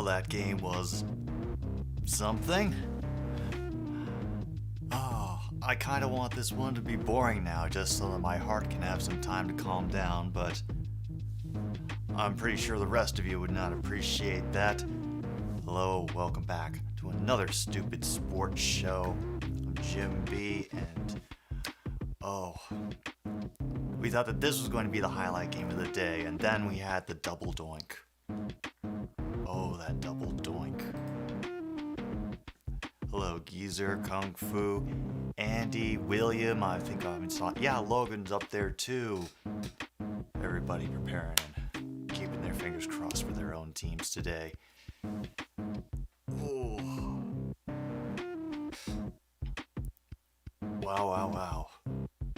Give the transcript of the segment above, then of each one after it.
that game was something. Oh, I kind of want this one to be boring now, just so that my heart can have some time to calm down, but I'm pretty sure the rest of you would not appreciate that. Hello, welcome back to another stupid sports show. I'm Jim B, and we thought that this was going to be the highlight game of the day, and then we had the double doink. Oh, that double doink. Hello, Geezer, Kung Fu, Andy, William, I think I haven't saw. Yeah, Logan's up there too. Everybody preparing and keeping their fingers crossed for their own teams today. Oh. Wow.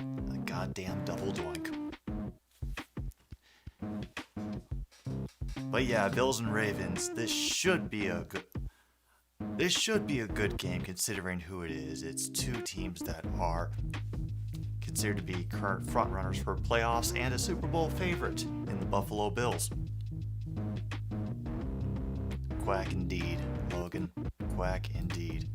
The goddamn double doink. But yeah, Bills and Ravens, this should be a good game considering who it is. It's two teams that are considered to be current frontrunners for playoffs and a Super Bowl favorite in the Buffalo Bills. Quack indeed, Logan. Quack indeed.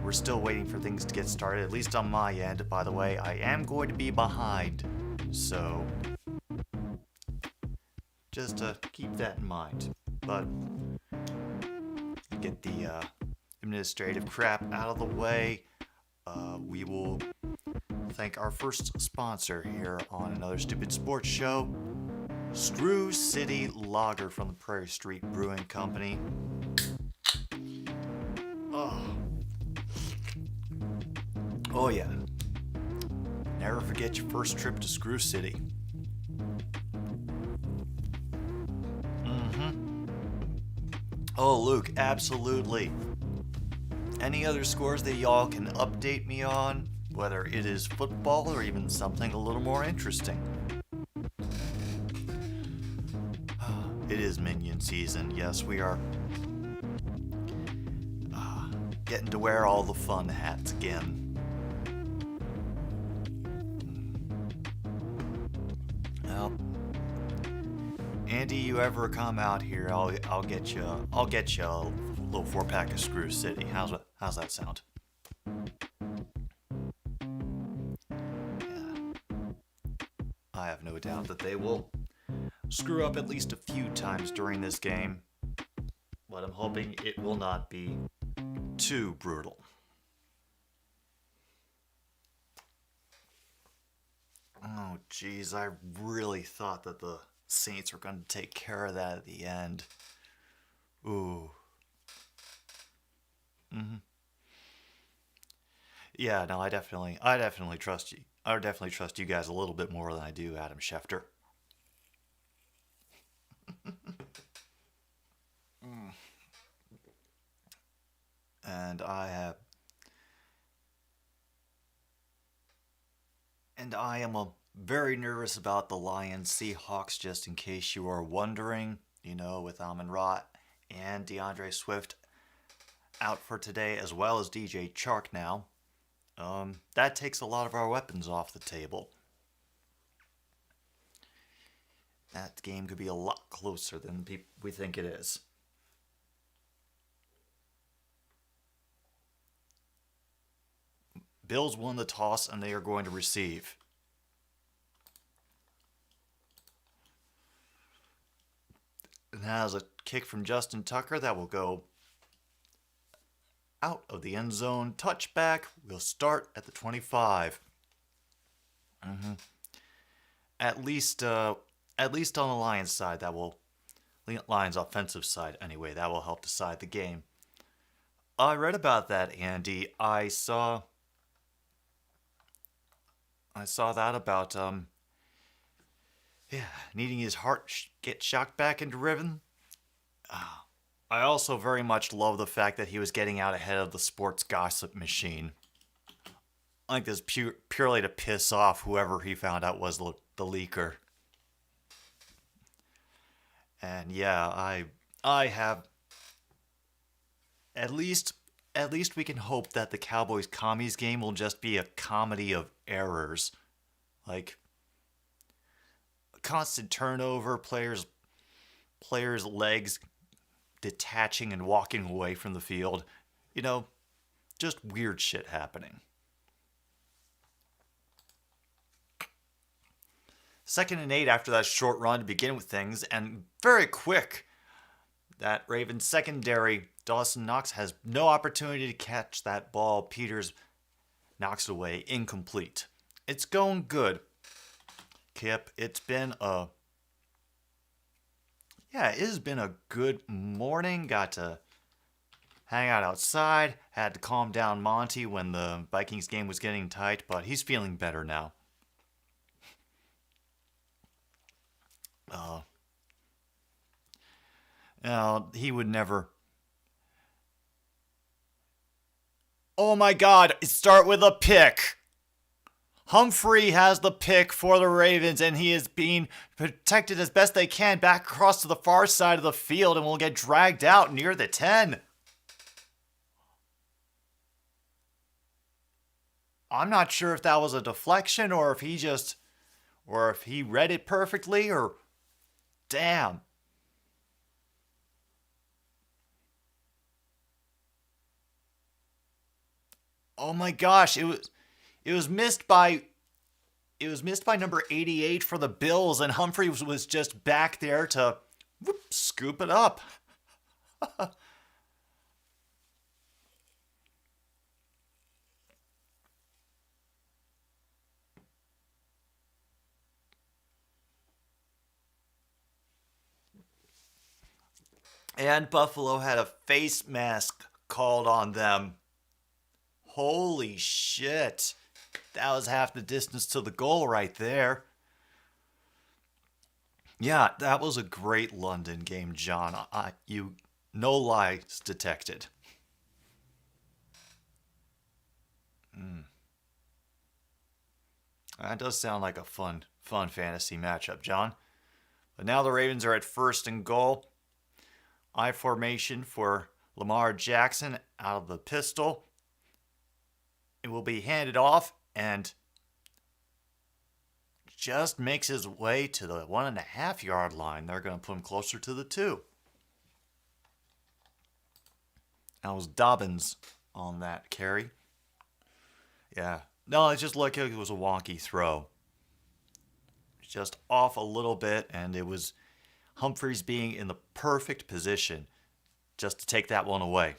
We're still waiting for things to get started, at least on my end. By the way, I am going to be behind, so just to keep that in mind. But get the administrative crap out of the way. We will thank our first sponsor here on another stupid sports show, Screw City Lager from the Prairie Street Brewing Company. Oh yeah. Never forget your first trip to Screw City. Oh, Luke, absolutely. Any other scores that y'all can update me on, whether it is football or even something a little more interesting? It is Minion season. Yes, we are getting to wear all the fun hats again. Well, Andy, you ever come out here, I'll get you a little 4-pack of Screw City. How's that sound? Yeah. I have no doubt that they will screw up at least a few times during this game, but I'm hoping it will not be too brutal. Oh geez, I really thought that the Saints were going to take care of that at the end. Ooh. Yeah, no, I definitely trust you. I definitely trust you guys a little bit more than I do Adam Schefter. And I am very nervous about the Lions Seahawks, just in case you are wondering, with Amon-Ra and DeAndre Swift out for today, as well as DJ Chark now. That takes a lot of our weapons off the table. That game could be a lot closer than we think it is. Bills won the toss and they are going to receive. And has a kick from Justin Tucker that will go out of the end zone. Touchback will start at the 25. At least on the Lions side, Lions offensive side anyway, that will help decide the game. I read about that, Andy. I saw that about needing his heart get shocked back into rhythm. I also very much love the fact that he was getting out ahead of the sports gossip machine. I think this purely to piss off whoever he found out was the leaker. And yeah, I have at least we can hope that the Cowboys Commies game will just be a comedy of errors. Like constant turnover, players players' legs detaching and walking away from the field. You know, just weird shit happening. 2nd and 8 after that short run to begin with things, and very quick. That Ravens secondary, Dawson Knox, has no opportunity to catch that ball. Peters knocks it away, incomplete. It's going good. Kip, it has been a good morning. Got to hang out outside. Had to calm down Monty when the Vikings game was getting tight, but he's feeling better now. He would never. Oh my God, start with a pick. Humphrey has the pick for the Ravens, and he is being protected as best they can back across to the far side of the field and will get dragged out near the 10. I'm not sure if that was a deflection or if he read it perfectly, or damn. Oh my gosh, it was missed by number 88 for the Bills, and Humphrey was just back there to scoop it up. And Buffalo had a face mask called on them. Holy shit. That was half the distance to the goal right there. Yeah, that was a great London game, John. No lies detected. That does sound like a fun fantasy matchup, John. But now the Ravens are at 1st and goal. I formation for Lamar Jackson out of the pistol. It will be handed off and just makes his way to the 1.5 yard line. They're going to put him closer to the 2. That was Dobbins on that carry. Yeah. No, it just looked like it was a wonky throw. Just off a little bit, and it was Humphreys being in the perfect position just to take that one away.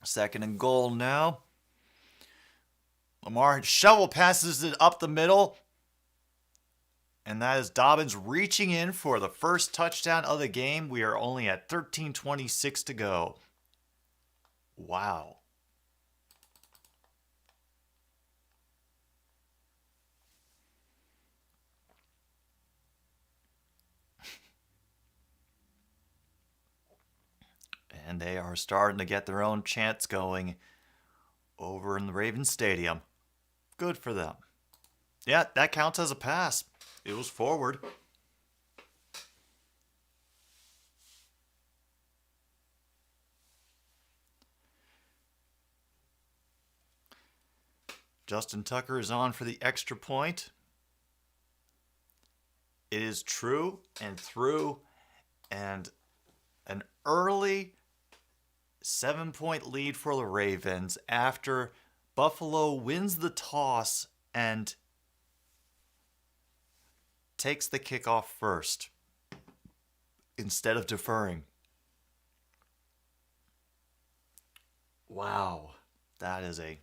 Second and goal now. Lamar shovel passes it up the middle. And that is Dobbins reaching in for the first touchdown of the game. We are only at 13:26 to go. Wow. And they are starting to get their own chants going over in the Ravens Stadium. Good for them. Yeah, that counts as a pass. It was forward. Justin Tucker is on for the extra point. It is true and through, and an early 7-point lead for the Ravens after Buffalo wins the toss and takes the kickoff first instead of deferring. Wow, that is a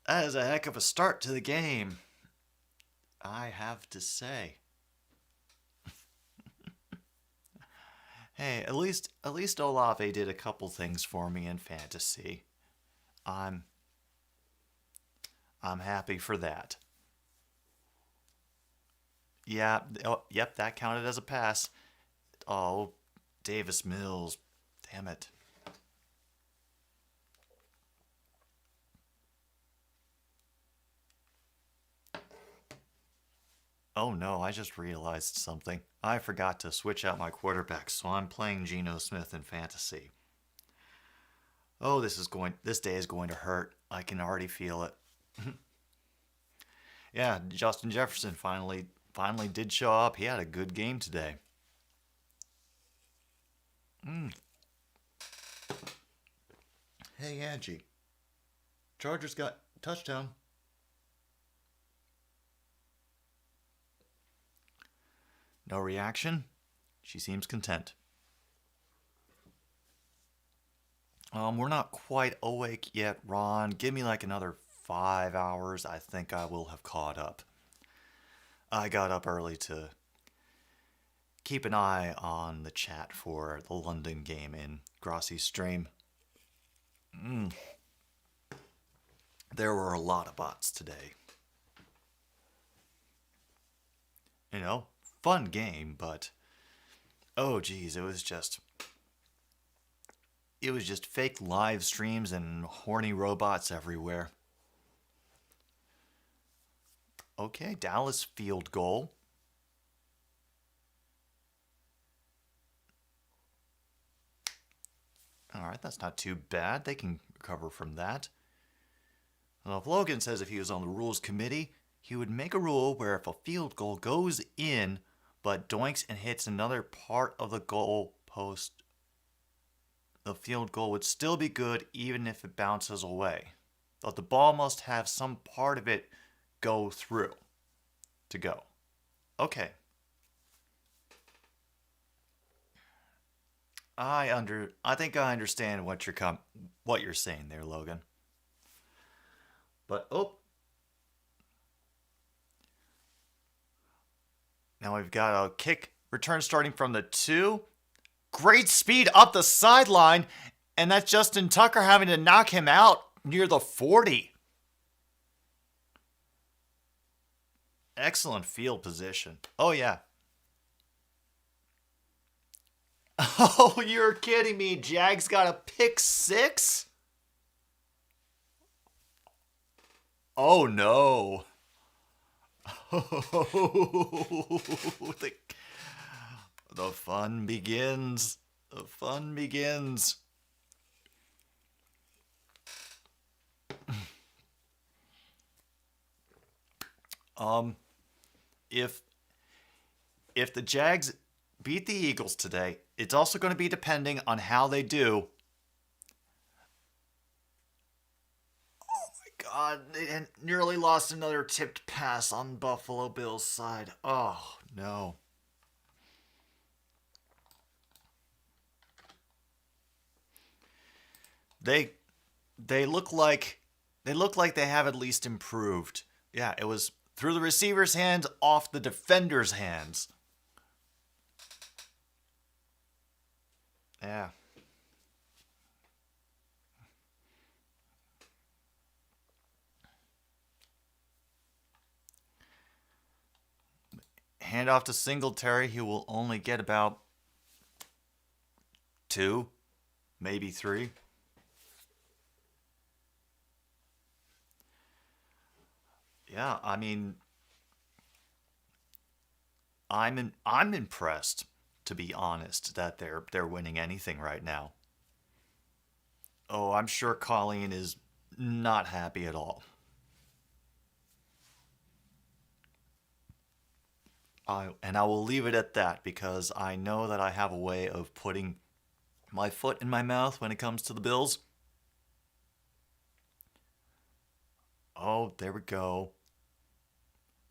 heck of a start to the game, I have to say. Hey, at least Olave did a couple things for me in fantasy. I'm happy for that. Yeah, yep, that counted as a pass. Oh, Davis Mills. Damn it. Oh no, I just realized something. I forgot to switch out my quarterback, so I'm playing Geno Smith in fantasy. Oh, this day is going to hurt. I can already feel it. Yeah, Justin Jefferson finally did show up. He had a good game today. Mm. Hey, Angie. Chargers got touchdown. No reaction. She seems content. We're not quite awake yet, Ron. Give me like another 5 hours. I think I will have caught up. I got up early to keep an eye on the chat for the London game in Grossi's stream. There were a lot of bots today. You know, fun game, but oh geez, it was just fake live streams and horny robots everywhere. Okay, Dallas field goal. All right, that's not too bad. They can recover from that. Well, if Logan says if he was on the rules committee, he would make a rule where if a field goal goes in but doinks and hits another part of the goal post, the field goal would still be good even if it bounces away. But the ball must have some part of it go through to go. Okay. I think I understand what you're saying there, Logan. But now we've got a kick return starting from the 2. Great speed up the sideline, and that's Justin Tucker having to knock him out near the 40. Excellent field position. Oh, yeah. Oh, you're kidding me. Jags got a pick 6? Oh, no. The fun begins. The fun begins. If the Jags beat the Eagles today, it's also going to be depending on how they do. Oh my God, they nearly lost another tipped pass on Buffalo Bills' side. Oh no. They look like they have at least improved. Yeah, it was through the receiver's hands, off the defender's hands. Yeah. Hand off to Singletary, he will only get about 2, maybe 3. Yeah, I mean, I'm impressed, to be honest, that they're winning anything right now. Oh, I'm sure Colleen is not happy at all. And I will leave it at that because I know that I have a way of putting my foot in my mouth when it comes to the Bills. Oh, there we go.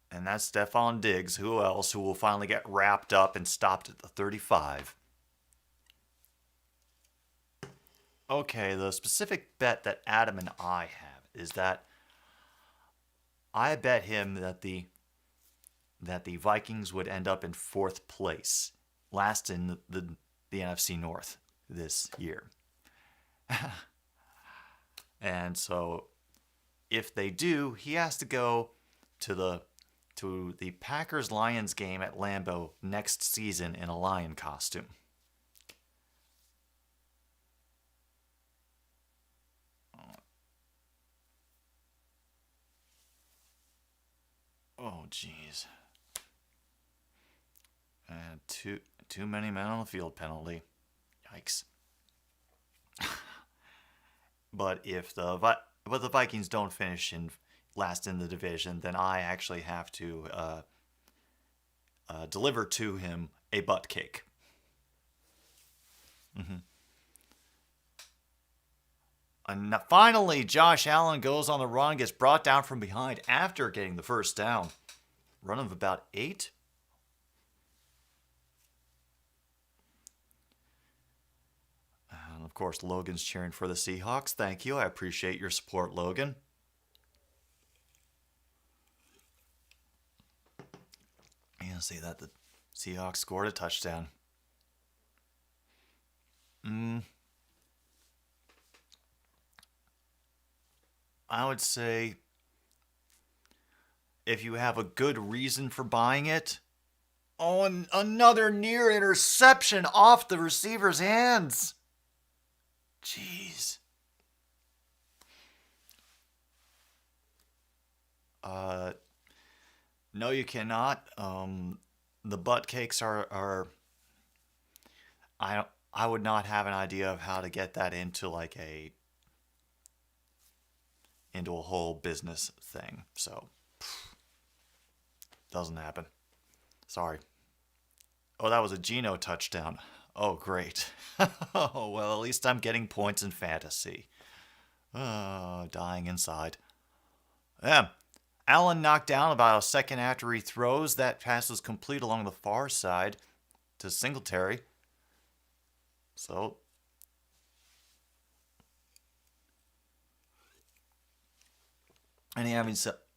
And that's Stefon Diggs. Who else? Who will finally get wrapped up and stopped at the 35. Okay, the specific bet that Adam and I have is that I bet him that the Vikings would end up in 4th place, last in the NFC North this year. And so if they do, he has to go to the Packers-Lions game at Lambeau next season in a lion costume. Oh, jeez. And too many men on the field penalty. Yikes. But if the Vikings don't finish in last in the division, then I actually have to deliver to him a butt cake. Mm-hmm. And finally, Josh Allen goes on the run, gets brought down from behind after getting the first down. Run of about 8. And of course, Logan's cheering for the Seahawks. Thank you. I appreciate your support, Logan. And see that the Seahawks scored a touchdown. I would say if you have a good reason for buying it. Oh, and another near interception off the receiver's hands. Jeez. No, you cannot. The butt cakes are I would not have an idea of how to get that into into a whole business thing. So doesn't happen. Sorry. Oh, that was a Geno touchdown. Oh, great. Oh, well, at least I'm getting points in fantasy. Oh, dying inside. Yeah. Allen knocked down about a second after he throws. That pass was complete along the far side to Singletary. So, and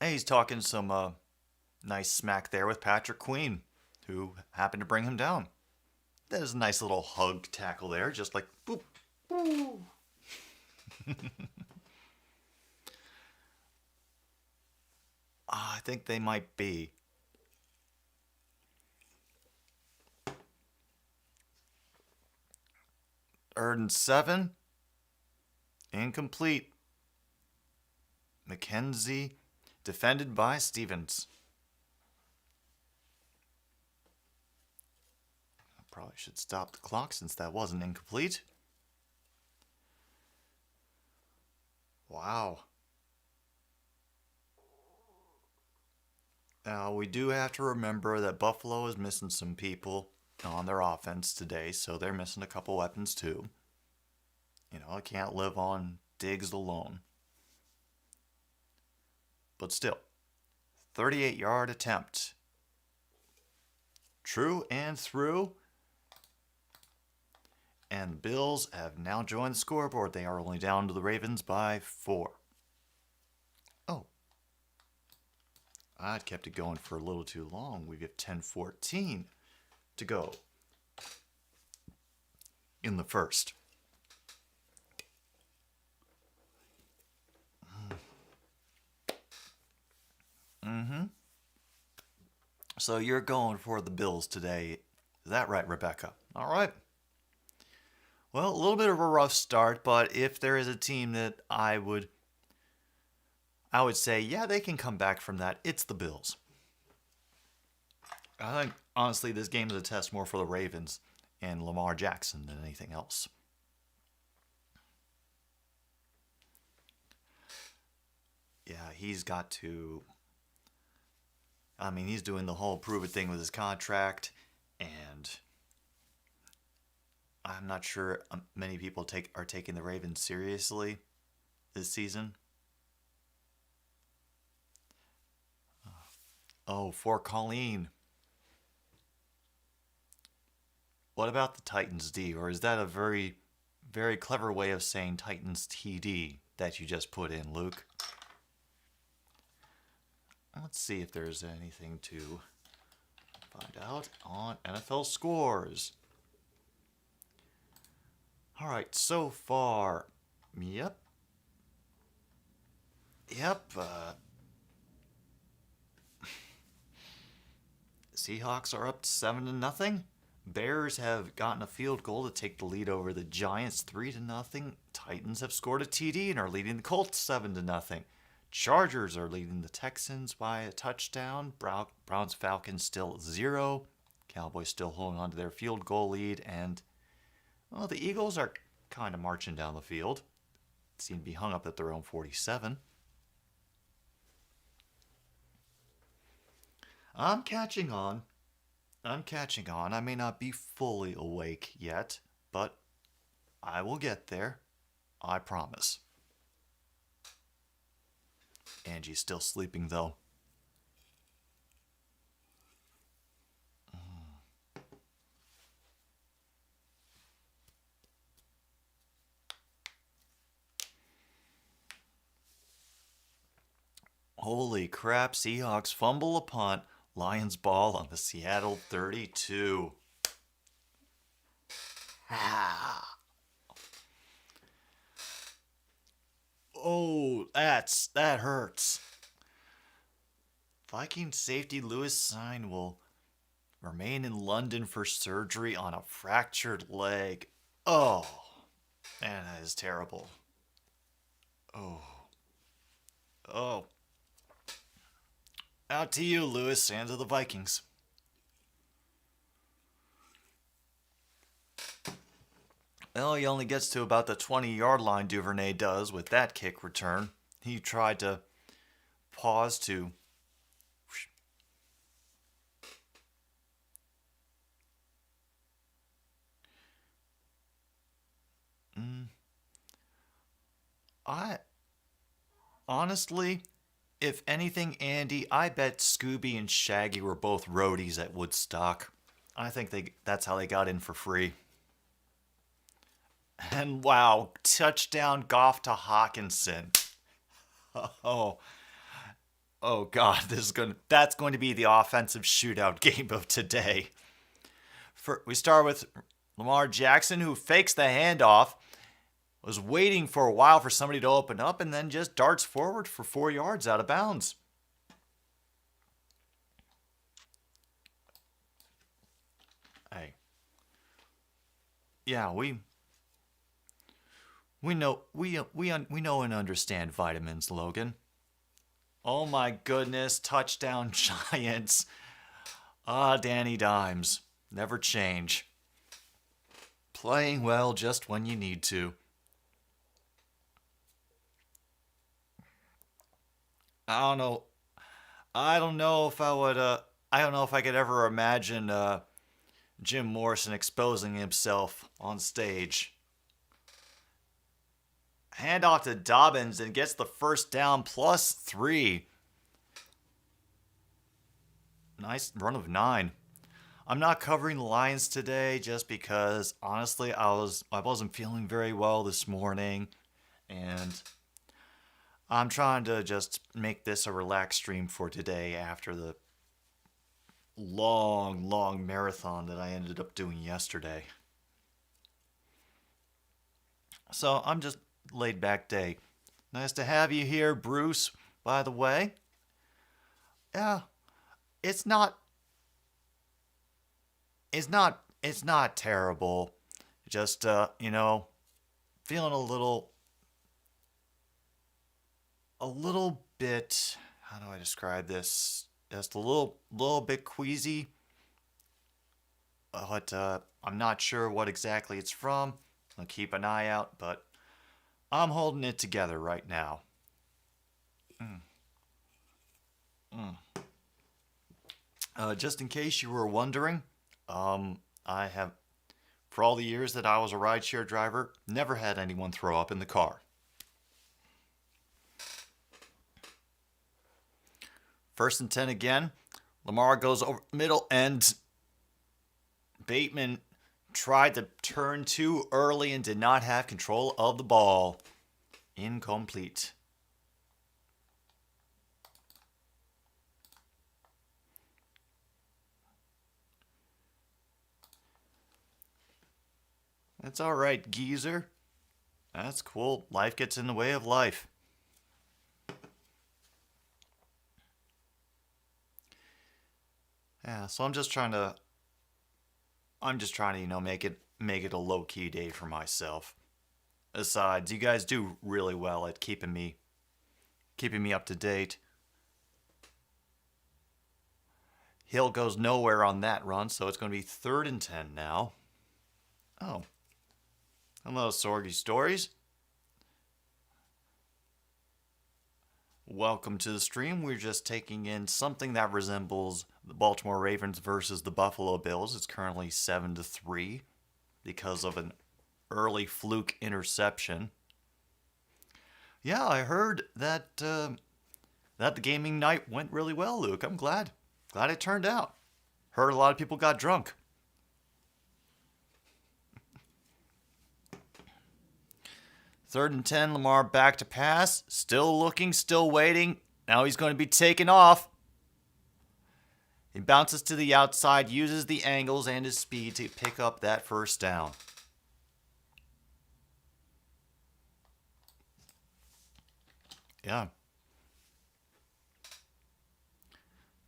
he's talking some nice smack there with Patrick Queen, who happened to bring him down. There's a nice little hug tackle there, just like boop, boop. I think they might be. Third and 7. Incomplete. McKenzie defended by Stevens. I probably should stop the clock since that wasn't incomplete. Wow. Now, we do have to remember that Buffalo is missing some people on their offense today, so they're missing a couple weapons too. I can't live on Diggs alone. But still, 38-yard attempt. True and through. And the Bills have now joined the scoreboard. They are only down to the Ravens by 4. Oh. I'd kept it going for a little too long. We have 10:14 to go in the first. So you're going for the Bills today. Is that right, Rebecca? All right. Well, a little bit of a rough start, but if there is a team that I would say, yeah, they can come back from that, it's the Bills. I think, honestly, this game is a test more for the Ravens and Lamar Jackson than anything else. Yeah, he's got to... he's doing the whole prove it thing with his contract, and I'm not sure many people are taking the Ravens seriously this season. Oh, for Colleen. What about the Titans D? Or is that a very, very clever way of saying Titans TD that you just put in, Luke? Let's see if there's anything to find out on NFL scores. All right, so far, yep. Seahawks are up 7-0. Bears have gotten a field goal to take the lead over the Giants 3-0. Titans have scored a TD and are leading the Colts 7-0. Chargers are leading the Texans by a touchdown. Browns Falcons still 0. Cowboys still holding on to their field goal lead. And, well, the Eagles are kind of marching down the field. seem to be hung up at their own 47. I'm catching on. I may not be fully awake yet, but I will get there. I promise. Angie's still sleeping, though. Holy crap, Seahawks fumble a punt. Lions ball on the Seattle 32. Ah. Oh, that hurts. Viking safety Louis Sign will remain in London for surgery on a fractured leg. Oh, man, that is terrible. Oh. Out to you, Louis, and to the Vikings. Well, he only gets to about the 20-yard line, Duvernay does, with that kick return. He tried to pause to... Honestly, if anything, Andy, I bet Scooby and Shaggy were both roadies at Woodstock. I think that's how they got in for free. And wow, touchdown Goff to Hawkinson. Oh God, that's going to be the offensive shootout game of today. We start with Lamar Jackson, who fakes the handoff, was waiting for a while for somebody to open up, and then just darts forward for 4 yards out of bounds. Hey. Yeah, we know and understand vitamins, Logan. Oh my goodness, touchdown Giants. Danny Dimes. Never change. Playing well just when you need to. I don't know if I would I don't know if I could ever imagine Jim Morrison exposing himself on stage. Handoff to Dobbins and gets the first down +3. Nice run of 9. I'm not covering the Lions today just because honestly I wasn't feeling very well this morning, and I'm trying to just make this a relaxed stream for today after the long marathon that I ended up doing yesterday. So I'm just laid back day. Nice to have you here, Bruce, by the way. Yeah, it's not terrible. Just feeling a little bit, how do I describe this? Just a little bit queasy. But I'm not sure what exactly it's from. I'll keep an eye out, but I'm holding it together right now. Just in case you were wondering, I have, for all the years that I was a rideshare driver, never had anyone throw up in the car. First and 10 again. Lamar goes over middle, and Bateman tried to turn too early and did not have control of the ball. Incomplete. That's all right, geezer. That's cool. Life gets in the way of life. Yeah, so I'm just trying to make it a low-key day for myself. Besides, you guys do really well at keeping me up to date. Hill goes nowhere on that run, so it's going to be 3rd and 10 now. Oh. Hello, Sorgy Stories. Welcome to the stream. We're just taking in something that resembles the Baltimore Ravens versus the Buffalo Bills. It's currently 7-3 because of an early fluke interception. Yeah, I heard that that the gaming night went really well, Luke. I'm glad it turned out. Heard a lot of people got drunk. Third and 10, Lamar back to pass. Still looking, still waiting. Now he's going to be taken off. He bounces to the outside, uses the angles and his speed to pick up that first down. Yeah.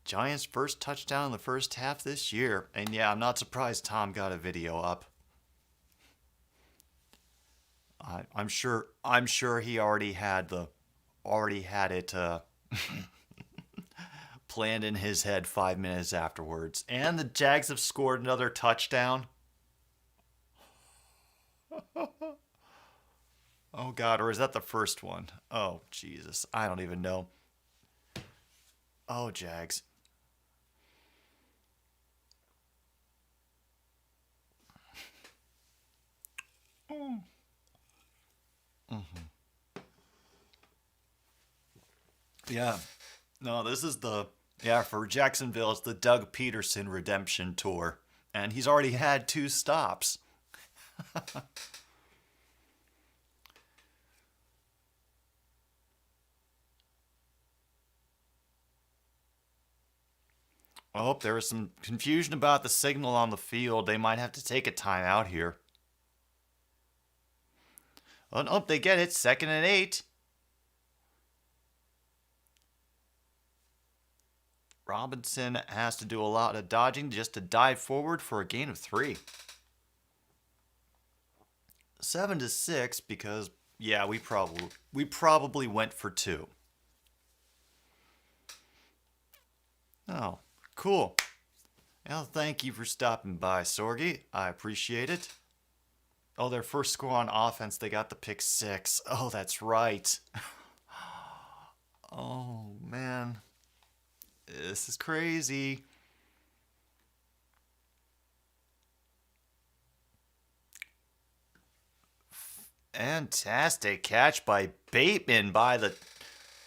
Giants' first touchdown in the first half this year. And yeah, I'm not surprised Tom got a video up. I'm sure he already had it planned in his head 5 minutes afterwards. And the Jags have scored another touchdown. Oh God, or is that the first one? Oh Jesus, I don't even know. Oh Jags. Oh. Yeah. No, this is for Jacksonville, it's the Doug Peterson redemption tour. And he's already had 2 stops. Oh, there was some confusion about the signal on the field. They might have to take a timeout here. Oh, nope, they get it. 2nd and 8. Robinson has to do a lot of dodging just to dive forward for a gain of 3. 7-6 because, yeah, we probably went for 2. Oh, cool. Well, thank you for stopping by, Sorgi. I appreciate it. Oh, their first score on offense, they got the pick 6. Oh, that's right. Oh, man. This is crazy. Fantastic catch by Bateman by the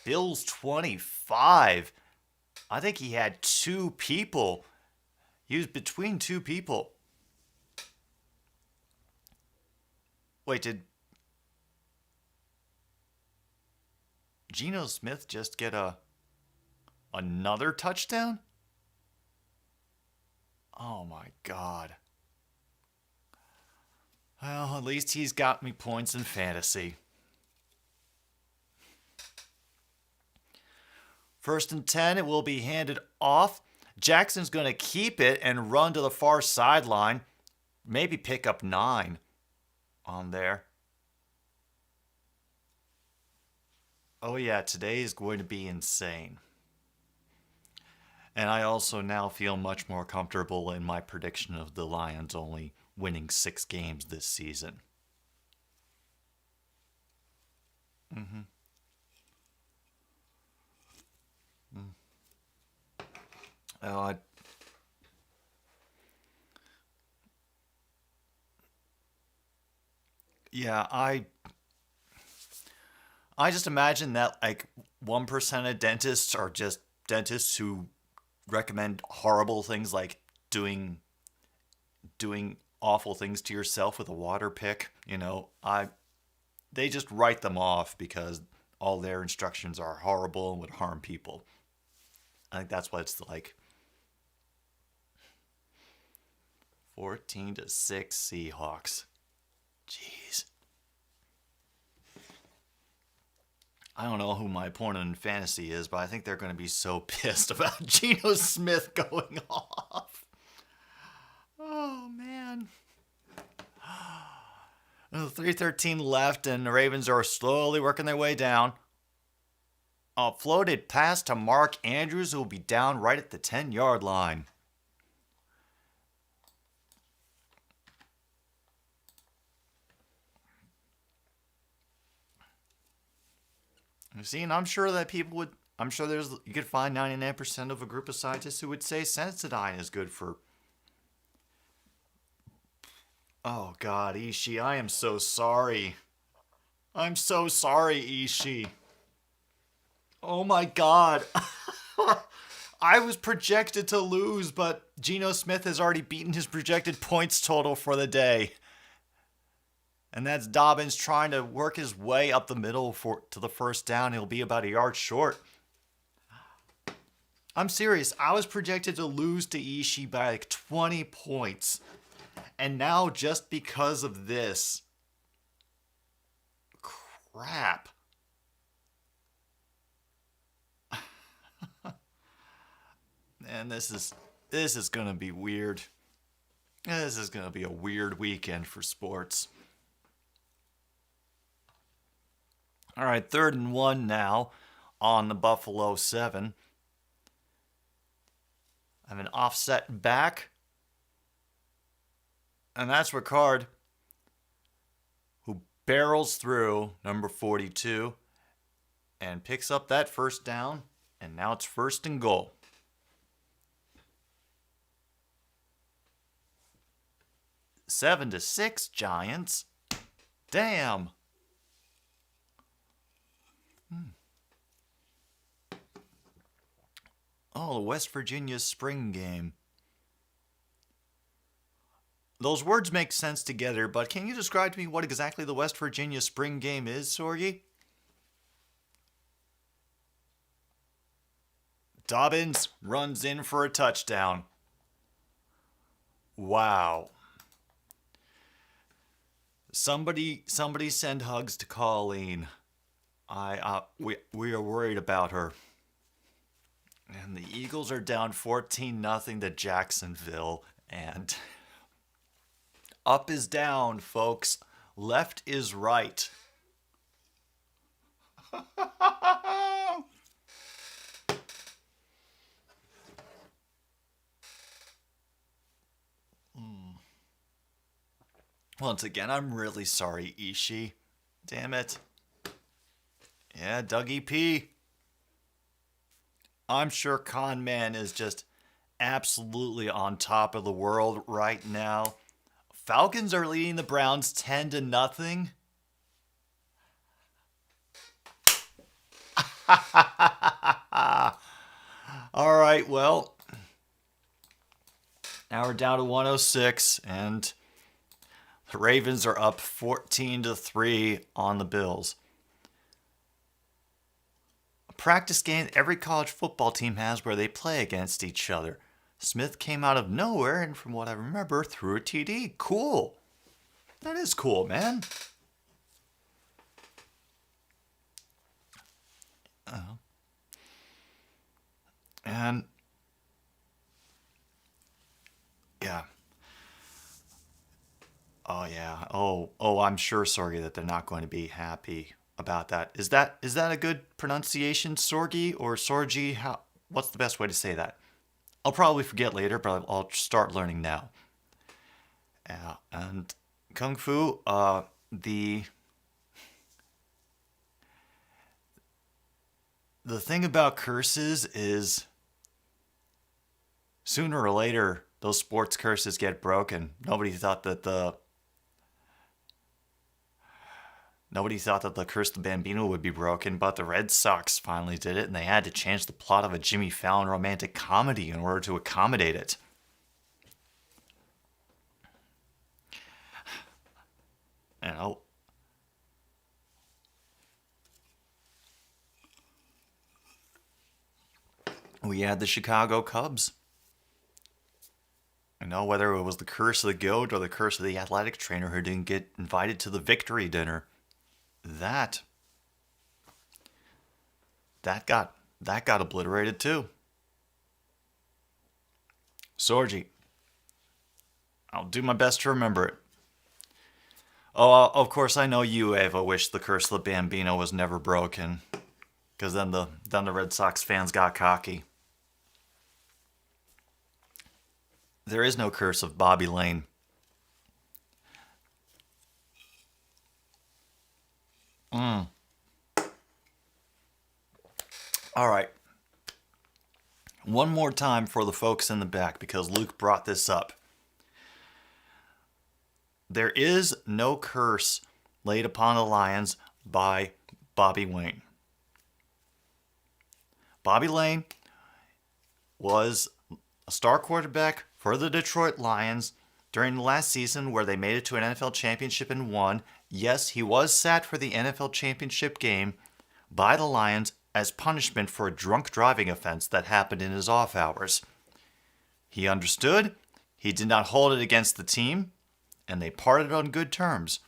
Bills 25. I think he had 2 people. He was between 2 people. Wait, did Geno Smith just get another touchdown? Oh my God. Well, at least he's got me points in fantasy. 1st and 10, it will be handed off. Jackson's going to keep it and run to the far sideline. Maybe pick up 9 on there. Oh yeah, today is going to be insane. And I also now feel much more comfortable in my prediction of the Lions only winning 6 games this season. Oh, yeah, I just imagine that like 1% of dentists are just dentists who recommend horrible things like doing awful things to yourself with a water pick. They just write them off because all their instructions are horrible and would harm people. I think that's what it's like. 14-6 Seahawks. Jeez. I don't know who my opponent in fantasy is, but I think they're going to be so pissed about Geno Smith going off. Oh, man. 3:13 left, and the Ravens are slowly working their way down. A floated pass to Mark Andrews, who will be down right at the 10-yard line. See, and I'm sure that people would. I'm sure you could find 99% of a group of scientists who would say Sensodyne is good for. Oh God, Ishii, I am so sorry. I'm so sorry, Ishii. Oh my God. I was projected to lose, but Geno Smith has already beaten his projected points total for the day. And that's Dobbins trying to work his way up the middle to the first down. He'll be about a yard short. I'm serious. I was projected to lose to Ishii by like 20 points. And now just because of this. Crap. And this is going to be weird. This is going to be a weird weekend for sports. All right, 3rd and 1 now on the Buffalo 7. I have an offset back. And that's Ricard, who barrels through number 42 and picks up that first down. And now it's 1st and goal. Seven to 6 Giants. Damn. Oh, the West Virginia spring game. Those words make sense together, but can you describe to me what exactly the West Virginia spring game is, Sorgi? Dobbins runs in for a touchdown. Wow. Somebody send hugs to Colleen. We are worried about her. And the Eagles are down 14-0 to Jacksonville. And up is down, folks. Left is right. Once again, I'm really sorry, Ishii. Damn it. Yeah, Dougie P. I'm sure Con Man is just absolutely on top of the world right now. Falcons are leading the Browns 10-0. All right, well, now we're down to 106, and the Ravens are up 14-3 on the Bills. A practice game every college football team has where they play against each other. Smith came out of nowhere and, from what I remember, threw a TD. Cool. That is cool, man. And yeah. Oh yeah. Oh, I'm sure, Sorgi, that they're not going to be happy about that. Is that a good pronunciation, Sorgi or Sorgi? What's the best way to say that? I'll probably forget later, but I'll start learning now. Yeah, and Kung Fu, the thing about curses is sooner or later those sports curses get broken. Nobody thought that the Curse of the Bambino would be broken, but the Red Sox finally did it, and they had to change the plot of a Jimmy Fallon romantic comedy in order to accommodate it. And we had the Chicago Cubs. Whether it was the curse of the goat or the curse of the athletic trainer who didn't get invited to the victory dinner. That got obliterated too. Sorgi, I'll do my best to remember it. Oh, of course, I know you, Ava, wish the curse of the Bambino was never broken, because then the Red Sox fans got cocky. There is no curse of Bobby Lane. All right. One more time for the folks in the back because Luke brought this up. There is no curse laid upon the Lions by Bobby Wayne. Bobby Lane was a star quarterback for the Detroit Lions during the last season where they made it to an NFL championship and won. Yes, he was sat for the NFL championship game by the Lions as punishment for a drunk driving offense that happened in his off hours. He understood, he did not hold it against the team, and they parted on good terms.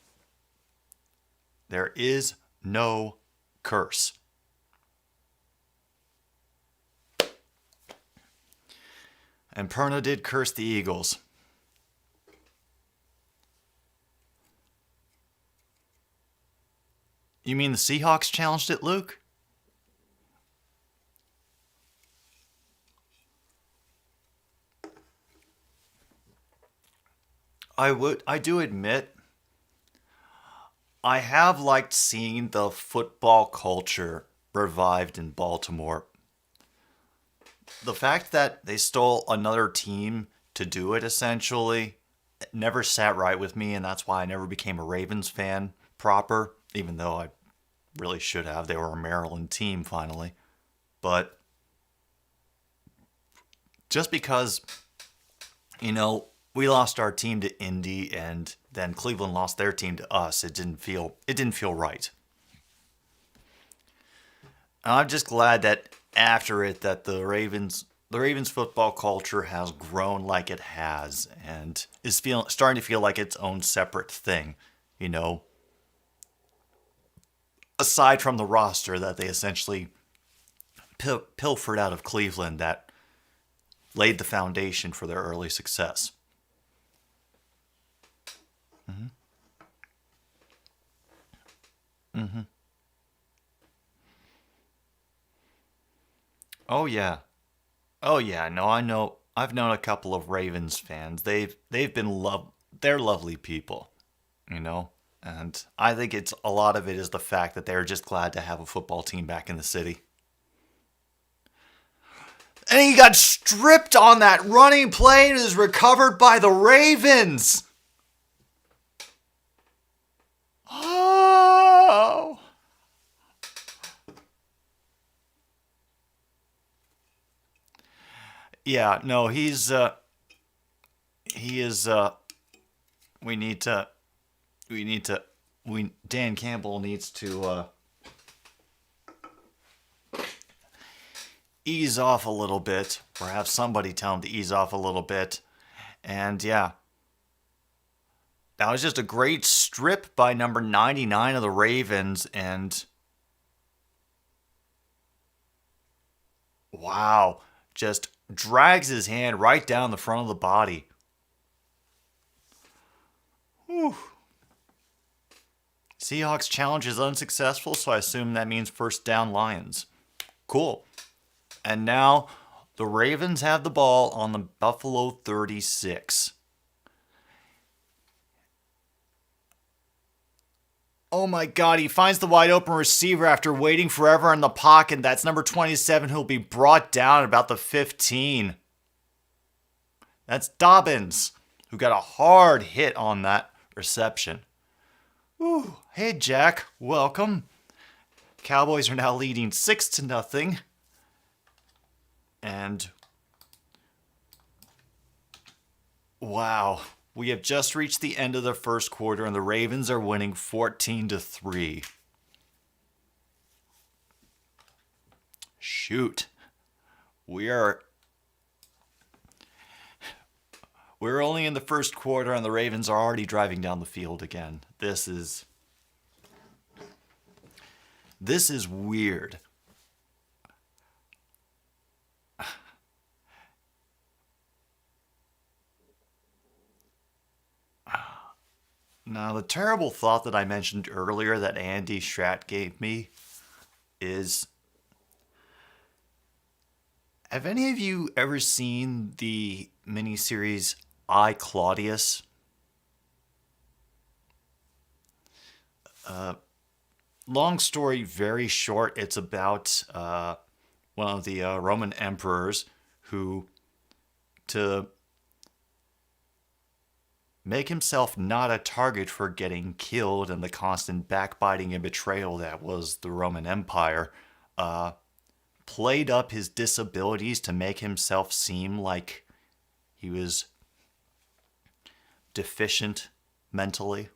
There is no curse. And Perna did curse the Eagles. You mean the Seahawks challenged it, Luke? I do admit, I have liked seeing the football culture revived in Baltimore. The fact that they stole another team to do it, essentially, never sat right with me, and that's why I never became a Ravens fan proper, even though I really should have. They were a Maryland team, finally. But just because, we lost our team to Indy, and then Cleveland lost their team to us, it didn't feel right. I'm just glad that after it, that the Ravens football culture has grown like it has, and is starting to feel like its own separate thing. Aside from the roster that they essentially pilfered out of Cleveland, that laid the foundation for their early success. Oh yeah. Oh yeah. No, I know. I've known a couple of Ravens fans. They've been they're lovely people, And I think a lot of it is the fact that they're just glad to have a football team back in the city. And he got stripped on that running play and is recovered by the Ravens. Oh. Yeah, no, he is, Dan Campbell needs to, ease off a little bit, or have somebody tell him to ease off a little bit. And yeah, that was just a great strip by number 99 of the Ravens, and wow, just drags his hand right down the front of the body. Whew. Seahawks challenge is unsuccessful, so I assume that means first down Lions. Cool. And now the Ravens have the ball on the Buffalo 36. Oh my God, he finds the wide open receiver after waiting forever in the pocket. That's number 27 who'll be brought down at about the 15. That's Dobbins, who got a hard hit on that reception. Ooh, hey Jack, welcome. Cowboys are now leading 6-0. And wow, we have just reached the end of the first quarter, and the Ravens are winning 14-3. Shoot, we're only in the first quarter, and the Ravens are already driving down the field again. This is weird. Now, the terrible thought that I mentioned earlier that Andy Strat gave me is, have any of you ever seen the miniseries I, Claudius? Long story, very short. It's about Roman emperors who, to make himself not a target for getting killed and the constant backbiting and betrayal that was the Roman Empire, played up his disabilities to make himself seem like he was deficient mentally.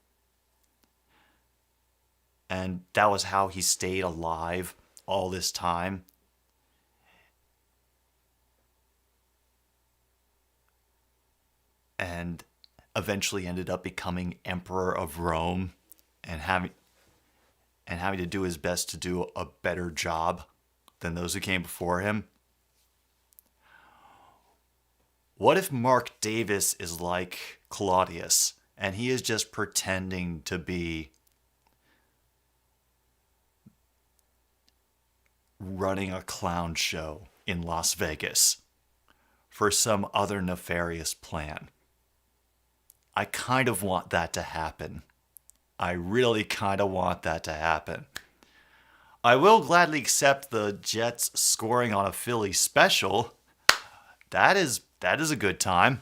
And that was how he stayed alive all this time. And eventually ended up becoming Emperor of Rome and having to do his best to do a better job than those who came before him. What if Mark Davis is like Claudius and he is just pretending to be running a clown show in Las Vegas for some other nefarious plan? I kind of want that to happen. I really kind of want that to happen. I will gladly accept the Jets scoring on a Philly special. That is a good time.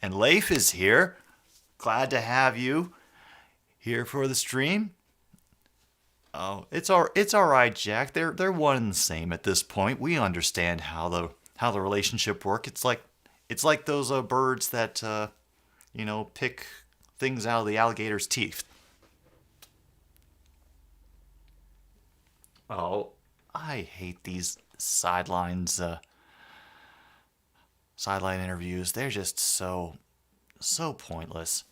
And Leif is here. Glad to have you here for the stream. Oh, it's all right, Jack. They're one and the same at this point. We understand how the relationship works. It's like those birds that pick things out of the alligator's teeth. Oh, I hate these sideline interviews. They're just so pointless.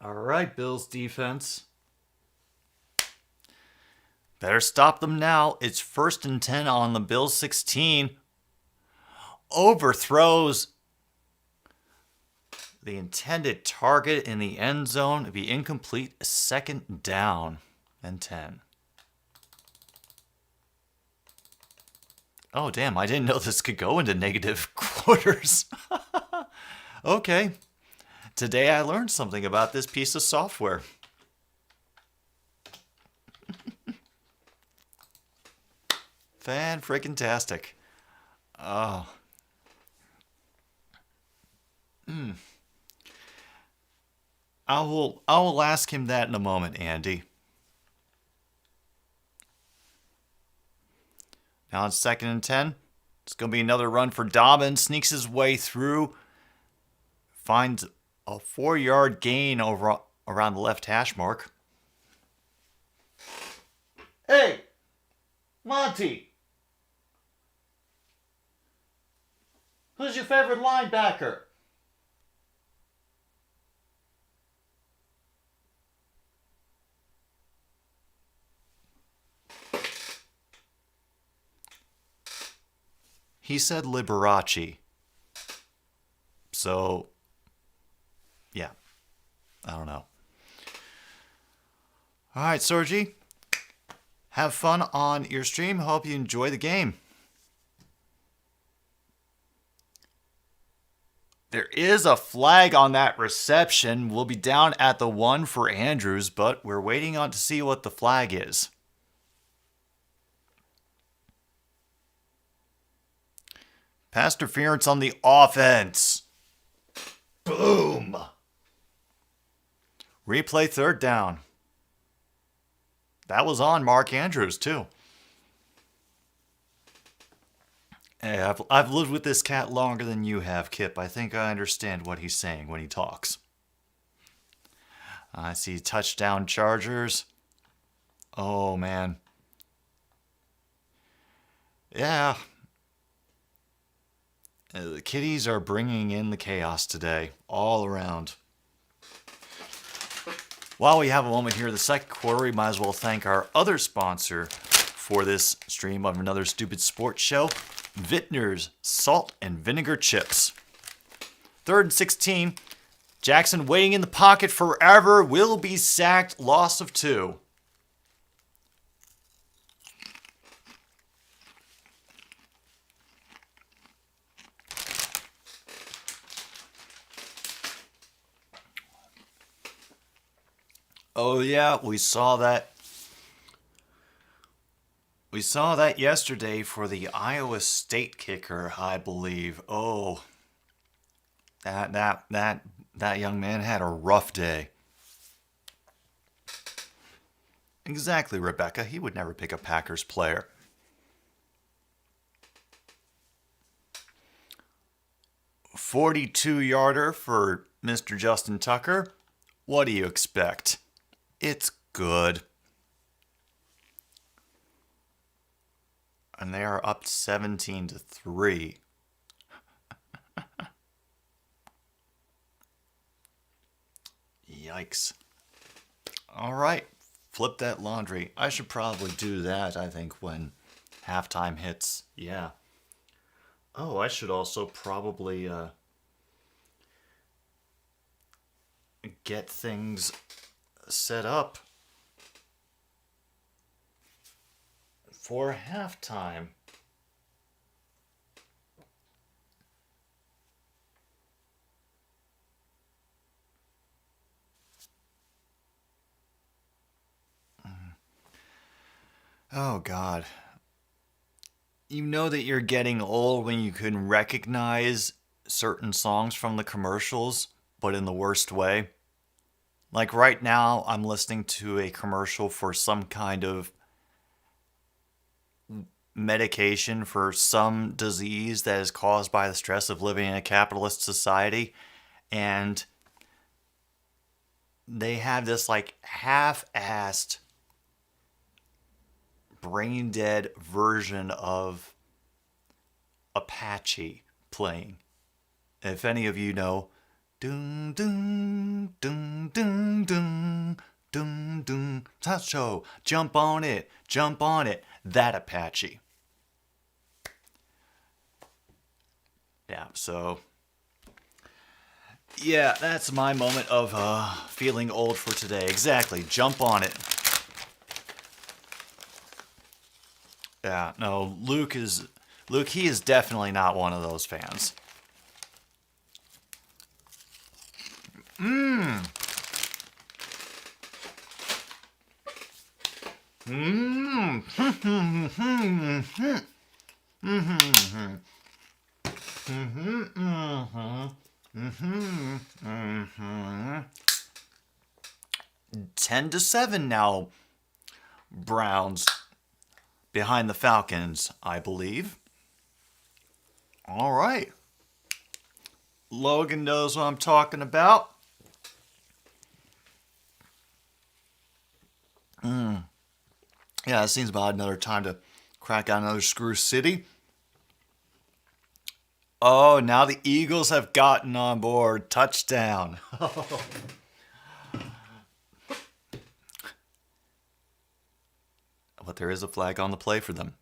All right, Bills defense. Better stop them now. It's 1st and 10 on the Bills 16. Overthrows the intended target in the end zone. It'd be incomplete. 2nd down and 10. Oh, damn. I didn't know this could go into negative quarters. Okay. Today I learned something about this piece of software. Fan-freaking-tastic. Oh. I will ask him that in a moment, Andy. Now it's 2nd and 10. It's going to be another run for Dobbins. Sneaks his way through. Finds a 4-yard gain over around the left hash mark. Hey, Monty. Who's your favorite linebacker? He said Liberace. So, yeah. I don't know. All right, Sorgi. Have fun on your stream. Hope you enjoy the game. There is a flag on that reception. We'll be down at the 1 for Andrews, but we're waiting on to see what the flag is. Pass interference on the offense. Boom. Replay 3rd down. That was on Mark Andrews, too. Hey, I've lived with this cat longer than you have, Kip. I think I understand what he's saying when he talks. I see touchdown Chargers. Oh, man. Yeah. The Kitties are bringing in the chaos today, all around. While we have a moment here, the 2nd quarter, we might as well thank our other sponsor for this stream of another stupid sports show, Vintner's Salt and Vinegar Chips. 3rd and 16. Jackson waiting in the pocket forever, will be sacked, loss of 2. Oh yeah, we saw that. We saw that yesterday for the Iowa State kicker, I believe. Oh, that young man had a rough day. Exactly, Rebecca. He would never pick a Packers player. 42-yarder for Mr. Justin Tucker. What do you expect? It's good. And they are up 17-3. Yikes. All right. Flip that laundry. I should probably do that, I think, when halftime hits. Yeah. Oh, I should also probably get things set up for halftime. Oh, God. You know that you're getting old when you can recognize certain songs from the commercials, but in the worst way. Like right now, I'm listening to a commercial for some kind of medication for some disease that is caused by the stress of living in a capitalist society. And they have this like half-assed brain dead version of Apache playing. If any of you know, dun dun dun dun dun dun dun, show, jump on it, that Apache. Yeah, so yeah, that's my moment of feeling old for today. Exactly, jump on it. Yeah, no, Luke, he is definitely not one of those fans. Mmm. Mmm. 10-7 now. Browns behind the Falcons, I believe. All right. Logan knows what I'm talking about. Yeah, it seems about another time to crack out another Screw City. Oh, now the Eagles have gotten on board. Touchdown. But there is a flag on the play for them.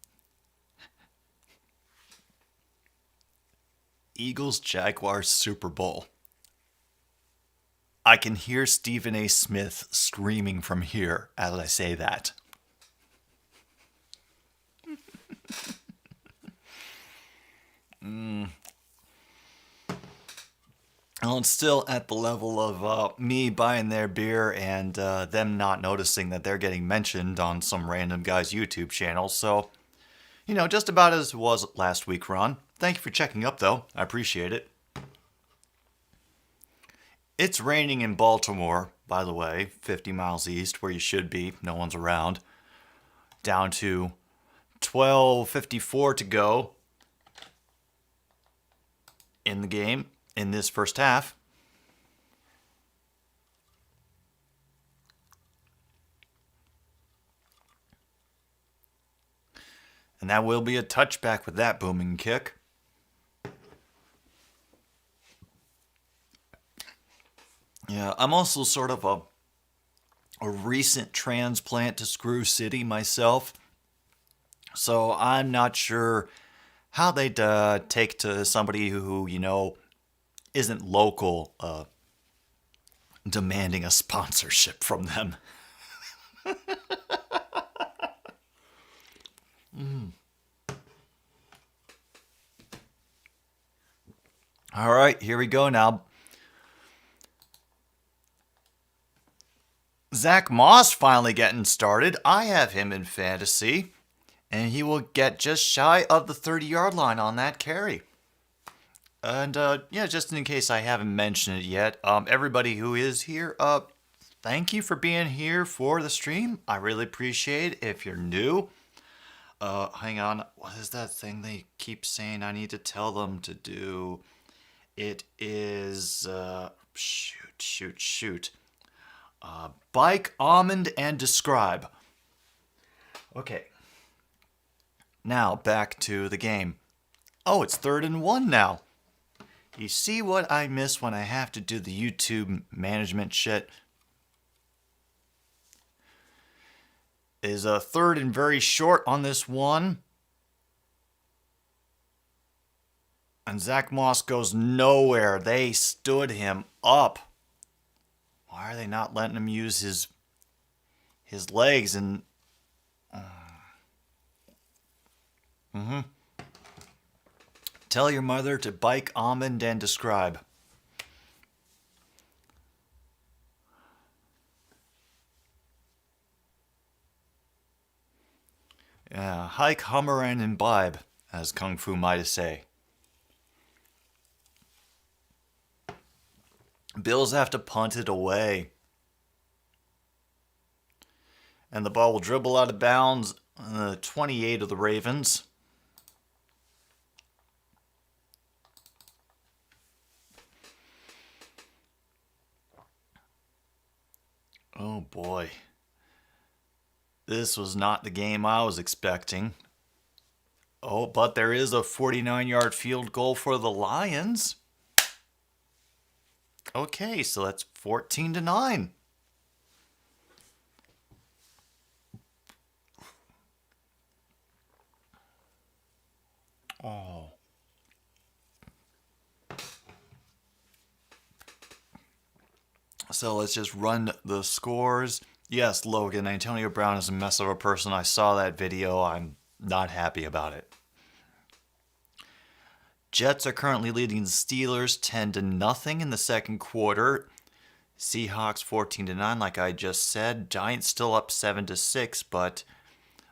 Eagles Jaguars Super Bowl. I can hear Stephen A. Smith screaming from here as I say that. Well, it's still at the level of me buying their beer and them not noticing that they're getting mentioned on some random guy's YouTube channel. So, you know, just about as it was last week, Ron. Thank you for checking up, though. I appreciate it. It's raining in Baltimore, by the way, 50 miles east, where you should be. No one's around. Down to 12:54 to go in the game in this first half. And that will be a touchback with that booming kick. Yeah, I'm also sort of a recent transplant to Screw City myself. So I'm not sure how they'd take to somebody who, you know, isn't local demanding a sponsorship from them. All right, here we go now. Zach Moss finally getting started. I have him in fantasy, and he will get just shy of the 30-yard line on that carry. And yeah, just in case I haven't mentioned it yet, everybody who is here, thank you for being here for the stream. I really appreciate it. If you're new, hang on. What is that thing they keep saying I need to tell them to do? It is, shoot. Bike, almond, and describe. Okay. Now, back to the game. Oh, it's 3rd and 1 now. You see what I miss when I have to do the YouTube management shit? Is a 3rd and very short on this one. And Zach Moss goes nowhere. They stood him up. Why are they not letting him use his legs and... Tell your mother to bike, almond, and describe. Yeah, hike, hummer, and imbibe, as Kung Fu might say. Bills have to punt it away. And the ball will dribble out of bounds on the 28 of the Ravens. Oh boy. This was not the game I was expecting. Oh, but there is a 49-yard field goal for the Lions. Okay, so that's 14-9. Oh. So let's just run the scores. Yes, Logan, Antonio Brown is a mess of a person. I saw that video. I'm not happy about it. Jets are currently leading the Steelers 10-0 in the second quarter. Seahawks 14-9, like I just said. Giants still up 7-6, but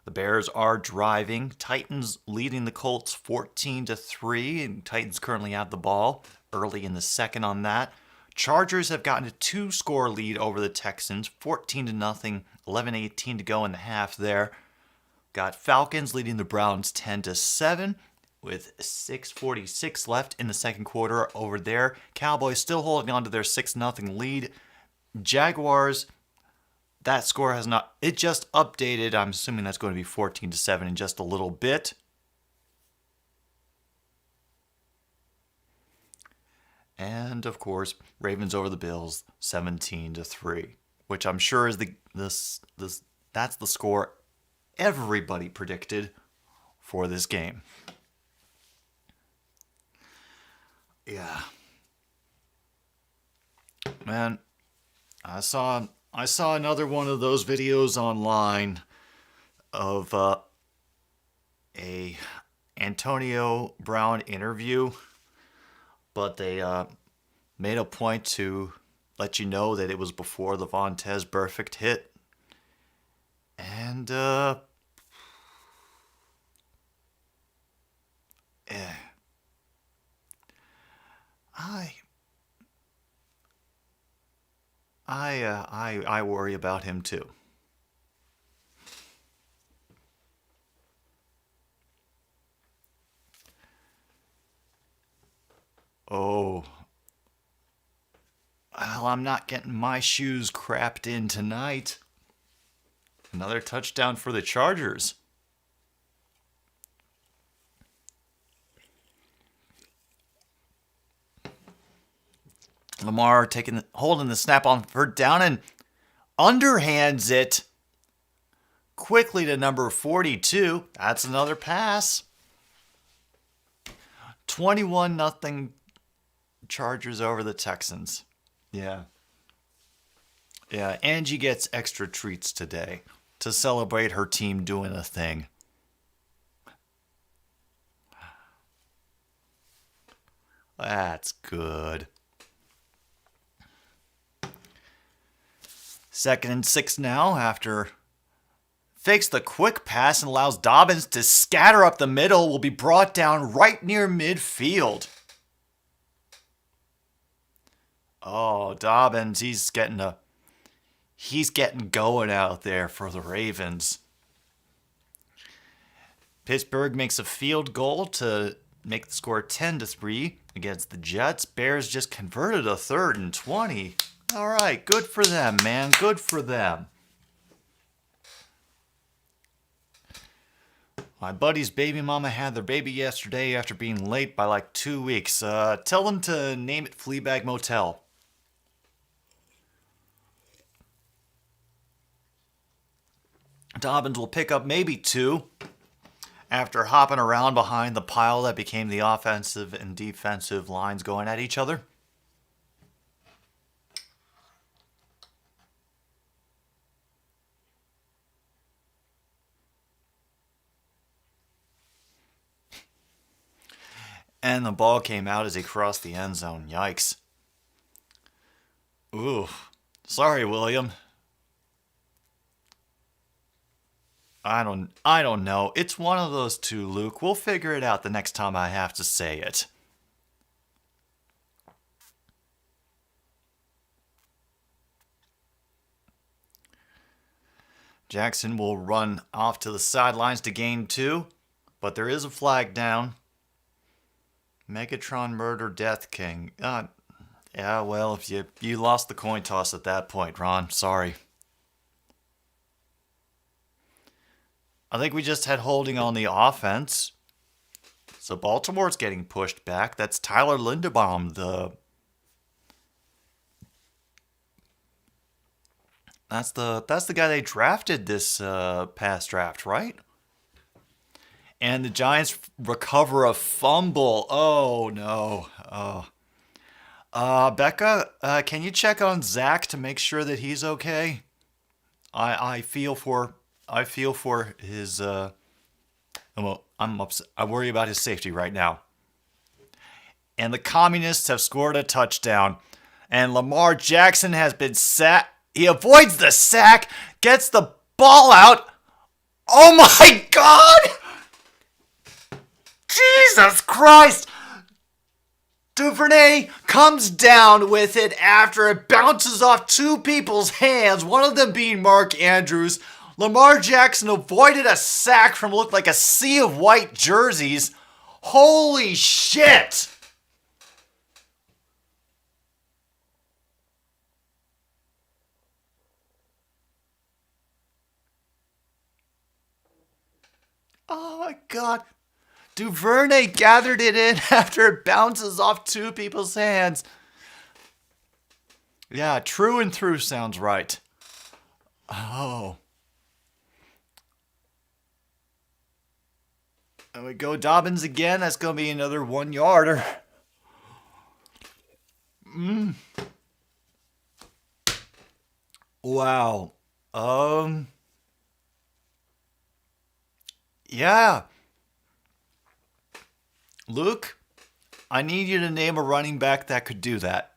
the Bears are driving. Titans leading the Colts 14-3, and Titans currently have the ball early in the second on that. Chargers have gotten a 2-score lead over the Texans, 14-0, 11:18 to go in the half there. Got Falcons leading the Browns 10-7 with 6:46 left in the second quarter over there. Cowboys still holding on to their 6-0 lead. Jaguars, that score has not, it just updated. I'm assuming that's going to be 14-7 in just a little bit. And of course, Ravens over the Bills 17-3, which I'm sure is that's the score everybody predicted for this game. Yeah. Man, I saw another one of those videos online of a Antonio Brown interview, but they made a point to let you know that it was before the Vontaze Burfict hit. And I worry about him too. Oh. Well, I'm not getting my shoes crapped in tonight. Another touchdown for the Chargers. Lamar holding the snap on third down and underhands it quickly to number 42. That's another pass. 21-0 Chargers over the Texans. Yeah. Yeah, Angie gets extra treats today to celebrate her team doing a thing. That's good. 2nd and 6 now after fakes the quick pass and allows Dobbins to scatter up the middle. Will be brought down right near midfield. Oh, Dobbins, he's getting going out there for the Ravens. Pittsburgh makes a field goal to make the score 10-3 against the Jets. Bears just converted a 3rd and 20. All right, good for them, man. Good for them. My buddy's baby mama had their baby yesterday after being late by like 2 weeks. Tell them to name it Fleabag Motel. Dobbins will pick up maybe 2 after hopping around behind the pile that became the offensive and defensive lines going at each other. And the ball came out as he crossed the end zone. Yikes. Ooh. Sorry, William. I don't know. It's one of those two, Luke. We'll figure it out the next time I have to say it. Jackson will run off to the sidelines to gain 2, but there is a flag down. Megatron Murder Death King. Yeah, well, if you lost the coin toss at that point, Ron. Sorry. I think we just had holding on the offense. So Baltimore's getting pushed back. That's Tyler Linderbaum, That's the guy they drafted this past draft, right? And the Giants recover a fumble. Oh no. Becca, can you check on Zach to make sure that he's okay? I feel for his I'm upset. I worry about his safety right now. And the Communists have scored a touchdown. And Lamar Jackson has been sacked. He avoids the sack, gets the ball out. Oh my God! Jesus Christ! Duvernay comes down with it after it bounces off 2 people's hands, one of them being Mark Andrews. Lamar Jackson avoided a sack from what looked like a sea of white jerseys. Holy shit! Oh my God. Duvernay gathered it in after it bounces off 2 people's hands. Yeah, true and through sounds right. Oh. And we go Dobbins again. That's going to be another 1-yarder. Wow. Yeah. Luke, I need you to name a running back that could do that.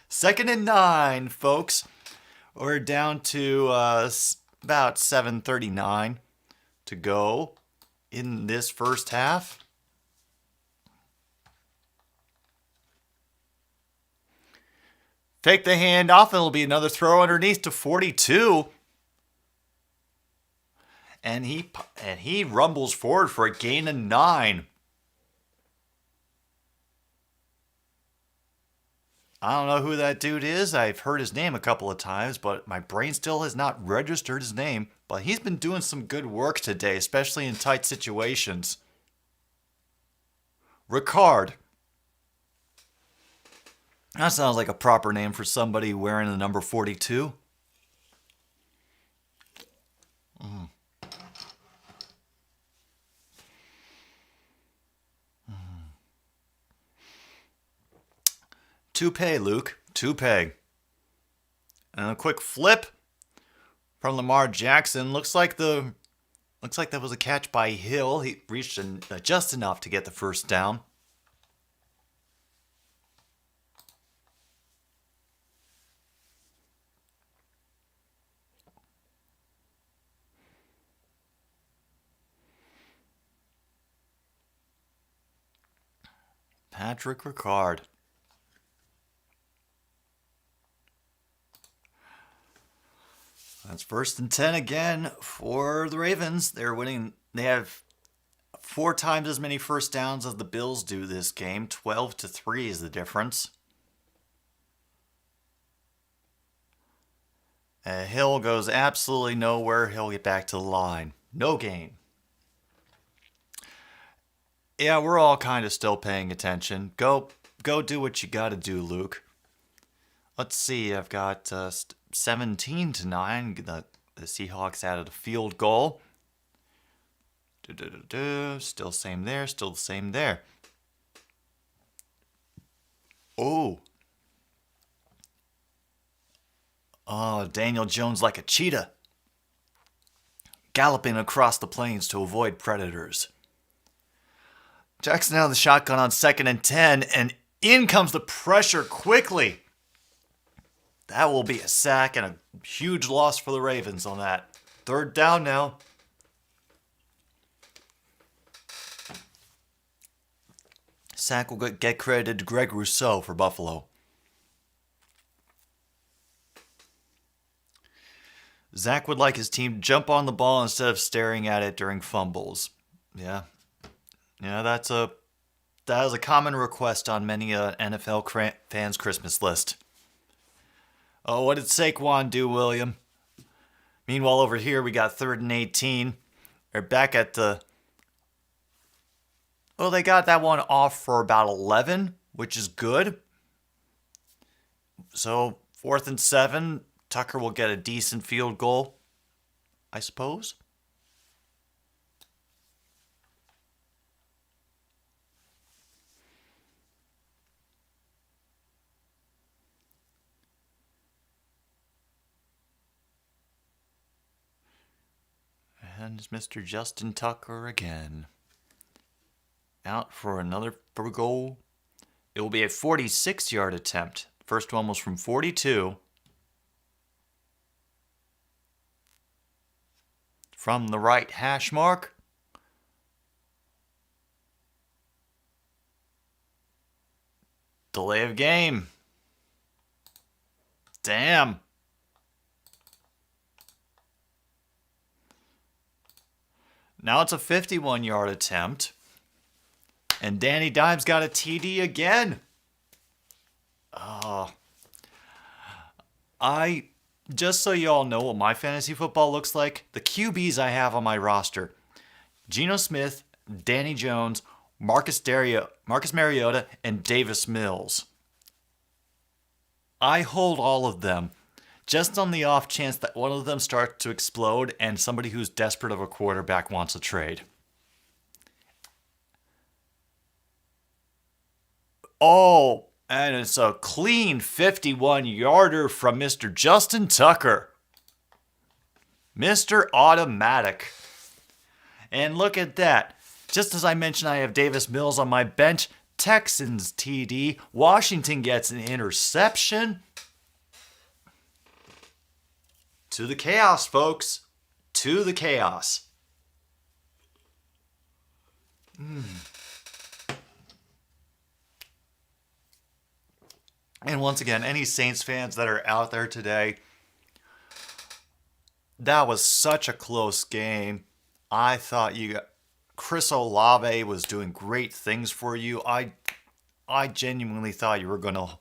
Second and 9, folks. We're down to about 7:39 to go in this first half. Fake the handoff, and it'll be another throw underneath to 42. And he rumbles forward for a gain of 9. I don't know who that dude is. I've heard his name a couple of times, but my brain still has not registered his name. But he's been doing some good work today, especially in tight situations. Ricard. That sounds like a proper name for somebody wearing the number 42. Toupee, Luke. Toupee. And a quick flip from Lamar Jackson. Looks like that was a catch by Hill. He reached just enough to get the first down. Patrick Ricard. That's 1st and 10 again for the Ravens. They're winning. They have 4 times as many first downs as the Bills do this game. 12-3 is the difference. Hill goes absolutely nowhere. He'll get back to the line. No gain. Yeah, we're all kind of still paying attention. Go do what you got to do, Luke. Let's see. I've got 17-9. The Seahawks added a field goal. Still same there. Still the same there. Oh, Daniel Jones like a cheetah, galloping across the plains to avoid predators. Jackson out of the shotgun on 2nd and 10, and in comes the pressure quickly. That will be a sack and a huge loss for the Ravens on that. 3rd down now. Sack will get credited to Greg Rousseau for Buffalo. Zach would like his team to jump on the ball instead of staring at it during fumbles. Yeah, that is a common request on many NFL fans' Christmas list. Oh, what did Saquon do, William? Meanwhile, over here we got 3rd and 18. They're back at the... Well, they got that one off for about 11, which is good. So 4th and 7. Tucker will get a decent field goal, I suppose. And Mr. Justin Tucker again. Out for another goal. It will be a 46-yard attempt. First one was from 42. From the right hash mark. Delay of game. Damn. Now it's a 51-yard attempt. And Danny Dimes got a TD again. Just so you all know what my fantasy football looks like, the QBs I have on my roster: Geno Smith, Danny Jones, Marcus Mariota, and Davis Mills. I hold all of them, just on the off chance that one of them starts to explode and somebody who's desperate of a quarterback wants a trade. Oh, and it's a clean 51-yarder from Mr. Justin Tucker. Mr. Automatic. And look at that. Just as I mentioned, I have Davis Mills on my bench. Texans TD. Washington gets an interception. To the chaos, folks. To the chaos. And once again, any Saints fans that are out there today, that was such a close game. I thought Chris Olave was doing great things for you. I genuinely thought you were gonna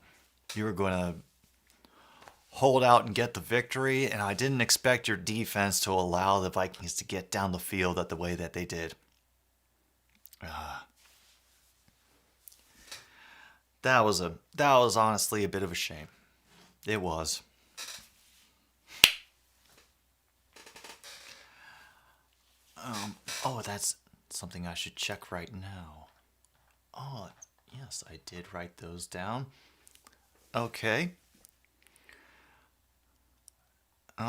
hold out and get the victory, and I didn't expect your defense to allow the Vikings to get down the field the way that they did. That was honestly a bit of a shame. It was. That's something I should check right now. Oh, yes, I did write those down. Okay.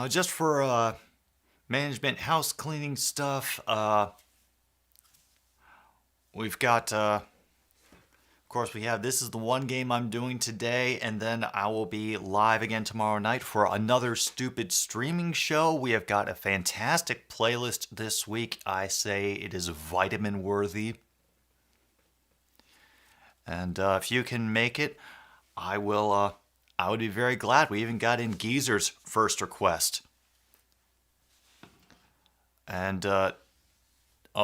Just for management house cleaning stuff, we've got... Of course, this is the one game I'm doing today, and then I will be live again tomorrow night for another stupid streaming show. We have got a fantastic playlist this week. I say it is vitamin worthy. And if you can make it, I will. I would be very glad. We even got in Geezer's first request. And a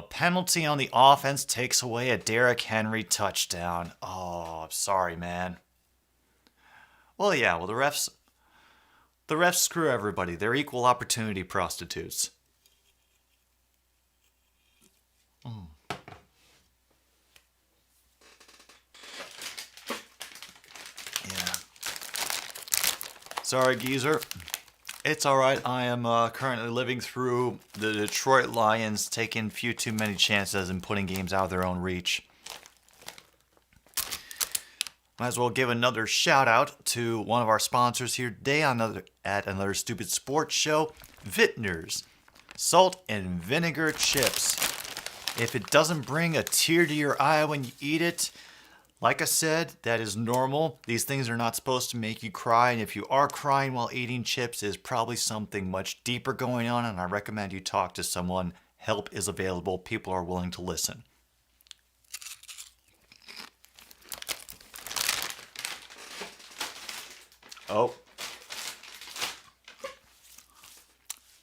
penalty on the offense takes away a Derrick Henry touchdown. Oh, I'm sorry, man. Well, yeah. Well, the refs screw everybody. They're equal opportunity prostitutes. Yeah. Sorry, Geezer. It's alright. I am currently living through the Detroit Lions taking a few too many chances and putting games out of their own reach. Might as well give another shout out to one of our sponsors here today at another stupid sports show, Vintners. Salt and vinegar chips. If it doesn't bring a tear to your eye when you eat it, like I said, that is normal. These things are not supposed to make you cry, and if you are crying while eating chips, there's probably something much deeper going on, and I recommend you talk to someone. Help is available. People are willing to listen. Oh.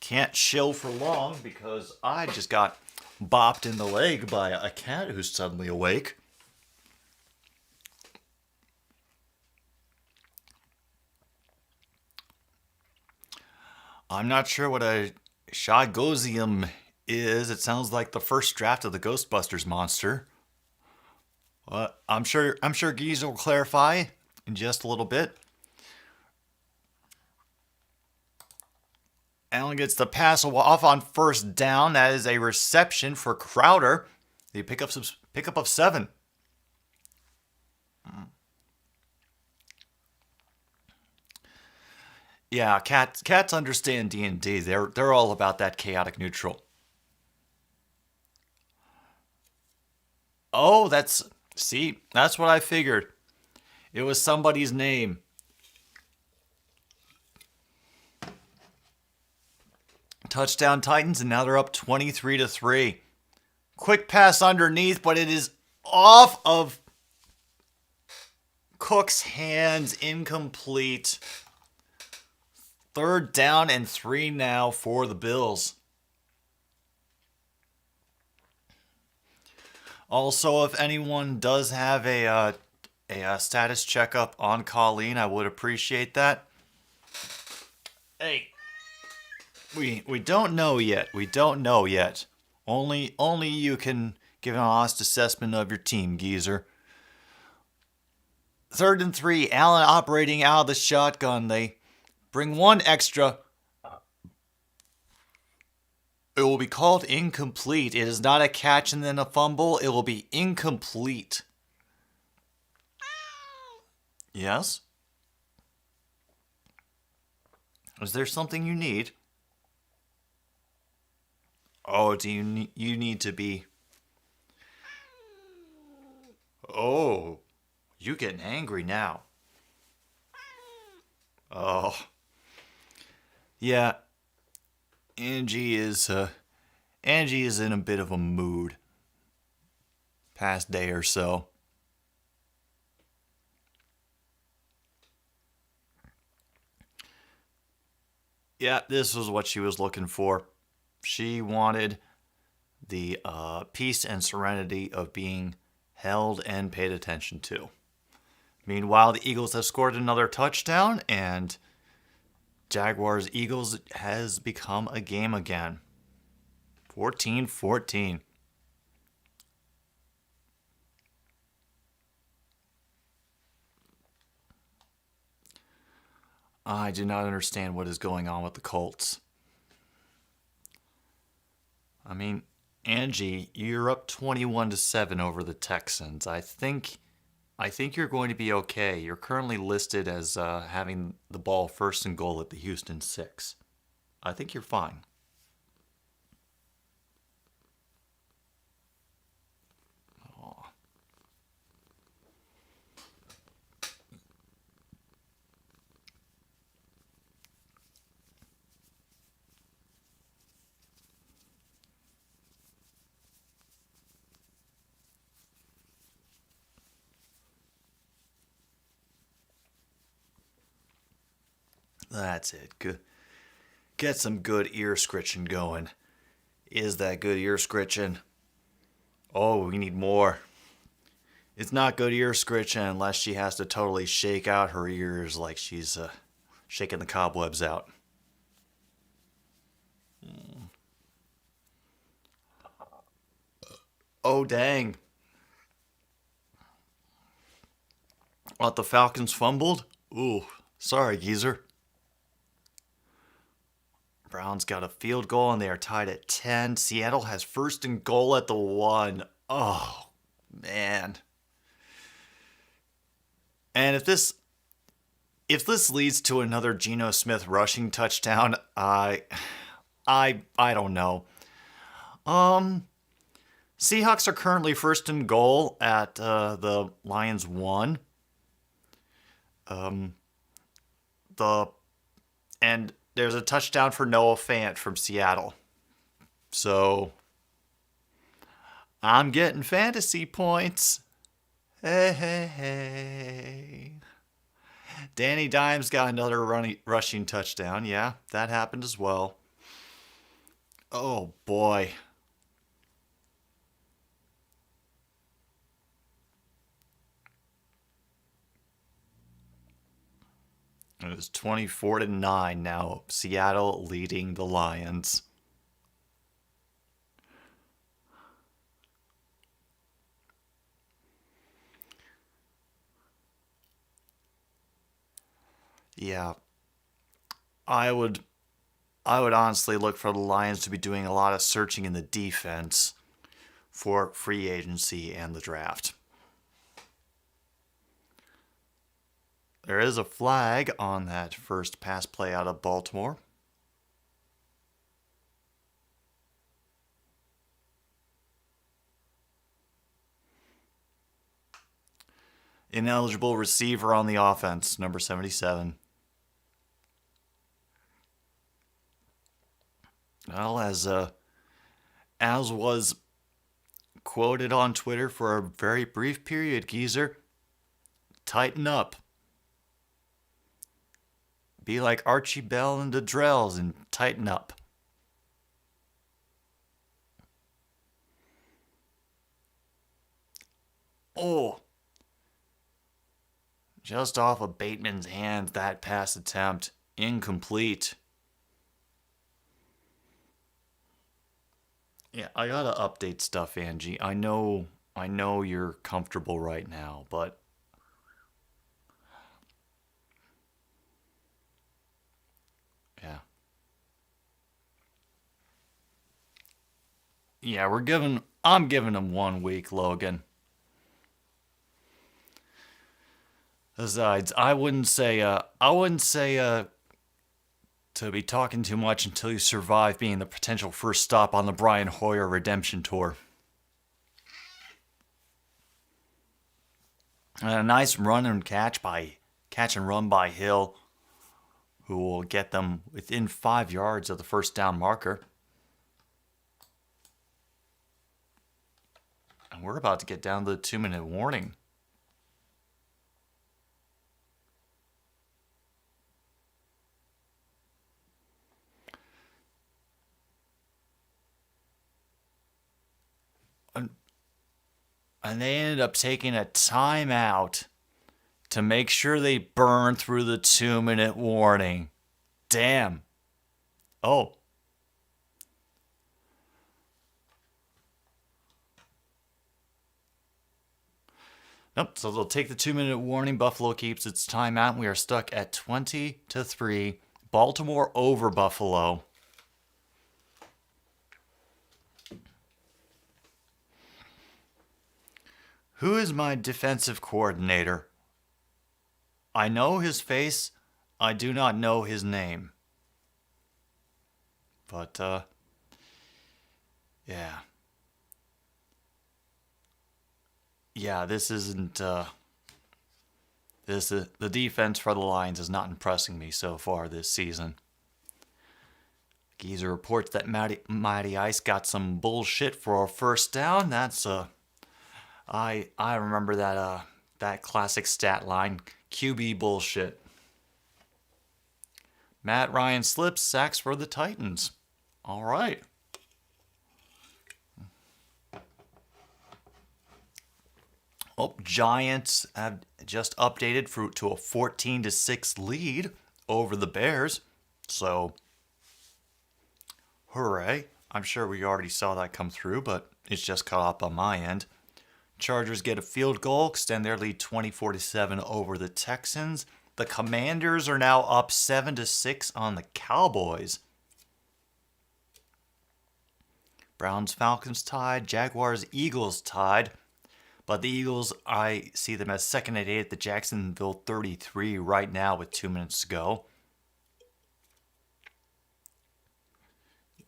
Can't chill for long because I just got bopped in the leg by a cat who's suddenly awake. I'm not sure what a Shagosium is. It sounds like the first draft of the Ghostbusters monster. I'm sure Geezer will clarify in just a little bit. Allen gets the pass off on first down. That is a reception for Crowder. The pickup of 7. Yeah, cats understand D&D. They're all about that chaotic neutral. Oh, that's what I figured. It was somebody's name. Touchdown Titans, and now they're up 23-3. Quick pass underneath, but it is off of Cook's hands, incomplete. 3rd down and 3 now for the Bills. Also, if anyone does have a status checkup on Colleen, I would appreciate that. Hey. We don't know yet. We don't know yet. Only you can give an honest assessment of your team, Geezer. 3rd and 3. Allen operating out of the shotgun. They bring one extra. It will be called incomplete. It is not a catch and then a fumble. It will be incomplete. Yes? Is there something you need? Oh, do you need to be... Oh, you getting angry now. Oh. Yeah. Angie is in a bit of a mood. Past day or so. Yeah, this was what she was looking for. She wanted the peace and serenity of being held and paid attention to. Meanwhile, the Eagles have scored another touchdown, and Jaguars-Eagles has become a game again. 14-14. I do not understand what is going on with the Colts. I mean, Angie, you're up 21-7 over the Texans. I think you're going to be okay. You're currently listed as having the ball 1st and goal at the Houston 6. I think you're fine. Oh. That's it. Good. Get some good ear scritching going. Is that good ear scritching? Oh, we need more. It's not good ear scritching unless she has to totally shake out her ears like she's shaking the cobwebs out. Oh, dang. What, the Falcons fumbled? Ooh, sorry, geezer. Browns got a field goal and they are tied at 10. Seattle has first and goal at the 1. Oh, man. And if this leads to another Geno Smith rushing touchdown, I don't know. Seahawks are currently first and goal at the Lions 1. And there's a touchdown for Noah Fant from Seattle. So I'm getting fantasy points. Hey. Danny Dimes got another rushing touchdown. Yeah, that happened as well. Oh, boy. It is 24-9 now. Seattle leading the Lions. Yeah. I would honestly look for the Lions to be doing a lot of searching in the defense for free agency and the draft. There is a flag on that first pass play out of Baltimore. Ineligible receiver on the offense, number 77. Well, as was quoted on Twitter for a very brief period, geezer, tighten up. Be like Archie Bell and the Drells and tighten up. Oh. Just off of Bateman's hands, that pass attempt. Incomplete. Yeah, I gotta update stuff, Angie. I know you're comfortable right now, but yeah. Yeah, I'm giving him 1 week, Logan. Besides, I wouldn't say to be talking too much until you survive being the potential first stop on the Brian Hoyer redemption tour. And a nice run and catch and run by Hill, who will get them within 5 yards of the first down marker. And we're about to get down to the 2-minute warning. And they ended up taking a timeout to make sure they burn through the 2-minute warning. Damn. Oh. Nope, so they'll take the 2-minute warning. Buffalo keeps its timeout. We are stuck at 20-3. Baltimore over Buffalo. Who is my defensive coordinator? I know his face. I do not know his name. But, yeah. Yeah, this isn't, the defense for the Lions is not impressing me so far this season. Geezer reports that Mighty Ice got some bullshit for a first down. That's, I remember that classic stat line, QB bullshit. Matt Ryan slips, sacks for the Titans. All right. Oh, Giants have just updated to a 14-6 lead over the Bears. So, hooray. I'm sure we already saw that come through, but it's just caught up on my end. Chargers get a field goal, extend their lead 24-7 over the Texans. The Commanders are now up 7-6 on the Cowboys. Browns, Falcons tied. Jaguars, Eagles tied. But the Eagles, I see them as second at 8 at the Jacksonville 33 right now with 2 minutes to go.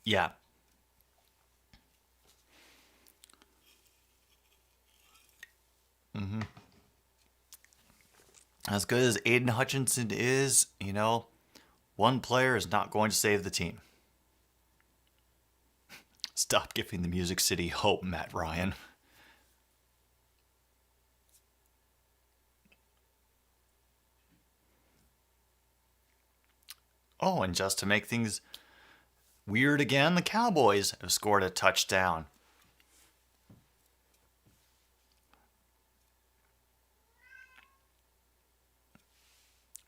Yeah. As good as Aiden Hutchinson is, one player is not going to save the team. Stop giving the Music City hope, Matt Ryan. Oh, and just to make things weird again, the Cowboys have scored a touchdown.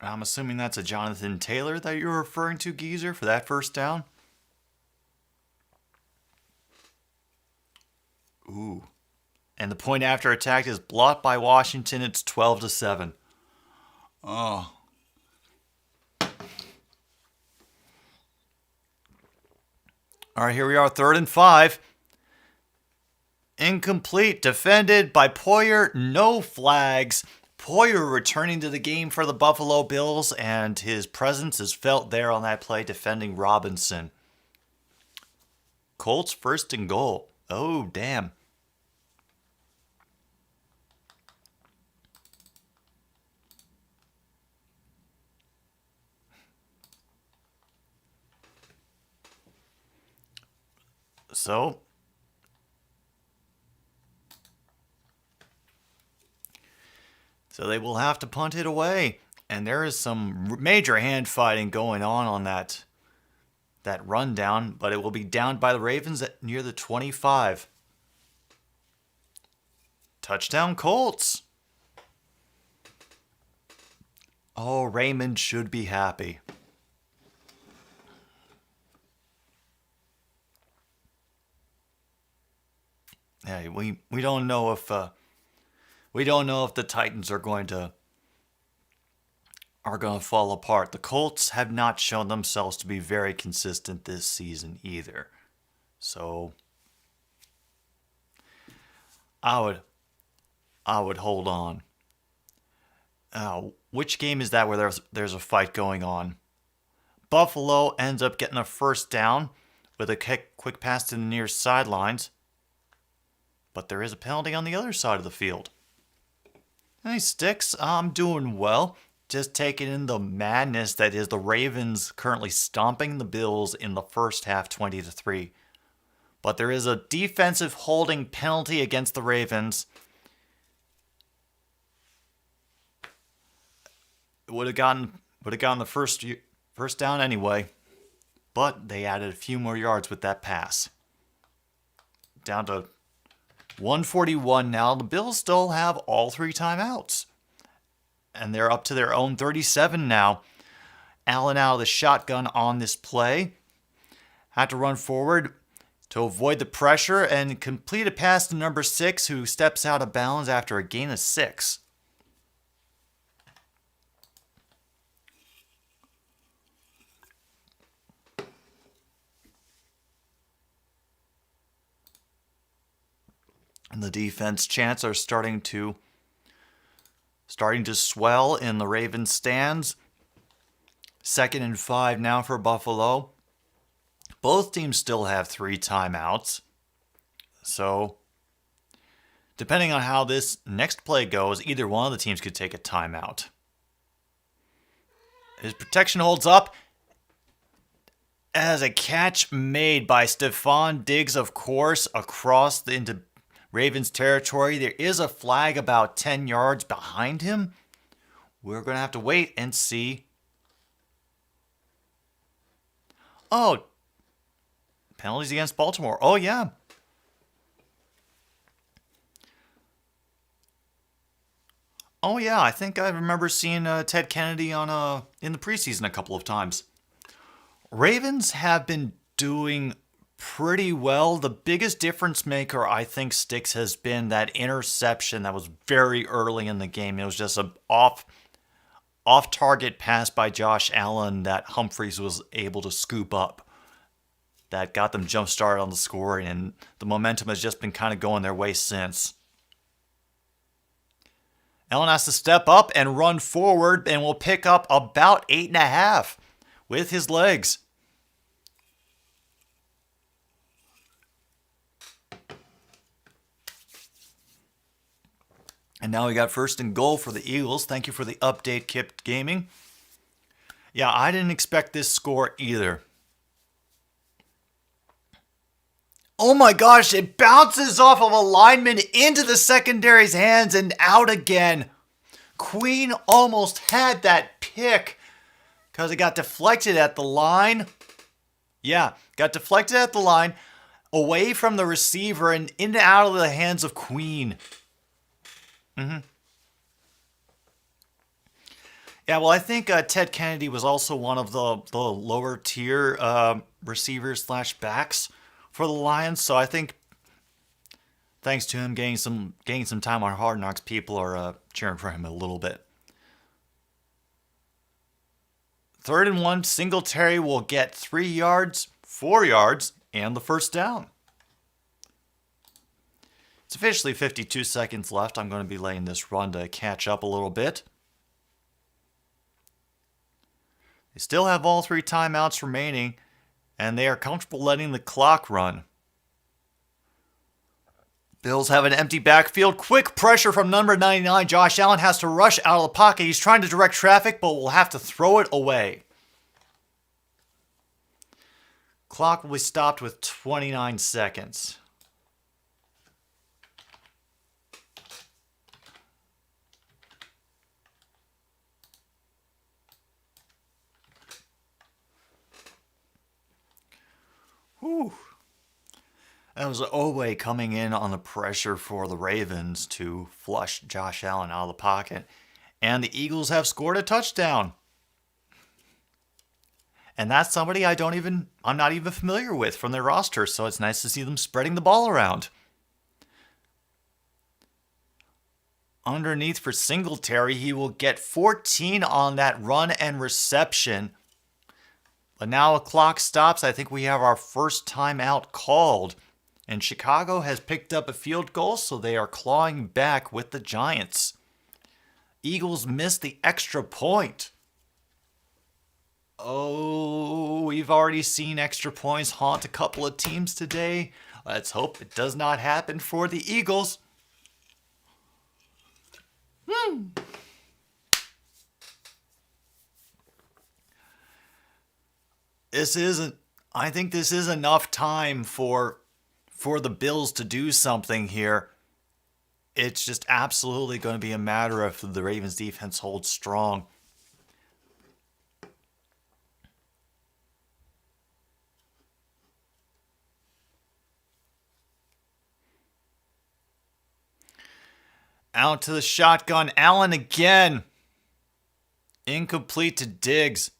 I'm assuming that's a Jonathan Taylor that you're referring to, Geezer, for that first down? Ooh. And the point after attack is blocked by Washington. It's 12-7. Oh. All right, here we are, 3rd and 5. Incomplete, defended by Poyer, no flags. Poyer returning to the game for the Buffalo Bills, and his presence is felt there on that play, defending Robinson. Colts 1st and goal. Oh, damn. So they will have to punt it away. And there is some major hand fighting going on that rundown, but it will be downed by the Ravens at near the 25. Touchdown Colts. Oh, Raymond should be happy. Hey, we don't know if the Titans are going to fall apart. The Colts have not shown themselves to be very consistent this season either. So I would hold on. Which game is that where there's a fight going on? Buffalo ends up getting a first down with a quick pass to the near sidelines. But there is a penalty on the other side of the field. Hey, Sticks, I'm doing well. Just taking in the madness that is the Ravens currently stomping the Bills in the first half 20-3. But there is a defensive holding penalty against the Ravens. It would have gotten the first down anyway. But they added a few more yards with that pass. Down to 141 now. The Bills still have all 3 timeouts. And they're up to their own 37 now. Allen out of the shotgun on this play. Had to run forward to avoid the pressure and complete a pass to number 6, who steps out of bounds after a gain of 6. And the defense chants are starting to swell in the Ravens stands. 2nd and 5 now for Buffalo. Both teams still have 3 timeouts. So, depending on how this next play goes, either one of the teams could take a timeout. His protection holds up. As a catch made by Stephon Diggs, of course, across into Ravens territory. There is a flag about 10 yards behind him. We're going to have to wait and see Oh, penalties against Baltimore. Oh, yeah. Oh, yeah. I think I remember seeing Ted Kennedy on in the preseason a couple of times. Ravens have been doing pretty well. The biggest difference maker, I think, Sticks, has been that interception that was very early in the game. It was just a off-target pass by Josh Allen that Humphries was able to scoop up. That got them jump-started on the scoring, and the momentum has just been kind of going their way since. Allen has to step up and run forward, and will pick up about 8.5 with his legs. And now we got first and goal for the Eagles. Thank you for the update, Kip Gaming. Yeah, I didn't expect this score either. Oh my gosh, it bounces off of a lineman into the secondary's hands and out again. Queen almost had that pick because it got deflected at the line. Yeah, got deflected at the line, away from the receiver and in and out of the hands of Queen. Yeah, well, I think Ted Kennedy was also one of the lower tier receivers / backs for the Lions. So I think thanks to him getting some time on Hard Knocks, people are cheering for him a little bit. 3rd and 1, Singletary will get 3 yards, 4 yards, and the first down. It's officially 52 seconds left. I'm going to be letting this run to catch up a little bit. They still have all 3 timeouts remaining, and they are comfortable letting the clock run. Bills have an empty backfield. Quick pressure from number 99. Josh Allen has to rush out of the pocket. He's trying to direct traffic, but will have to throw it away. Clock will be stopped with 29 seconds. Whew. That was Owe coming in on the pressure for the Ravens to flush Josh Allen out of the pocket. And the Eagles have scored a touchdown. And that's somebody I'm not even familiar with from their roster, so it's nice to see them spreading the ball around. Underneath for Singletary, he will get 14 on that run and reception. But now a clock stops. I think we have our first timeout called. And Chicago has picked up a field goal, so they are clawing back with the Giants. Eagles missed the extra point. Oh, we've already seen extra points haunt a couple of teams today. Let's hope it does not happen for the Eagles. I think this is enough time for the Bills to do something here. It's just absolutely going to be a matter of the Ravens defense holds strong. Out to the shotgun. Allen again. Incomplete to Diggs.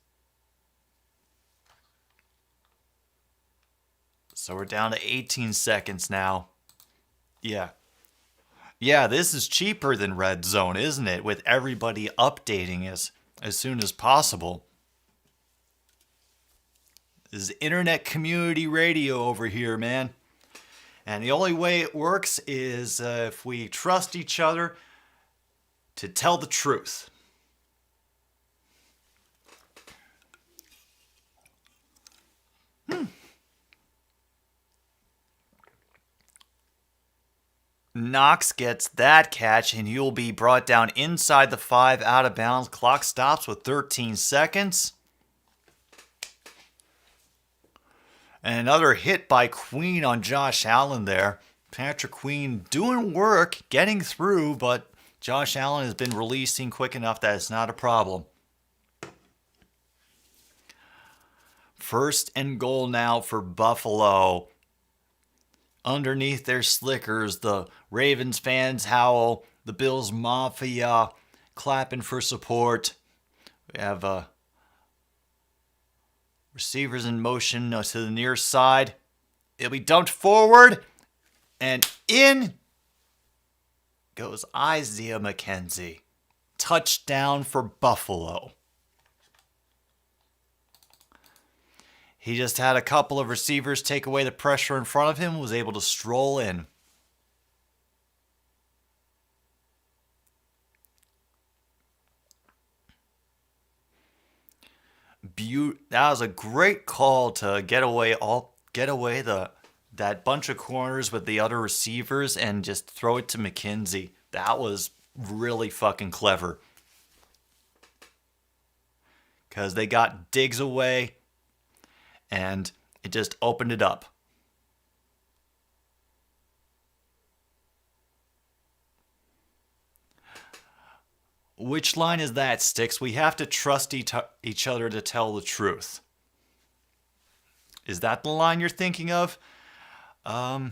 So we're down to 18 seconds now. Yeah. Yeah, this is cheaper than Red Zone, isn't it? With everybody updating as soon as possible. This is internet community radio over here, man. And the only way it works is if we trust each other to tell the truth. Knox gets that catch, and he'll be brought down inside the 5, out of bounds. Clock stops with 13 seconds. And another hit by Queen on Josh Allen there. Patrick Queen doing work, getting through, but Josh Allen has been releasing quick enough that it's not a problem. First and goal now for Buffalo. Underneath their slickers, the Ravens fans howl. The Bills Mafia clapping for support. We have receivers in motion to the near side. It'll be dumped forward. And in goes Isaiah McKenzie. Touchdown for Buffalo. He just had a couple of receivers take away the pressure in front of him, was able to stroll in. That was a great call to get away that bunch of corners with the other receivers and just throw it to McKenzie. That was really fucking clever. Because they got Diggs away and it just opened it up. Which line is that, Sticks? We have to trust each other to tell the truth. Is that the line you're thinking of? Yeah,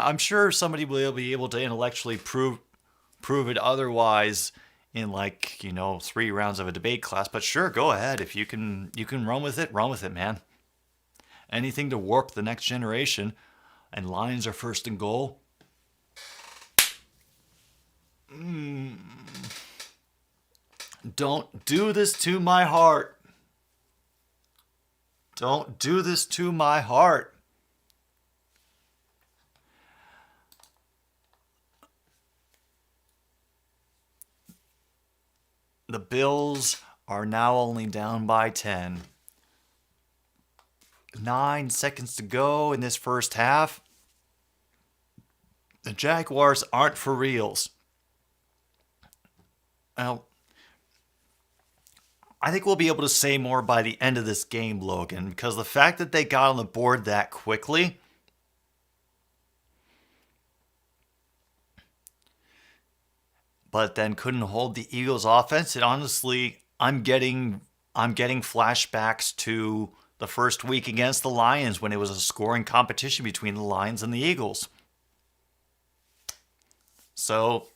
I'm sure somebody will be able to intellectually prove it otherwise in 3 rounds of a debate class. But sure, go ahead. If you can run with it, man. Anything to warp the next generation. And Lions are first and goal. Don't do this to my heart. Don't do this to my heart. The Bills are now only down by 10. 9 seconds to go in this first half. The Jaguars aren't for reals. Well, I think we'll be able to say more by the end of this game, Logan, because the fact that they got on the board that quickly, but then couldn't hold the Eagles' offense, and honestly, I'm getting flashbacks to the first week against the Lions when it was a scoring competition between the Lions and the Eagles. So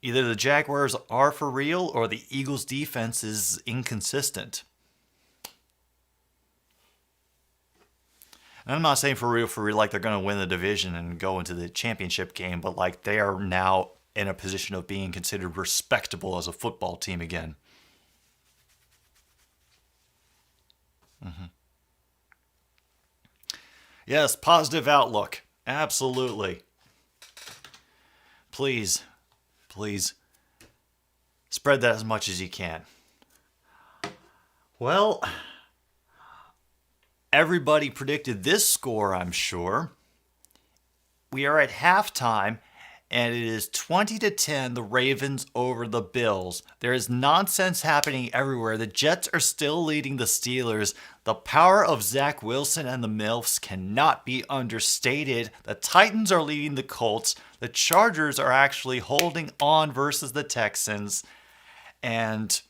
either the Jaguars are for real or the Eagles' defense is inconsistent. And I'm not saying for real, like they're going to win the division and go into the championship game, but like they are now in a position of being considered respectable as a football team again. Yes, positive outlook. Absolutely. Please spread that as much as you can. Well, everybody predicted this score, I'm sure. We are at halftime, and it is 20-10, the Ravens over the Bills. There is nonsense happening everywhere. The Jets are still leading the Steelers. The power of Zach Wilson and the MILFs cannot be understated. The Titans are leading the Colts. The Chargers are actually holding on versus the Texans. And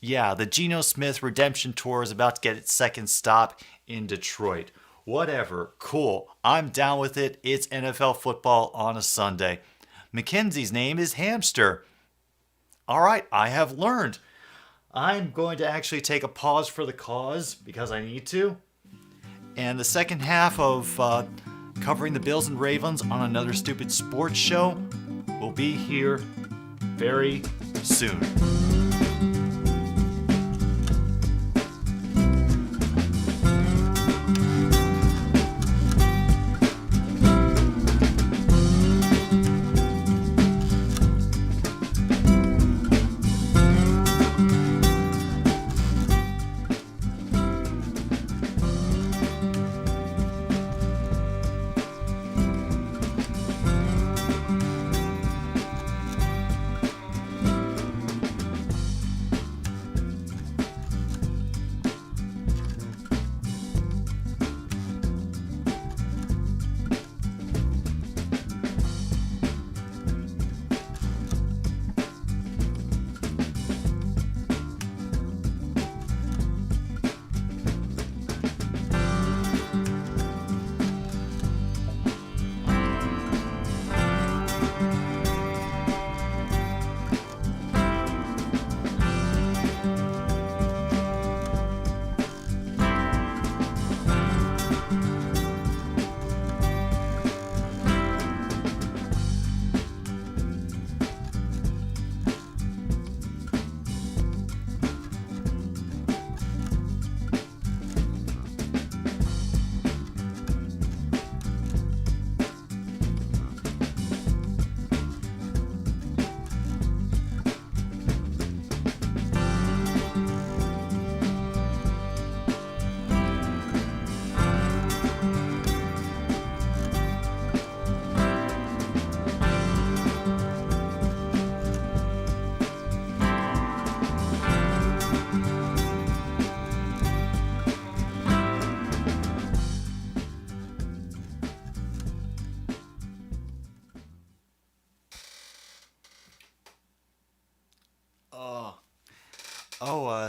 yeah, the Geno Smith redemption tour is about to get its second stop in Detroit. Whatever. Cool. I'm down with it. It's NFL football on a Sunday. Mackenzie's name is Hamster. All right, I have learned. I'm going to actually take a pause for the cause because I need to. And the second half of covering the Bills and Ravens on Another Stupid Sports Show will be here very soon.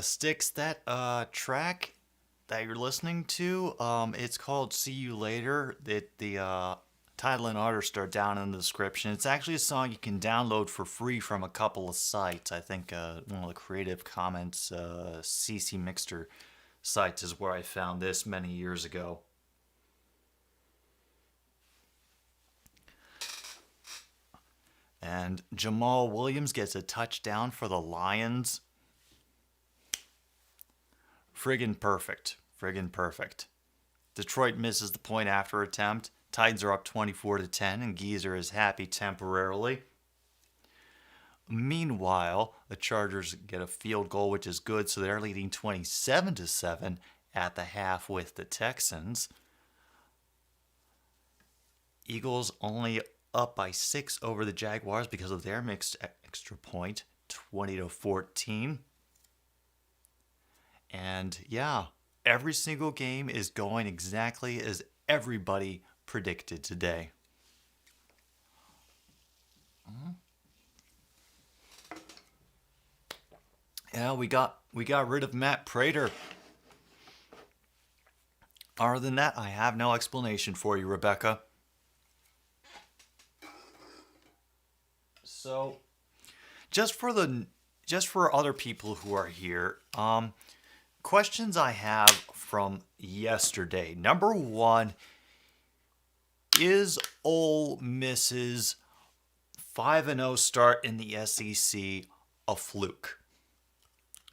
Sticks, that track that you're listening to, it's called See You Later. The title and artist are down in the description. It's actually a song you can download for free from a couple of sites. I think one of the Creative Commons CC Mixter sites is where I found this many years ago. And Jamal Williams gets a touchdown for the Lions. Friggin' perfect. Friggin' perfect. Detroit misses the point after attempt. Titans are up 24-10, and Geezer is happy temporarily. Meanwhile, the Chargers get a field goal, which is good, so they're leading 27-7 at the half with the Texans. Eagles only up by 6 over the Jaguars because of their mixed extra point, 20-14. And yeah, every single game is going exactly as everybody predicted today. Yeah, we got rid of Matt Prater. Other than that, I have no explanation for you, Rebecca. So, just for other people who are here, questions I have from yesterday. Number one, is Ole Miss's 5-0 start in the SEC a fluke?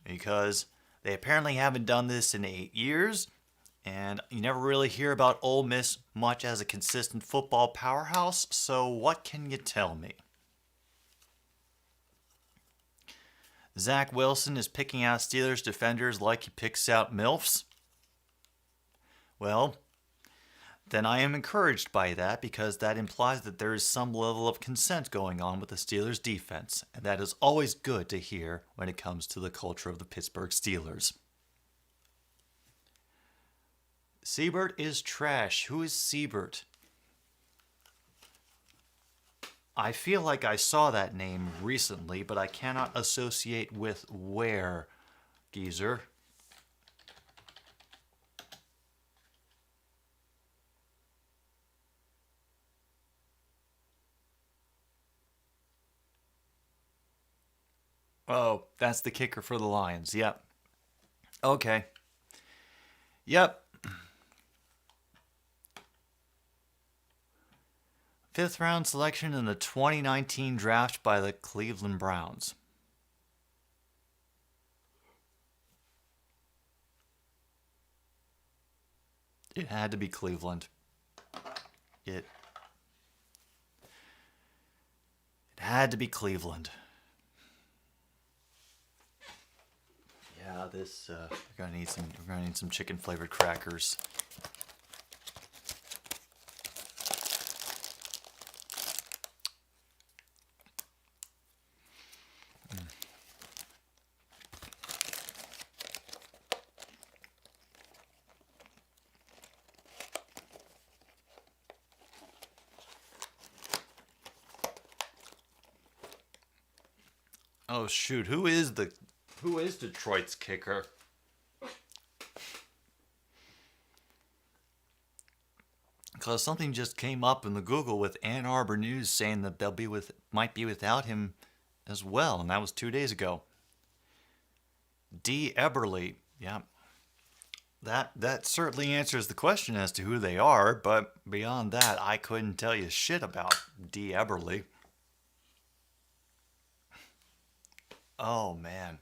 Because they apparently haven't done this in 8 years, and you never really hear about Ole Miss much as a consistent football powerhouse, so what can you tell me? Zach Wilson is picking out Steelers defenders like he picks out MILFs? Well, then I am encouraged by that, because that implies that there is some level of consent going on with the Steelers defense, and that is always good to hear when it comes to the culture of the Pittsburgh Steelers. Siebert is trash. Who is Siebert? I feel like I saw that name recently, but I cannot associate with where, Geezer. Oh, that's the kicker for the Lions. Yep. Okay. Yep. 5th round selection in the 2019 draft by the Cleveland Browns. It had to be Cleveland. It had to be Cleveland. Yeah, this we're gonna need some chicken flavored crackers. Oh shoot, who is Detroit's kicker? Because something just came up in the Google with Ann Arbor News saying that might be without him as well, and that was 2 days ago. D. Eberle, yeah. That certainly answers the question as to who they are, but beyond that, I couldn't tell you shit about D. Eberle. Oh man.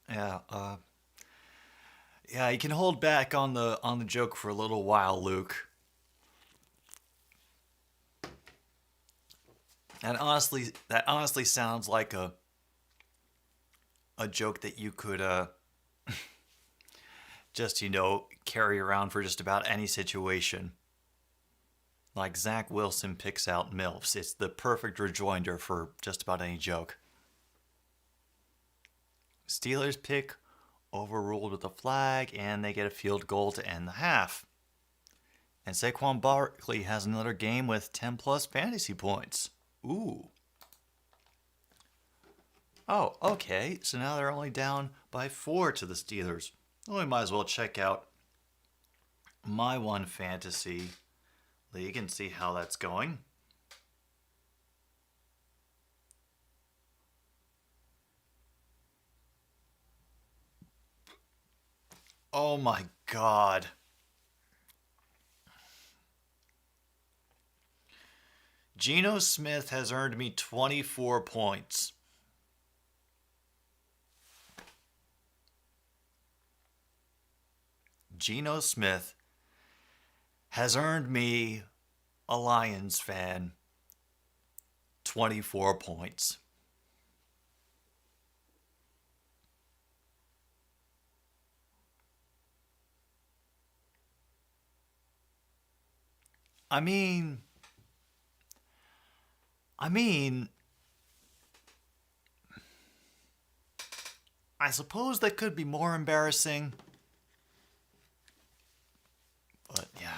Yeah, yeah, you can hold back on the joke for a little while, Luke. And that honestly sounds like a joke that you could just, carry around for just about any situation. Like Zach Wilson picks out MILFs. It's the perfect rejoinder for just about any joke. Steelers pick overruled with a flag, and they get a field goal to end the half. And Saquon Barkley has another game with 10 plus fantasy points. Ooh. Oh, okay. So now they're only down by 4 to the Steelers. Well, we might as well check out my one fantasy league and see how that's going. Oh my god. Geno Smith has earned me 24 points. Geno Smith has earned me, a Lions fan, 24 points. I mean, I suppose that could be more embarrassing. But yeah,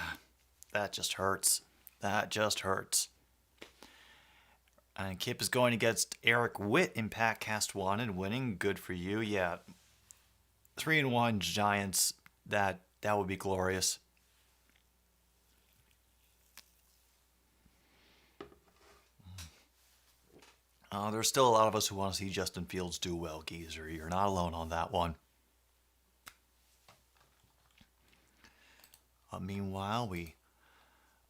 that just hurts. That just hurts. And Kip is going against Eric Witt in Packcast 1 and winning. Good for you. Yeah. 3-1 Giants. That would be glorious. There's still a lot of us who want to see Justin Fields do well, Geezer. You're not alone on that one. Meanwhile, we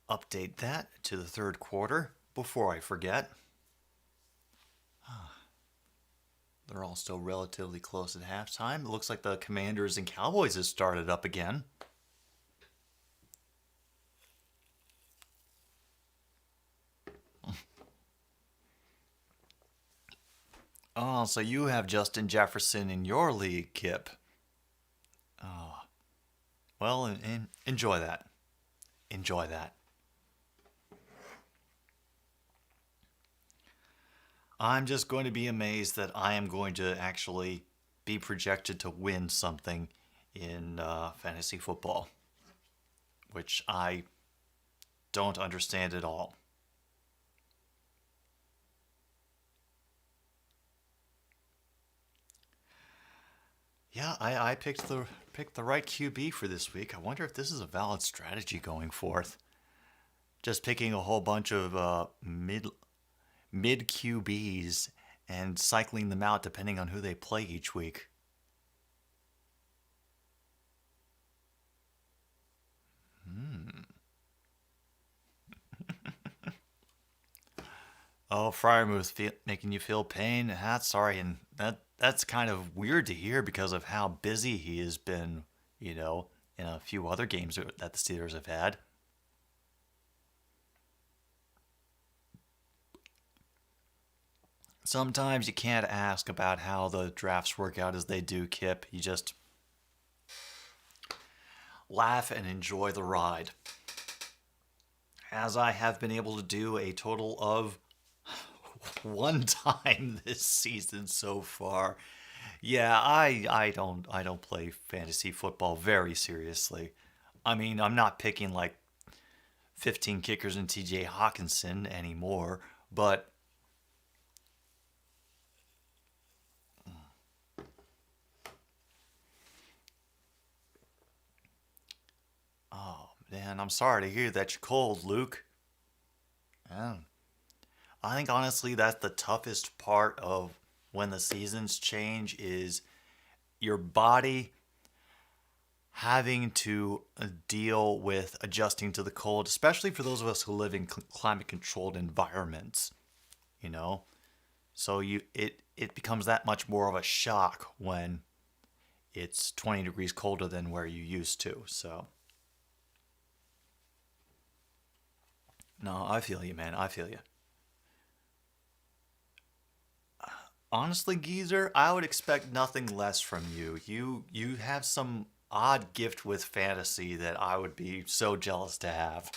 update that to the third quarter before I forget. They're all still relatively close at halftime. It looks like the Commanders and Cowboys has started up again. Oh, so you have Justin Jefferson in your league, Kip. Oh, well, enjoy that. Enjoy that. I'm just going to be amazed that I am going to actually be projected to win something in fantasy football, which I don't understand at all. Yeah, I picked the right QB for this week. I wonder if this is a valid strategy going forth. Just picking a whole bunch of mid QBs and cycling them out depending on who they play each week. Oh, Fryermuth making you feel pain. That's sorry, and that's kind of weird to hear because of how busy he has been. In a few other games that the Steelers have had. Sometimes you can't ask about how the drafts work out as they do, Kip. You just laugh and enjoy the ride. As I have been able to do a total of one time this season so far. Yeah, I don't play fantasy football very seriously. I mean, I'm not picking like 15 kickers and TJ Hawkinson anymore, but oh man, I'm sorry to hear that you're cold, Luke. Yeah. I think honestly that's the toughest part of when the seasons change is your body having to deal with adjusting to the cold, especially for those of us who live in climate controlled environments, you know. So it becomes that much more of a shock when it's 20 degrees colder than where you used to. So no, I feel you, man. I feel you. Honestly, Geezer, I would expect nothing less from you. You have some odd gift with fantasy that I would be so jealous to have.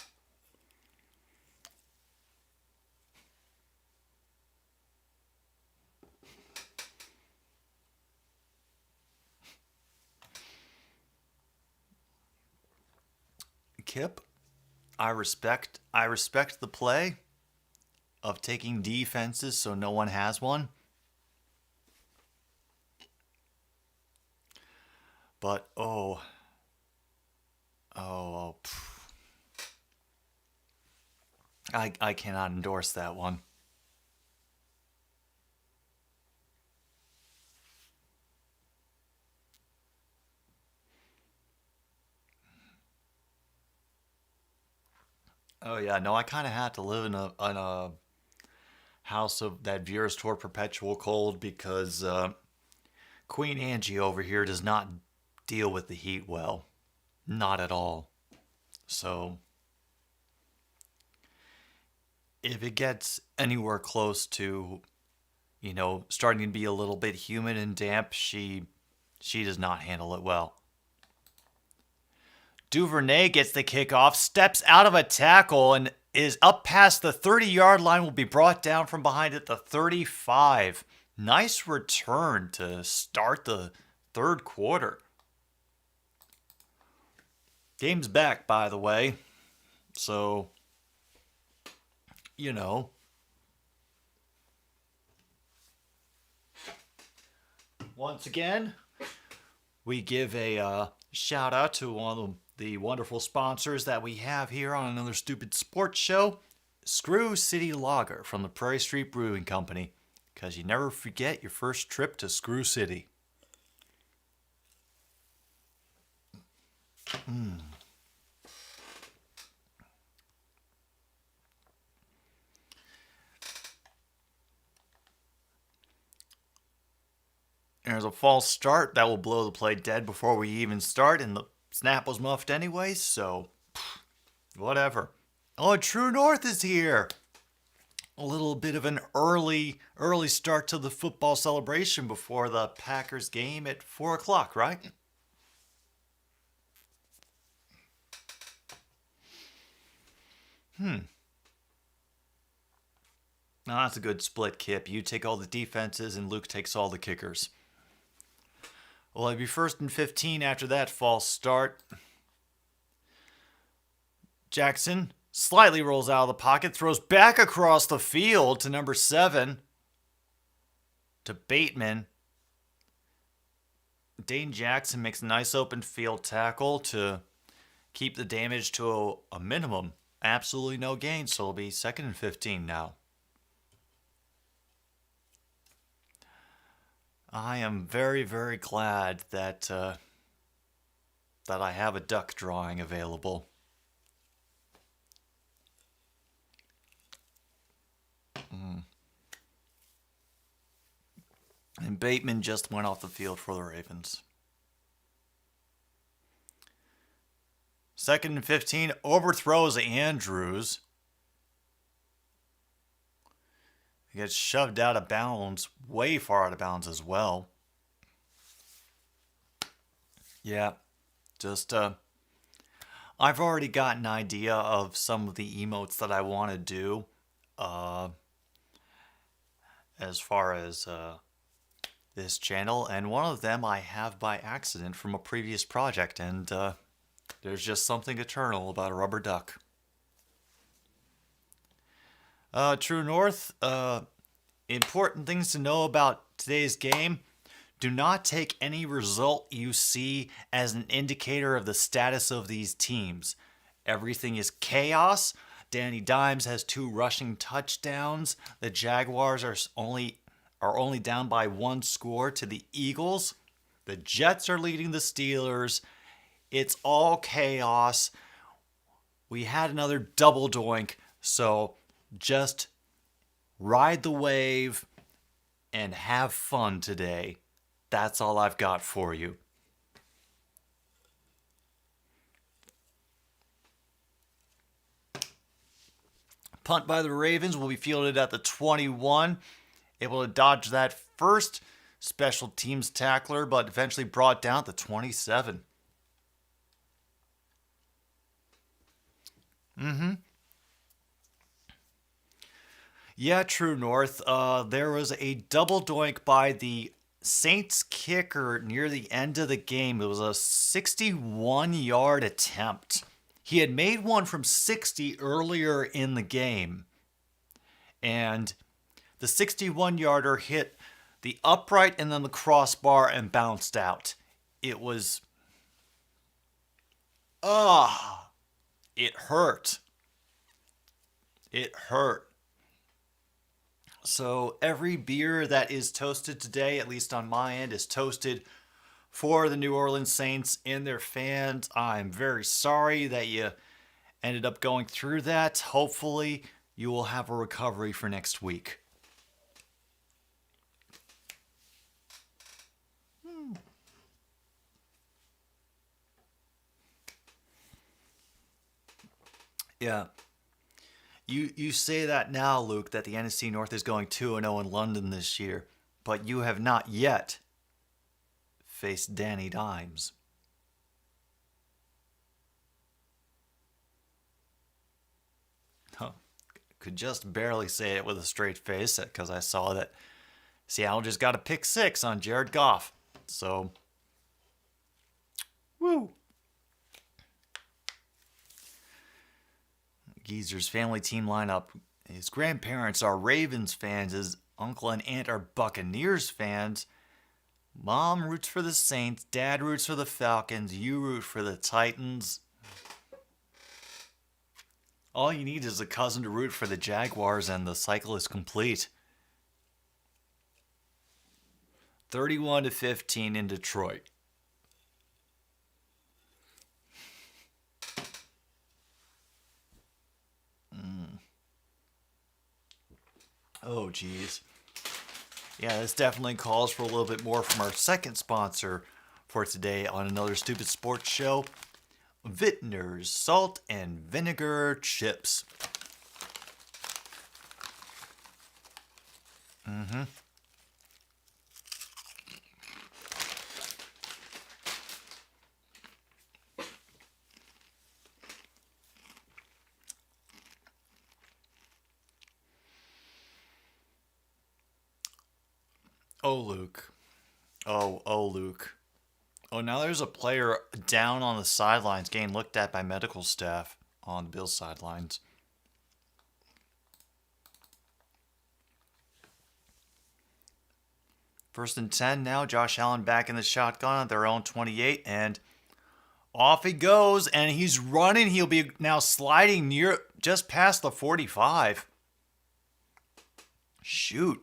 Kip, I respect the play of taking defenses so no one has one. But oh, I cannot endorse that one. Oh yeah, no, I kind of had to live in a house of that veers toward perpetual cold because Queen Angie over here does not deal with the heat well, not at all. So if it gets anywhere close to, starting to be a little bit humid and damp, she does not handle it well. Duvernay gets the kickoff, steps out of a tackle, and is up past the 30-yard line, will be brought down from behind at the 35. Nice return to start the third quarter. Game's back, by the way. So, once again, we give a shout out to one of the wonderful sponsors that we have here on Another Stupid Sports Show, Screw City Lager from the Prairie Street Brewing Company, because you never forget your first trip to Screw City. There's a false start that will blow the play dead before we even start, and the snap was muffed anyway, so whatever. Oh, True North is here. A little bit of an early start to the football celebration before the Packers game at 4 o'clock, right? Now that's a good split, Kip. You take all the defenses and Luke takes all the kickers. Well, it'd be 1st and 15 after that false start. Jackson slightly rolls out of the pocket, throws back across the field to number 7, to Bateman. Dane Jackson makes a nice open field tackle to keep the damage to a minimum. Absolutely no gain, so it'll be 2nd and 15 now. I am very, very glad that I have a duck drawing available. And Bateman just went off the field for the Ravens. 2nd and 15, overthrows Andrews. He gets shoved out of bounds, way far out of bounds as well. Yeah, just, I've already got an idea of some of the emotes that I want to do, as far as, this channel, and one of them I have by accident from a previous project, and, there's just something eternal about a rubber duck. True North, important things to know about today's game. Do not take any result you see as an indicator of the status of these teams. Everything is chaos. Danny Dimes has 2 rushing touchdowns. The Jaguars are only down by 1 score to the Eagles. The Jets are leading the Steelers. It's all chaos. We had another double doink, so just ride the wave and have fun today. That's all I've got for you. Punt by the Ravens will be fielded at the 21. Able to dodge that first special teams tackler, but eventually brought down at the 27. Yeah, True North. There was a double doink by the Saints kicker near the end of the game. It was a 61-yard attempt. He had made one from 60 earlier in the game. And the 61-yarder hit the upright and then the crossbar and bounced out. It was Ah, it hurt. It hurt. So every beer that is toasted today, at least on my end, is toasted for the New Orleans Saints and their fans. I'm very sorry that you ended up going through that. Hopefully, you will have a recovery for next week. Yeah. You say that now, Luke, that the NFC North is going 2-0 in London this year, but you have not yet faced Danny Dimes. Huh. Could just barely say it with a straight face because I saw that Seattle just got a pick 6 on Jared Goff. So, woo. Geezer's family team lineup. His grandparents are Ravens fans. His uncle and aunt are Buccaneers fans. Mom roots for the Saints. Dad roots for the Falcons. You root for the Titans. All you need is a cousin to root for the Jaguars, and the cycle is complete. 31-15 in Detroit. Oh, geez. Yeah, this definitely calls for a little bit more from our second sponsor for today on another Stupid Sports Show. Vintner's Salt and Vinegar Chips. Oh, Luke. Oh, Luke. Oh, now there's a player down on the sidelines getting looked at by medical staff on the Bills sidelines. First and 10 now. Josh Allen back in the shotgun at their own 28, and off he goes, and he's running. He'll be now sliding near just past the 45. Shoot.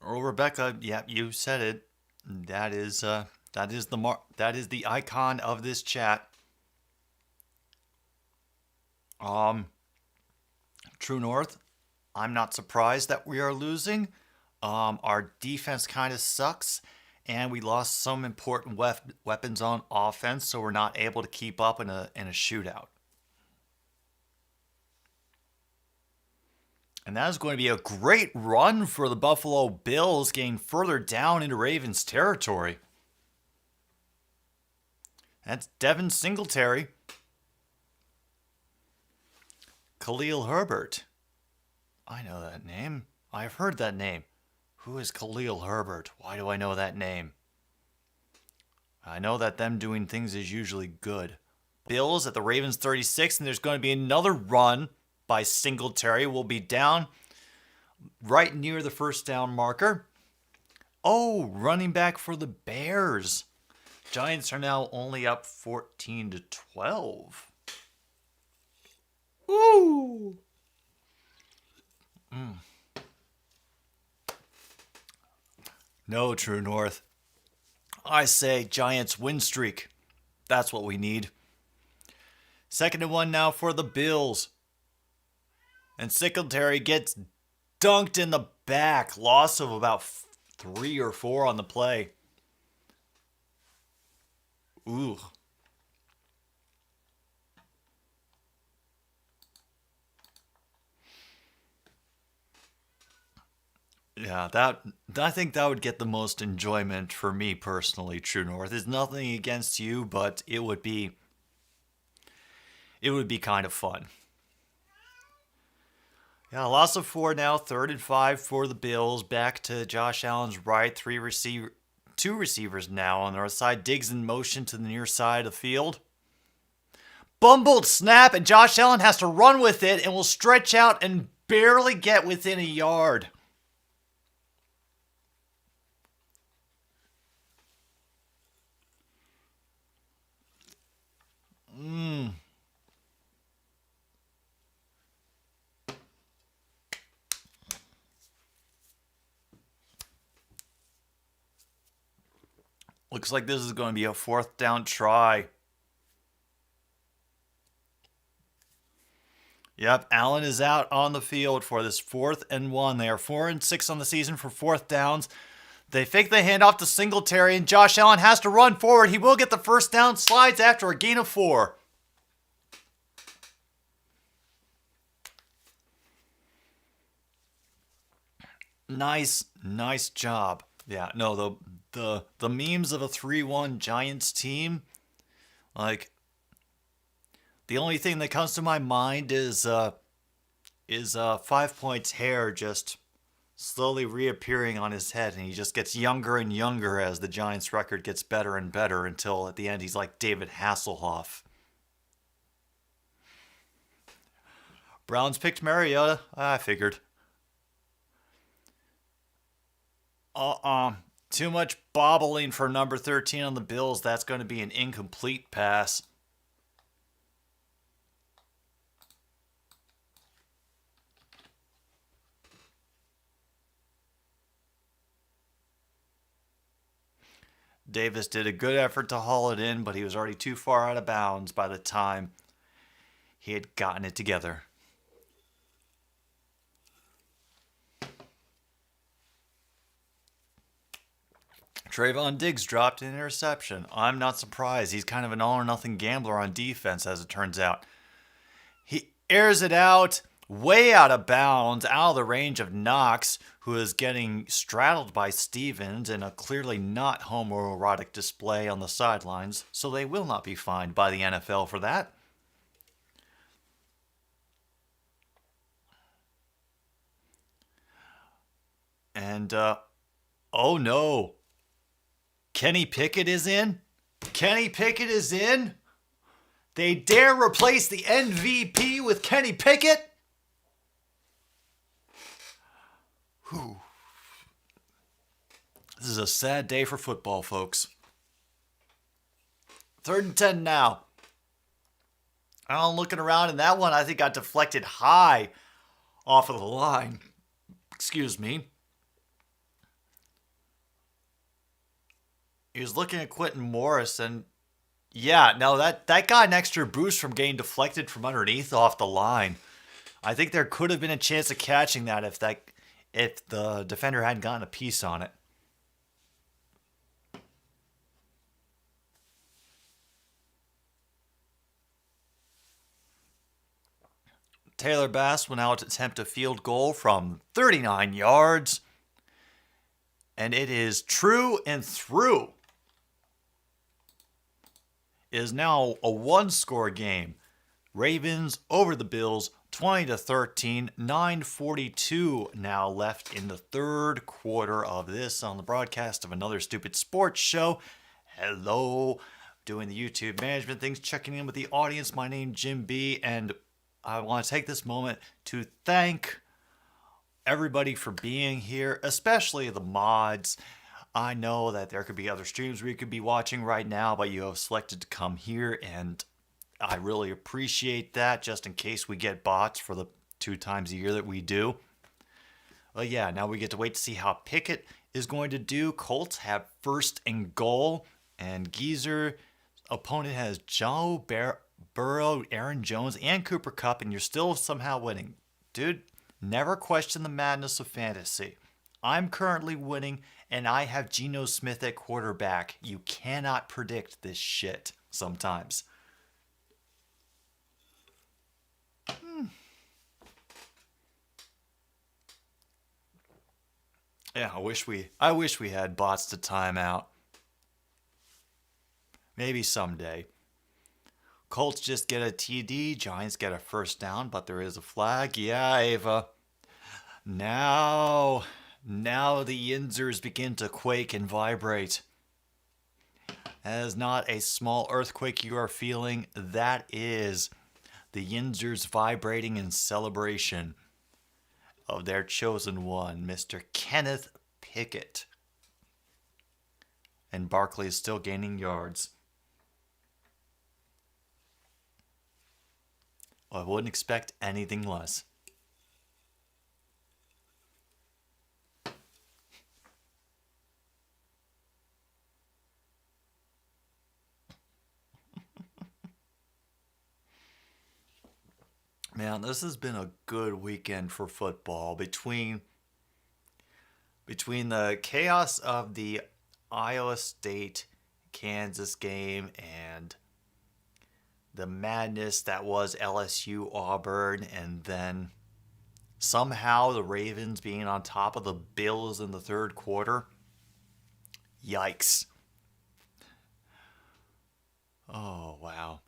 Oh, Rebecca, yeah, you said it. That is the icon of this chat. True North, I'm not surprised that we are losing. Our defense kind of sucks, and we lost some important weapons on offense, so we're not able to keep up in a shootout. And that is going to be a great run for the Buffalo Bills, getting further down into Ravens territory. That's Devin Singletary. Khalil Herbert. I know that name. I've heard that name. Who is Khalil Herbert? Why do I know that name? I know that them doing things is usually good. Bills at the Ravens 36, and there's going to be another run by Singletary. Will be down right near the first down marker. Oh, running back for the Bears. Giants are now only up 14-12. Ooh. No, True North. I say Giants win streak. That's what we need. 2nd and 1 now for the Bills. And Singletary gets dunked in the back. Loss of about 3 or 4 on the play. Ooh. Yeah, I think that would get the most enjoyment for me personally, True North. It's nothing against you, but it would be kind of fun. Yeah, loss of 4 now, 3rd and 5 for the Bills. Back to Josh Allen's right, 2 receivers now on the right side. Diggs in motion to the near side of the field. Bumbled snap, and Josh Allen has to run with it and will stretch out and barely get within a yard. Looks like this is going to be a fourth down try. Yep, Allen is out on the field for this 4th and 1. They are 4-6 on the season for fourth downs. They fake the handoff to Singletary, and Josh Allen has to run forward. He will get the first down, slides after a gain of 4. Nice job. Yeah, no, the memes of a 3-1 Giants team, like, the only thing that comes to my mind is 5 Point's hair just slowly reappearing on his head, and he just gets younger and younger as the Giants record gets better and better until at the end he's like David Hasselhoff. Browns picked Mariota. I figured. Too much bobbling for number 13 on the Bills. That's going to be an incomplete pass. Davis did a good effort to haul it in, but he was already too far out of bounds by the time he had gotten it together. Trayvon Diggs dropped an interception. I'm not surprised. He's kind of an all-or-nothing gambler on defense, as it turns out. He airs it out, way out of bounds, out of the range of Knox, who is getting straddled by Stevens in a clearly not homoerotic display on the sidelines, so they will not be fined by the NFL for that. And, oh no. Kenny Pickett is in? Kenny Pickett is in? They dare replace the MVP with Kenny Pickett? Whew. This is a sad day for football, folks. 3rd and 10 now. I'm looking around, and that one I think got deflected high off of the line. Excuse me. He was looking at Quentin Morris, and yeah, no, that got an extra boost from getting deflected from underneath off the line. I think there could have been a chance of catching that if the defender hadn't gotten a piece on it. Taylor Bass will now attempt a field goal from 39 yards. And it is true and through. It is now a one-score game. Ravens over the Bills, 20-13, 9:42 now left in the third quarter of this on the broadcast of another stupid sports show. Hello, doing the YouTube management things, checking in with the audience. My name's Jim B, and I want to take this moment to thank everybody for being here, especially the mods. I know that there could be other streams we could be watching right now, but you have selected to come here, and I really appreciate that, just in case we get bots for the 2 times a year that we do. Well, yeah, now we get to wait to see how Pickett is going to do. Colts have 1st and goal, and Geezer opponent has Joe Burrow, Aaron Jones, and Cooper Kupp, and you're still somehow winning. Dude, never question the madness of fantasy. I'm currently winning, and I have Geno Smith at quarterback. You cannot predict this shit sometimes. Yeah, I wish we had bots to time out. Maybe someday. Colts just get a TD, Giants get a first down, but there is a flag. Yeah, Ava. Now the Yinzers begin to quake and vibrate. That is not a small earthquake you are feeling. That is the Yinzers vibrating in celebration. of their chosen one, Mr. Kenneth Pickett. And Barkley is still gaining yards. Well, I wouldn't expect anything less. Man, this has been a good weekend for football. Between the chaos of the Iowa State Kansas game and the madness that was LSU Auburn, and then somehow the Ravens being on top of the Bills in the third quarter. Yikes. Oh, wow.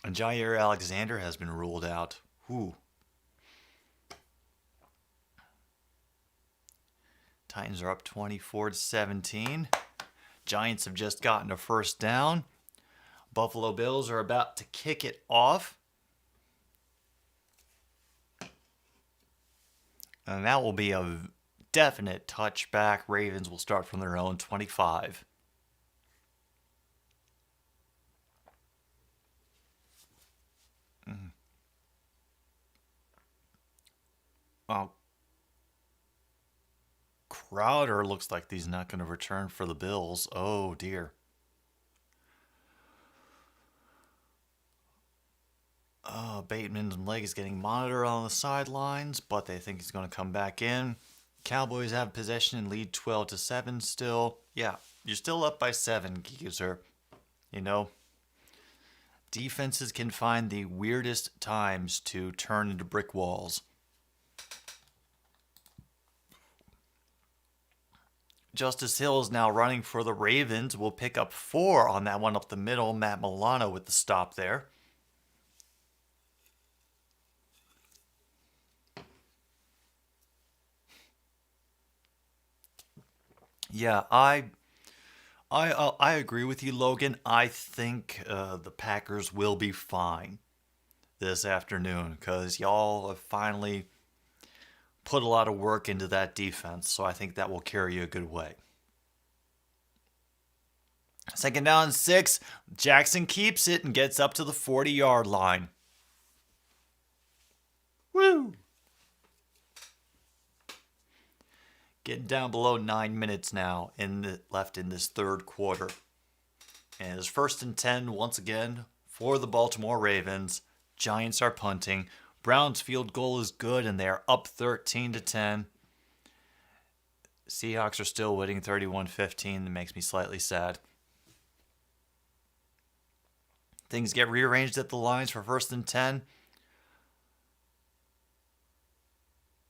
And Jair Alexander has been ruled out. Whew. Titans are up 24-17. Giants have just gotten a first down. Buffalo Bills are about to kick it off. And that will be a definite touchback. Ravens will start from their own 25. Well, Crowder looks like he's not going to return for the Bills. Oh, dear. Bateman's leg is getting monitored on the sidelines, but they think he's going to come back in. Cowboys have possession and lead 12-7 still. Yeah, you're still up by 7, geezer. You know, defenses can find the weirdest times to turn into brick walls. Justice Hill is now running for the Ravens. Will pick up 4 on that one up the middle. Matt Milano with the stop there. Yeah, I agree with you, Logan. I think the Packers will be fine this afternoon because y'all have finally put a lot of work into that defense, so I think that will carry you a good way. Second down, 6. Jackson keeps it and gets up to the 40-yard line. Woo! Getting down below 9 minutes now left in this third quarter. And it's 1st and 10 once again for the Baltimore Ravens. Giants are punting. Browns' field goal is good, and they are up 13-10. Seahawks are still winning 31-15. That makes me slightly sad. Things get rearranged at the lines for 1st and 10.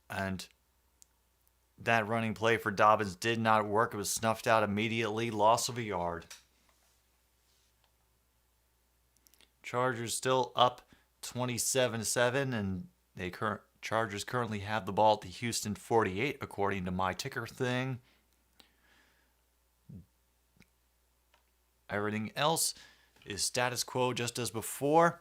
And that running play for Dobbins did not work. It was snuffed out immediately. Loss of a yard. Chargers still up 27-7, and Chargers currently have the ball at the Houston 48, according to my ticker thing. Everything else is status quo just as before.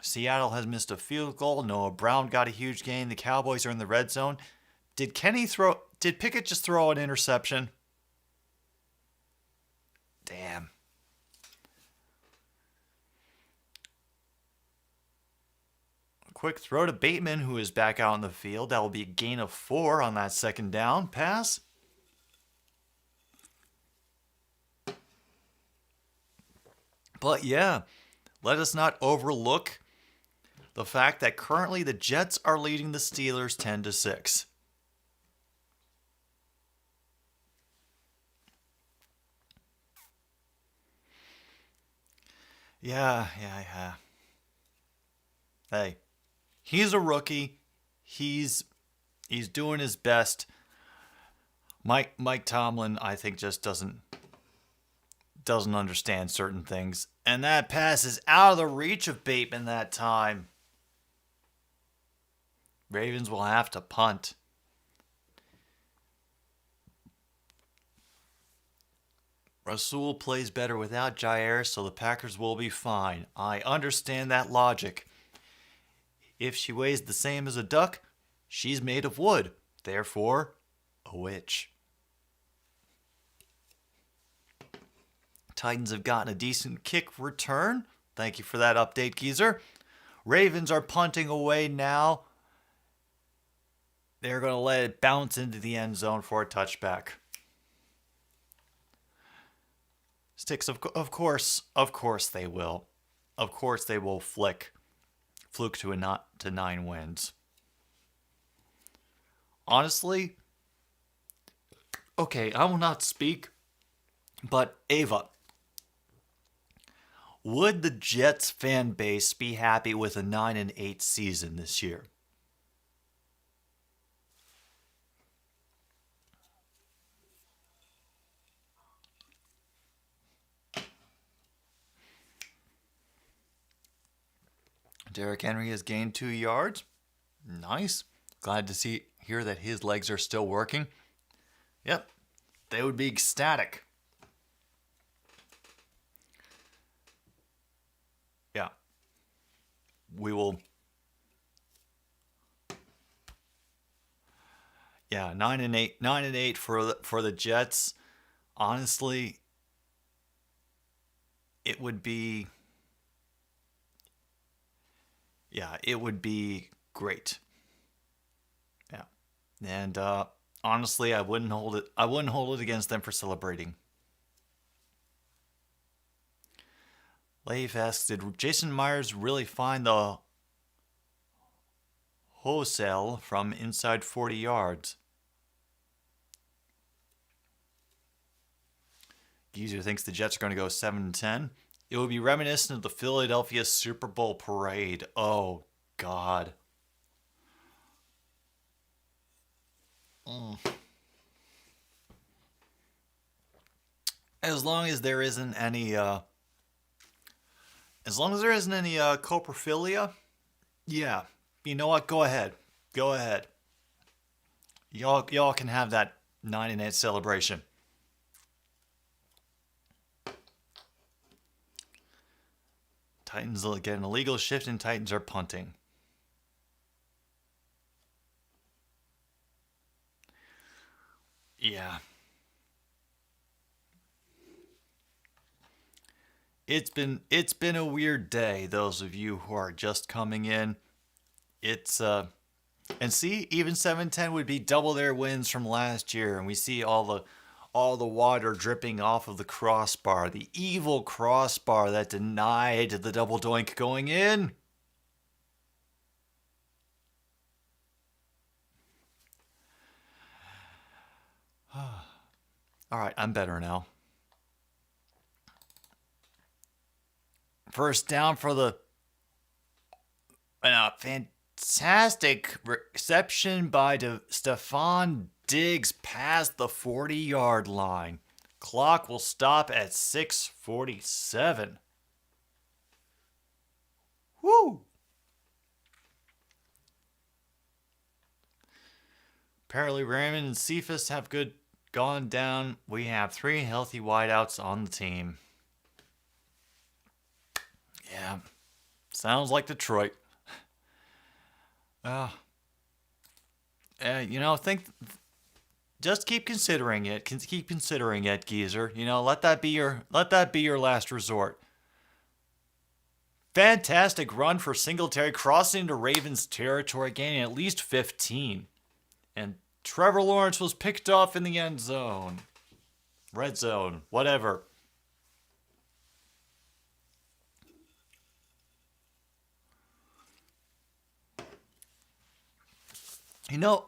Seattle has missed a field goal. Noah Brown got a huge gain. The Cowboys are in the red zone. Did Pickett just throw an interception? Damn. A quick throw to Bateman, who is back out on the field. That will be a gain of 4 on that second down pass. But yeah, let us not overlook the fact that currently the Jets are leading the Steelers 10-6. Yeah. Hey, he's a rookie. He's doing his best. Mike Tomlin, I think, just doesn't understand certain things. And that pass is out of the reach of Bateman that time. Ravens will have to punt. Rasul plays better without Jair, so the Packers will be fine. I understand that logic. If she weighs the same as a duck, she's made of wood. Therefore, a witch. Titans have gotten a decent kick return. Thank you for that update, Geezer. Ravens are punting away now. They're going to let it bounce into the end zone for a touchback. Sticks, of course they will. Of course they will fluke to 9 wins. Honestly, okay, I will not speak, but Ava, would the Jets fan base be happy with a 9-8 season this year? Derrick Henry has gained 2 yards. Nice. Glad to hear that his legs are still working. Yep, they would be ecstatic. Yeah, we will. Yeah, 9-8 for the Jets. Honestly, it would be. Yeah, it would be great. Yeah, and honestly, I wouldn't hold it against them for celebrating. Leif asks, did Jason Myers really find the wholesale from inside 40 yards? Geezer thinks the Jets are going to go 7-10. It would be reminiscent of the Philadelphia Super Bowl parade. Oh, God. As long as there isn't any coprophilia, yeah. You know what? Go ahead. Y'all can have that 9-8 celebration. Titans will get an illegal shift and Titans are punting. Yeah. It's been a weird day, those of you who are just coming in. It's and see, even 7-10 would be double their wins from last year, and we see all the water dripping off of the crossbar, the evil crossbar that denied the double doink going in. All right, I'm better now. First down for the fantastic reception by Stephon Diggs past the 40-yard line. Clock will stop at 6:47. Woo! Apparently Raymond and Cephas have gone down. We have 3 healthy wideouts on the team. Yeah, sounds like Detroit. Just keep considering it. Keep considering it, Geezer. Let that be your last resort. Fantastic run for Singletary, crossing into Ravens territory, gaining at least 15. And Trevor Lawrence was picked off in the end zone. Red zone, whatever.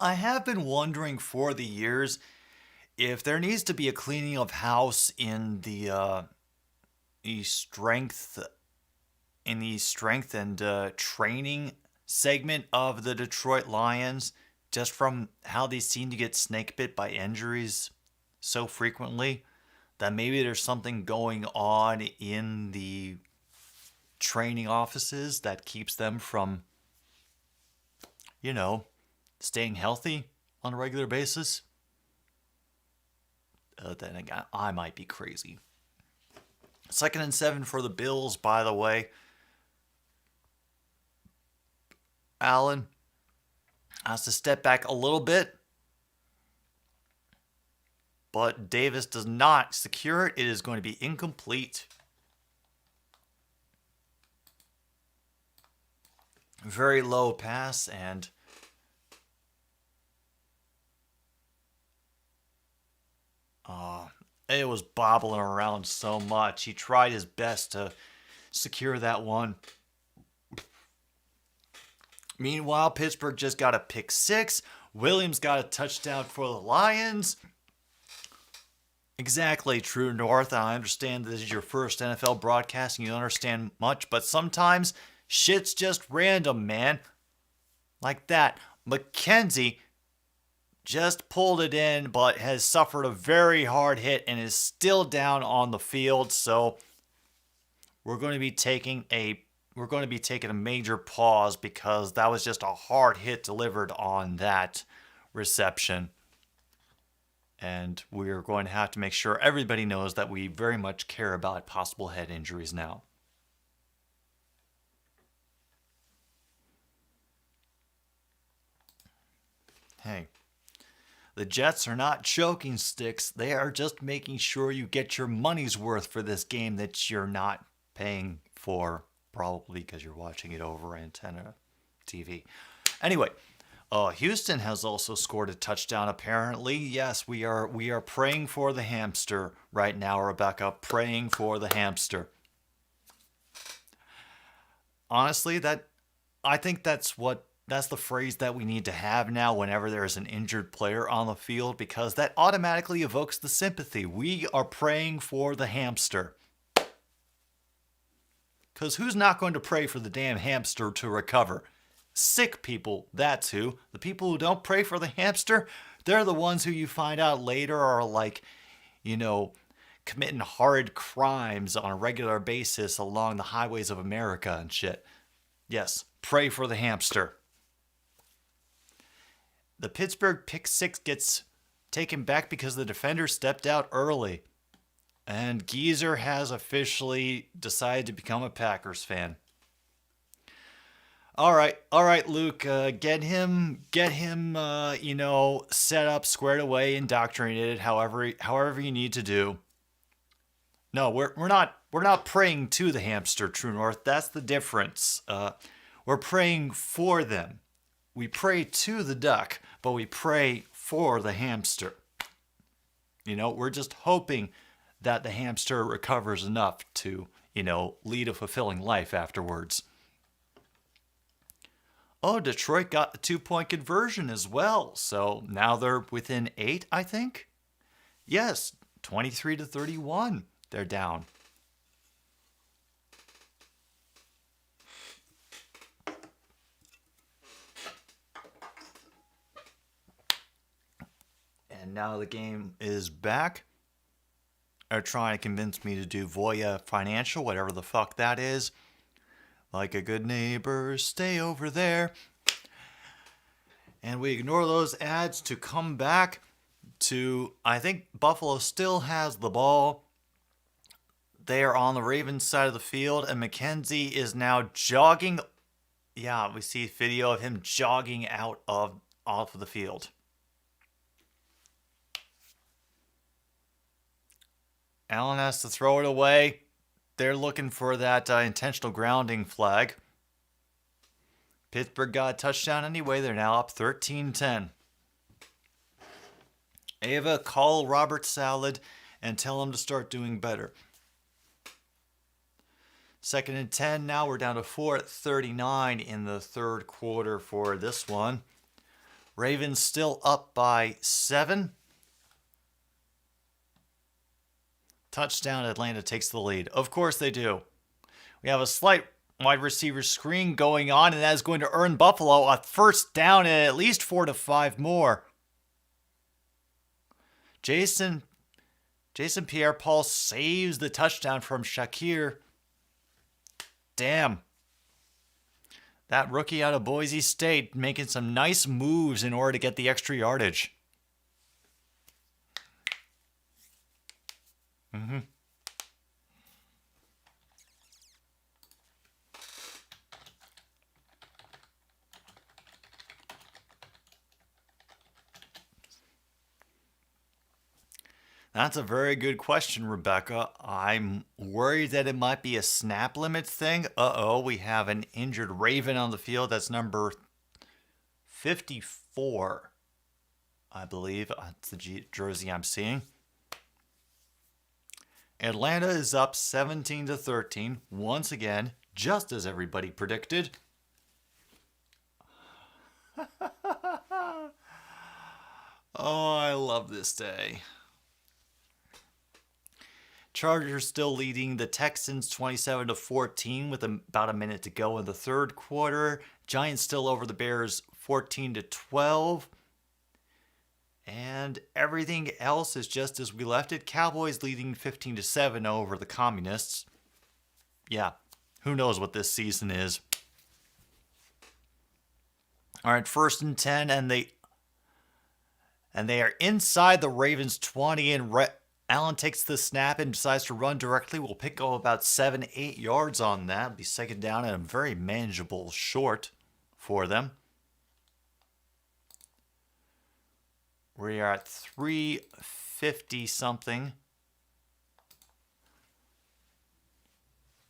I have been wondering for the years if there needs to be a cleaning of house in the strength and training segment of the Detroit Lions, just from how they seem to get snake bit by injuries so frequently, that maybe there's something going on in the training offices that keeps them from, staying healthy on a regular basis. Then again, I might be crazy. 2nd and 7 for the Bills, by the way. Allen has to step back a little bit, but Davis does not secure it. It is going to be incomplete. Very low pass, and it was bobbling around so much. He tried his best to secure that one. Meanwhile, Pittsburgh just got a pick 6. Williams got a touchdown for the Lions. Exactly, True North. I understand this is your first NFL broadcast and you don't understand much, but sometimes shit's just random, man. Like that. McKenzie just pulled it in, but has suffered a very hard hit and is still down on the field. So we're going to be taking a major pause because that was just a hard hit delivered on that reception. And we're going to have to make sure everybody knows that we very much care about possible head injuries now. Hey, the Jets are not choking sticks. They are just making sure you get your money's worth for this game that you're not paying for, probably because you're watching it over antenna TV. Anyway, Houston has also scored a touchdown, apparently. Yes, we are praying for the hamster right now, Rebecca. Praying for the hamster. Honestly, I think that's the phrase that we need to have now whenever there's an injured player on the field, because that automatically evokes the sympathy. We are praying for the hamster. Because who's not going to pray for the damn hamster to recover? Sick people, that's who. The people who don't pray for the hamster, they're the ones who you find out later are like, committing horrid crimes on a regular basis along the highways of America and shit. Yes, pray for the hamster. The Pittsburgh pick 6 gets taken back because the defender stepped out early. And Geezer has officially decided to become a Packers fan. All right, Luke, get him, set up, squared away, indoctrinated, however you need to do. No, we're not praying to the hamster, True North. That's the difference. We're praying for them. We pray to the duck, but we pray for the hamster. We're just hoping that the hamster recovers enough to, lead a fulfilling life afterwards. Oh, Detroit got the 2-point conversion as well. So now they're within 8, I think. Yes, 23-31. They're down. And now the game is back. They're trying to convince me to do Voya Financial, whatever the fuck that is. Like a good neighbor, stay over there. And we ignore those ads to come back to, I think Buffalo still has the ball. They are on the Ravens side of the field, and McKenzie is now jogging. Yeah, we see video of him jogging off of the field. Allen has to throw it away. They're looking for that intentional grounding flag. Pittsburgh got a touchdown anyway. They're now up 13-10. Ava, call Robert Salad and tell him to start doing better. 2nd and 10. Now we're down to 4:39 in the third quarter for this one. Ravens still up by 7. Touchdown, Atlanta takes the lead. Of course they do. We have a slight wide receiver screen going on, and that is going to earn Buffalo a first down and at least 4 to 5 more. Jason Pierre-Paul saves the touchdown from Shakir. Damn. That rookie out of Boise State making some nice moves in order to get the extra yardage. That's a very good question, Rebecca. I'm worried that it might be a snap limit thing. Uh-oh, we have an injured Raven on the field. That's number 54, I believe. That's the jersey I'm seeing. Atlanta is up 17-13 once again, just as everybody predicted. Oh, I love this day. Chargers still leading the Texans 27-14 with about a minute to go in the third quarter. Giants still over the Bears 14-12. And everything else is just as we left it. Cowboys leading 15-7 over the Communists. Yeah, who knows what this season is. All right, 1st and 10, and they are inside the Ravens 20, and Allen takes the snap and decides to run directly. We'll pick up about 7-8 yards on that. It'll be second down and a very manageable short for them. We are at 3:50 something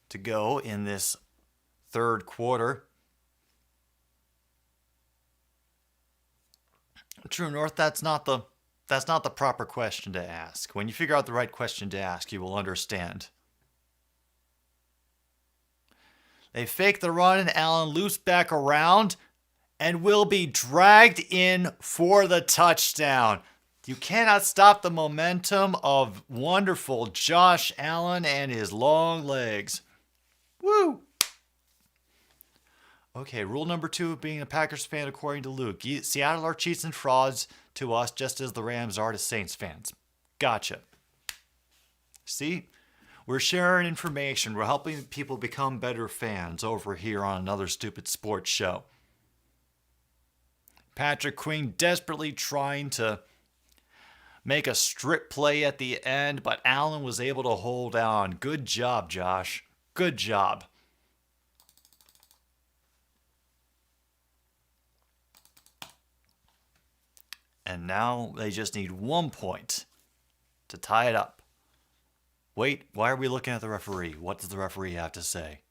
to go in this third quarter. True North, that's not the proper question to ask. When you figure out the right question to ask, you will understand. They fake the run and Allen loops back around and will be dragged in for the touchdown. You cannot stop the momentum of wonderful Josh Allen and his long legs. Woo! Okay, rule number 2 of being a Packers fan, according to Luke. Seattle are cheats and frauds to us, just as the Rams are to Saints fans. Gotcha. See? We're sharing information. We're helping people become better fans over here on another stupid sports show. Patrick Queen desperately trying to make a strip play at the end, but Allen was able to hold on. Good job, Josh. Good job. And now they just need 1 point to tie it up. Wait, why are we looking at the referee? What does the referee have to say?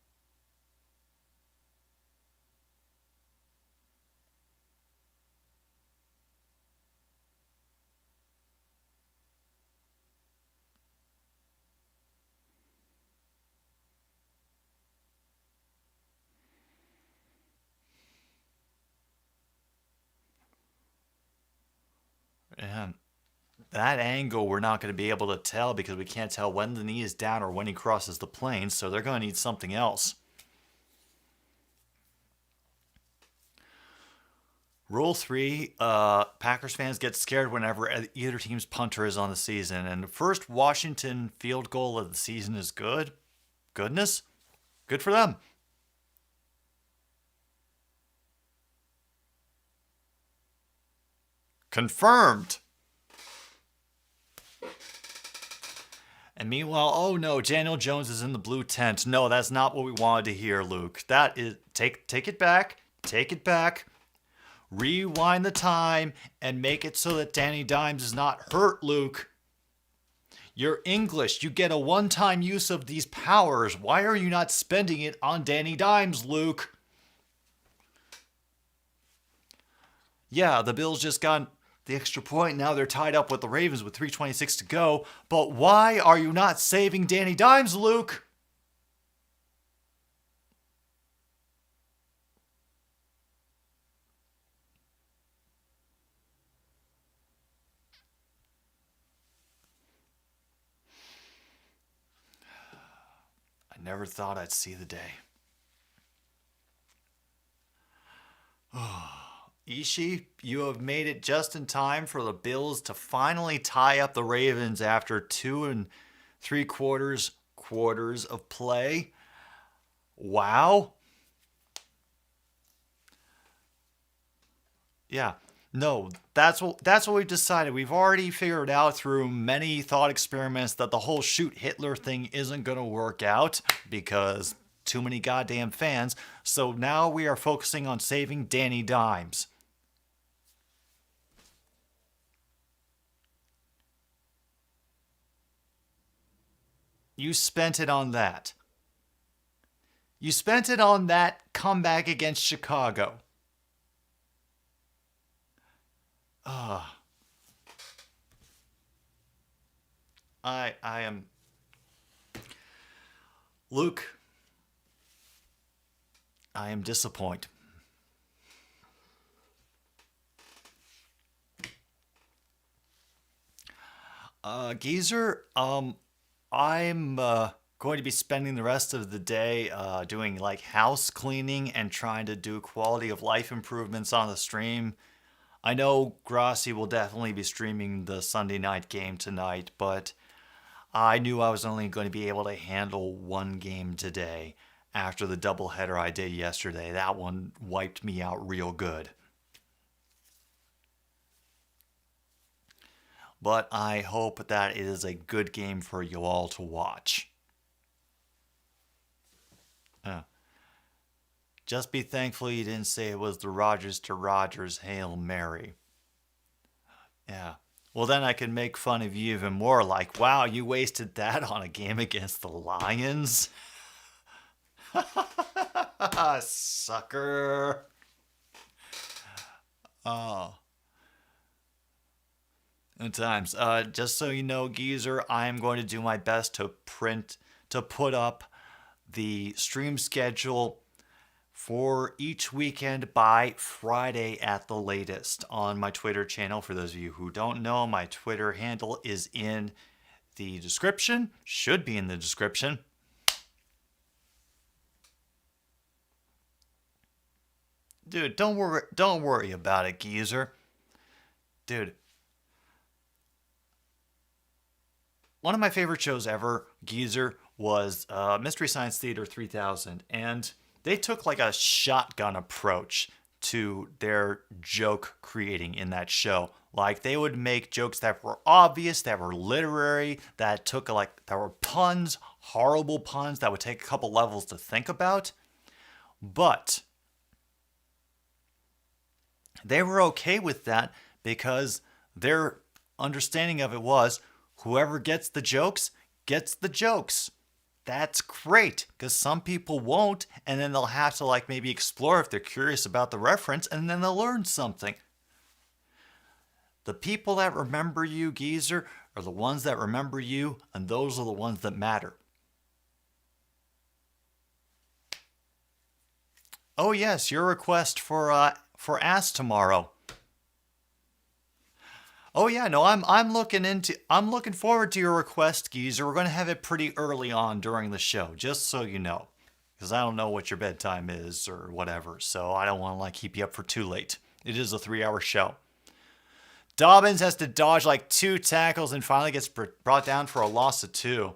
And that angle we're not going to be able to tell because we can't tell when the knee is down or when he crosses the plane, so they're going to need something else. Rule 3, Packers fans get scared whenever either team's punter is on the season. And the first Washington field goal of the season is good. Goodness. Good for them. Confirmed. And meanwhile, oh no, Daniel Jones is in the blue tent. No, that's not what we wanted to hear, Luke. That is, take it back. Take it back. Rewind the time and make it so that Danny Dimes is not hurt, Luke. You're English. You get a one-time use of these powers. Why are you not spending it on Danny Dimes, Luke? Yeah, the Bills just got the extra point. Now they're tied up with the Ravens with 3:26 to go. But why are you not saving Danny Dimes, Luke? I never thought I'd see the day. Ishii, you have made it just in time for the Bills to finally tie up the Ravens after 2 3/4 quarters of play. Wow. Yeah. No, that's what we've decided. We've already figured out through many thought experiments that the whole shoot Hitler thing isn't going to work out because too many goddamn fans. So now we are focusing on saving Danny Dimes. You spent it on that. You spent it on that comeback against Chicago. I am Luke. I am disappointed. Geezer, I'm going to be spending the rest of the day doing like house cleaning and trying to do quality of life improvements on the stream. I know Grassi will definitely be streaming the Sunday night game tonight, but I knew I was only going to be able to handle one game today after the doubleheader I did yesterday. That one wiped me out real good. But I hope that it is a good game for you all to watch. Just be thankful you didn't say it was the Rodgers to Rodgers Hail Mary. Yeah. Well, then I can make fun of you even more, like, wow, you wasted that on a game against the Lions? Sucker. Oh. At times. Just so you know, Geezer, I am going to do my best to put up the stream schedule for each weekend by Friday at the latest on my Twitter channel. For those of you who don't know, my Twitter handle is in the description. Should be in the description. Dude, don't worry about it, Geezer. Dude. One of my favorite shows ever, Geezer, was Mystery Science Theater 3000, and they took like a shotgun approach to their joke creating in that show. Like they would make jokes that were obvious, that were literary, that were puns, horrible puns that would take a couple levels to think about. But they were okay with that because their understanding of it was whoever gets the jokes gets the jokes. That's great, because some people won't, and then they'll have to like maybe explore if they're curious about the reference, and then they'll learn something. The people that remember you, Geezer, are the ones that remember you, and those are the ones that matter. Oh yes, your request for Ask tomorrow. Oh yeah, no, I'm looking forward to your request, Geezer. We're going to have it pretty early on during the show, just so you know. Because I don't know what your bedtime is or whatever, so I don't want to like keep you up for too late. It is a 3-hour show. Dobbins has to dodge like 2 tackles and finally gets brought down for a loss of 2.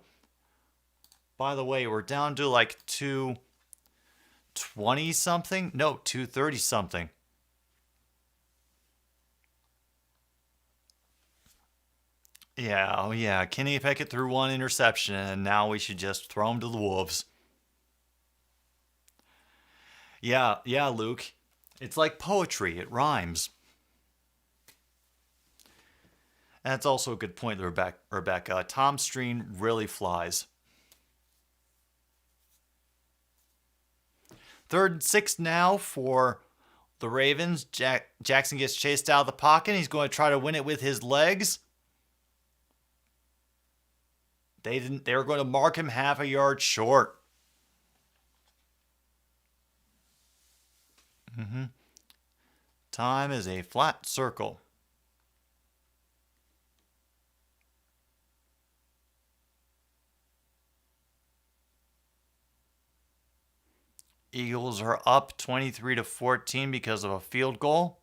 By the way, we're down to like 220 something? No, 230 something. Yeah, oh yeah. Kenny Pickett threw 1 interception, and now we should just throw him to the wolves. Yeah, Luke. It's like poetry. It rhymes. That's also a good point, Rebecca. Tom Streen really flies. 3rd and 6 now for the Ravens. Jackson gets chased out of the pocket. He's going to try to win it with his legs. They were going to mark him half a yard short. Time is a flat circle. Eagles are up 23-14 because of a field goal.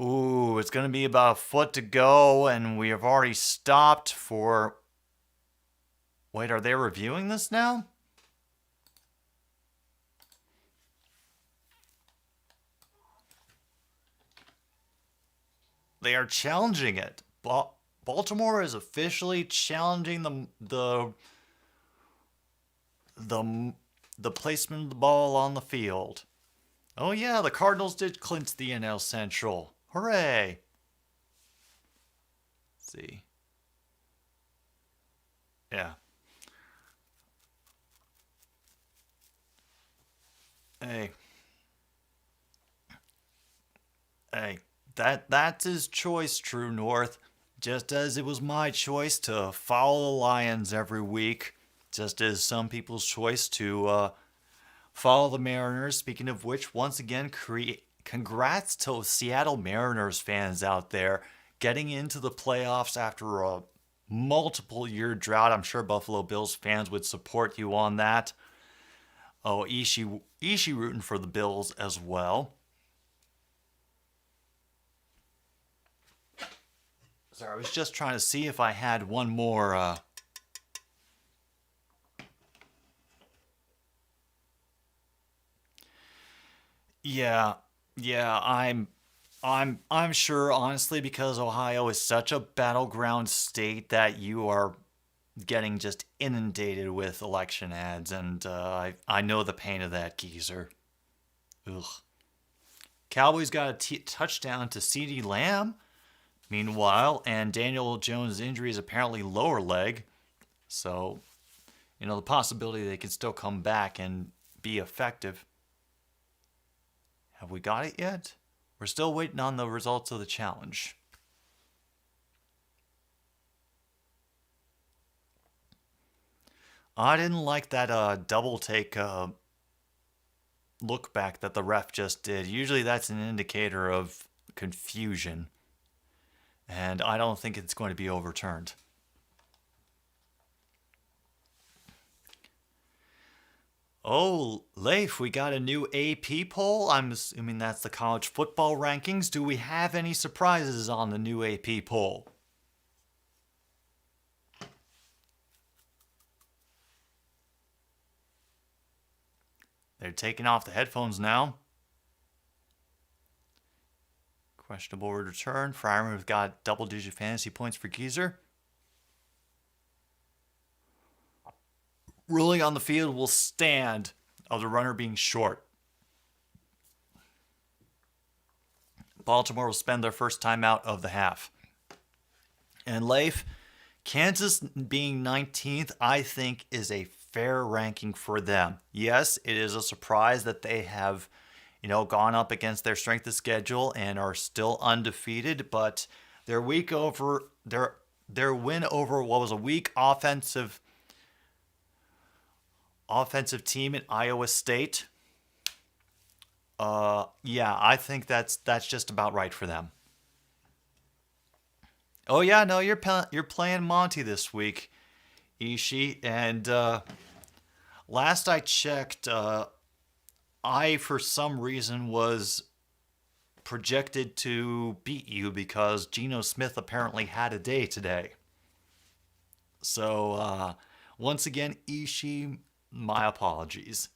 Ooh, it's going to be about a foot to go, and we have already stopped for... Wait, are they reviewing this now? They are challenging it. Baltimore is officially challenging the placement of the ball on the field. Oh yeah, the Cardinals did clinch the NL Central. Hooray! Let's see. Yeah. Hey. Hey. That's his choice, True North. Just as it was my choice to follow the Lions every week. Just as some people's choice to follow the Mariners. Speaking of which, once again, congrats to Seattle Mariners fans out there getting into the playoffs after a multiple year drought. I'm sure Buffalo Bills fans would support you on that. Oh, Ishii rooting for the Bills as well. Sorry, I was just trying to see if I had one more. Yeah, I'm sure, honestly, because Ohio is such a battleground state that you are getting just inundated with election ads, and I know the pain of that, geezer. Ugh. Cowboys got a touchdown to CeeDee Lamb. Meanwhile, and Daniel Jones' injury is apparently lower leg, so the possibility they can still come back and be effective. Have we got it yet? We're still waiting on the results of the challenge. I didn't like that double take look back that the ref just did. Usually that's an indicator of confusion. And I don't think it's going to be overturned. Oh, Leif, we got a new AP poll. I'm assuming that's the college football rankings. Do we have any surprises on the new AP poll? They're taking off the headphones now. Questionable return. Fryerman have got double-digit fantasy points for Geezer. Ruling on the field will stand of the runner being short. Baltimore will spend their first timeout of the half. And Leif, Kansas being 19th, I think, is a fair ranking for them. Yes, it is a surprise that they have gone up against their strength of schedule and are still undefeated, but their win over what was a weak offensive team in Iowa State. Yeah, I think that's just about right for them. Oh yeah, no, you're playing Monty this week, Ishii, and last I checked, I, for some reason, was projected to beat you because Geno Smith apparently had a day today. So, once again, Ishii, my apologies.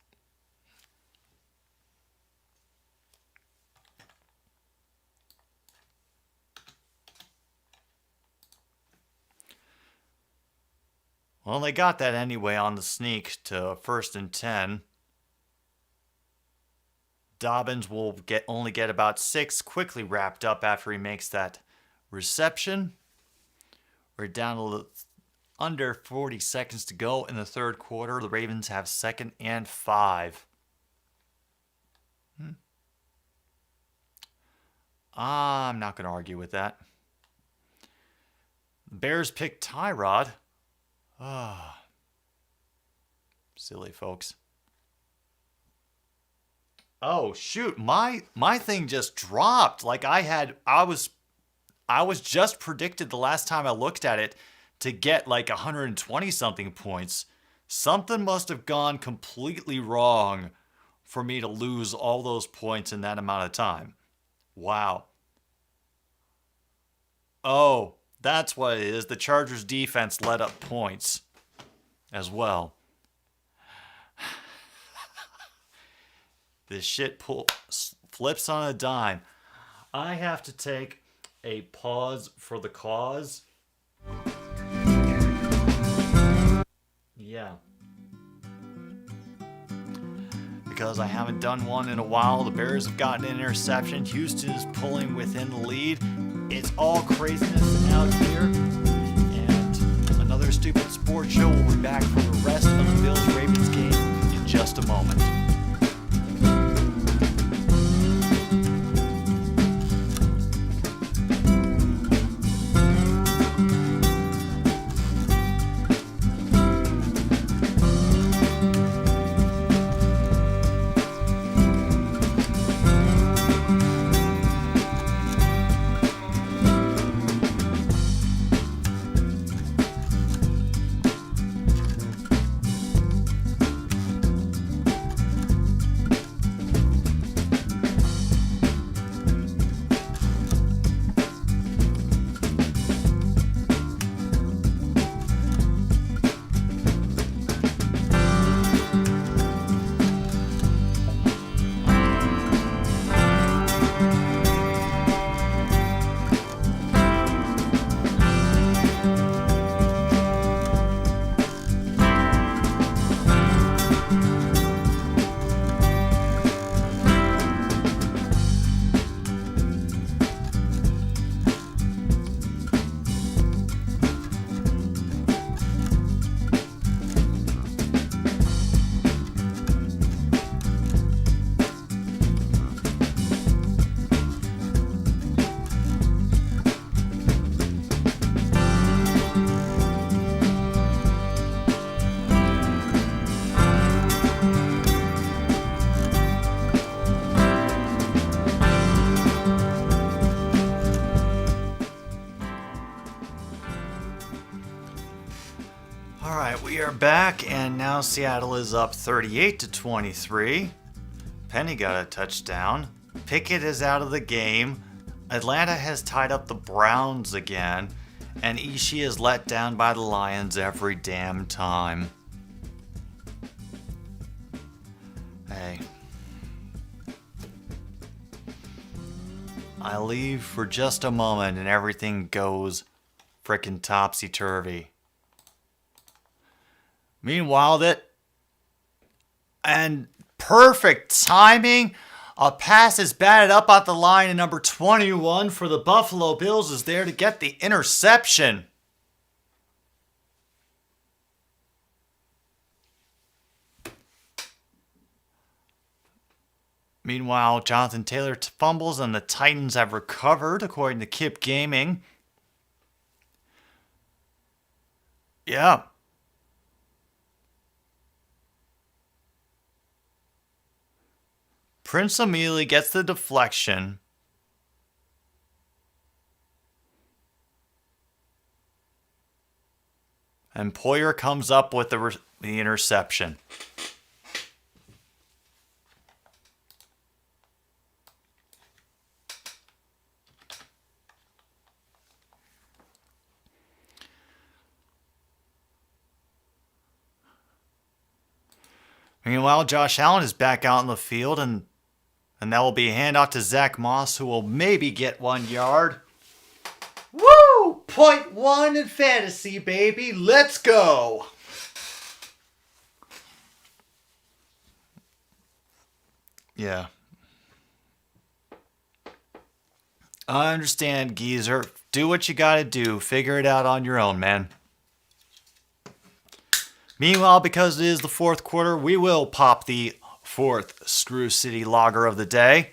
Well, they got that anyway on the sneak to 1st and 10. Dobbins will only get about 6, quickly wrapped up after he makes that reception. We're down to under 40 seconds to go in the third quarter. The Ravens have 2nd and 5. I'm not going to argue with that. Bears pick ThIIrd. Silly folks. Oh shoot, my thing just dropped. Like I was just predicted the last time I looked at it to get like 120 something points. Something must have gone completely wrong for me to lose all those points in that amount of time. Wow. Oh, that's what it is. The Chargers defense let up points as well. This shit flips on a dime. I have to take a pause for the cause. Yeah. Because I haven't done one in a while. The Bears have gotten an interception. Houston is pulling within the lead. It's all craziness out here. And another stupid sports show will be back for the rest of the Bills-Ravens game in just a moment. We are back, and now Seattle is up 38-23. Penny got a touchdown. Pickett is out of the game. Atlanta has tied up the Browns again, and Ishii is let down by the Lions every damn time. Hey. I leave for just a moment and everything goes frickin' topsy-turvy. Meanwhile, and perfect timing, a pass is batted up at the line, and number 21 for the Buffalo Bills is there to get the interception. Meanwhile, Jonathan Taylor fumbles and the Titans have recovered, according to Kip Gaming. Yeah. Prince immediately gets the deflection. And Poyer comes up with the interception. Meanwhile, Josh Allen is back out in the field, and that will be a handoff to Zach Moss, who will maybe get 1 yard. Woo! 0.1 in fantasy, baby. Let's go. Yeah. I understand, geezer. Do what you gotta do. Figure it out on your own, man. Meanwhile, because it is the fourth quarter, we will pop the fourth Screw City Lager of the day.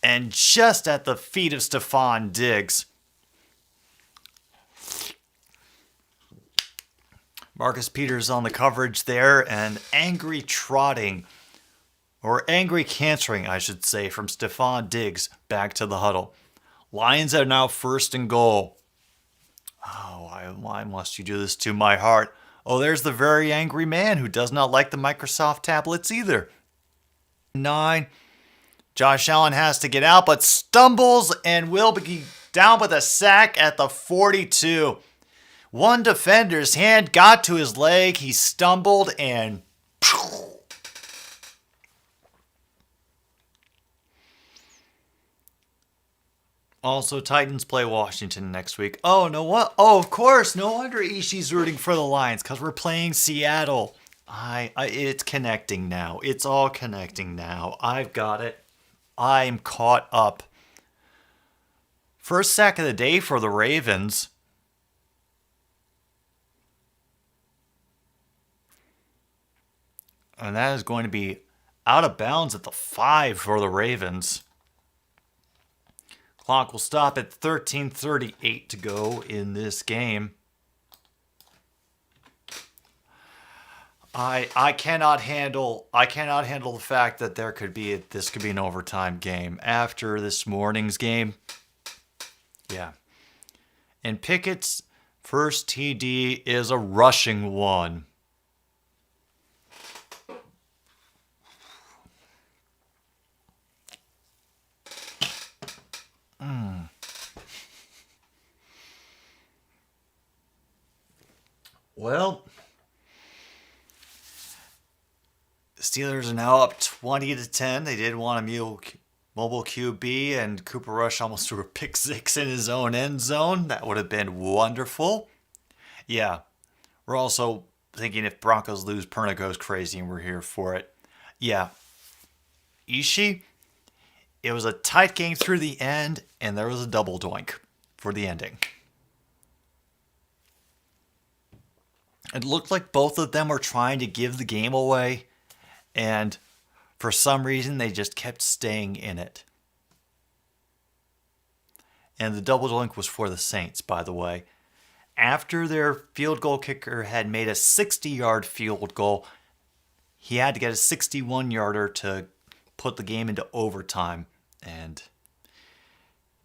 And just at the feet of Stefon Diggs, Marcus Peters on the coverage there, and angry trotting, or angry cantering, I should say, from Stefon Diggs back to the huddle. Lions are now first and goal. Oh, why must you do this to my heart? Oh, there's the very angry man who does not like the Microsoft tablets either. 9. Josh Allen has to get out, but stumbles and will be down with a sack at the 42. One defender's hand got to his leg. He stumbled and... Also, Titans play Washington next week. Oh, no what? Oh, of course. No wonder Ishii's rooting for the Lions, because we're playing Seattle. It's connecting now. It's all connecting now. I've got it. I'm caught up. First sack of the day for the Ravens. And that is going to be out of bounds at the 5 for the Ravens. Clock will stop at 13:38 to go in this game. I cannot handle the fact that this could be an overtime game after this morning's game. Yeah. And Pitx's first TD is a rushing one. Well, the Steelers are now up 20-10. They did want a mobile QB, and Cooper Rush almost threw a pick six in his own end zone. That would have been wonderful. Yeah, we're also thinking if Broncos lose, Perna goes crazy, and we're here for it. Yeah, Ishii, it was a tight game through the end, and there was a double doink for the ending. It looked like both of them were trying to give the game away, and for some reason they just kept staying in it. And the double doink was for the Saints, by the way. After their field goal kicker had made a 60-yard field goal, he had to get a 61-yarder to put the game into overtime. And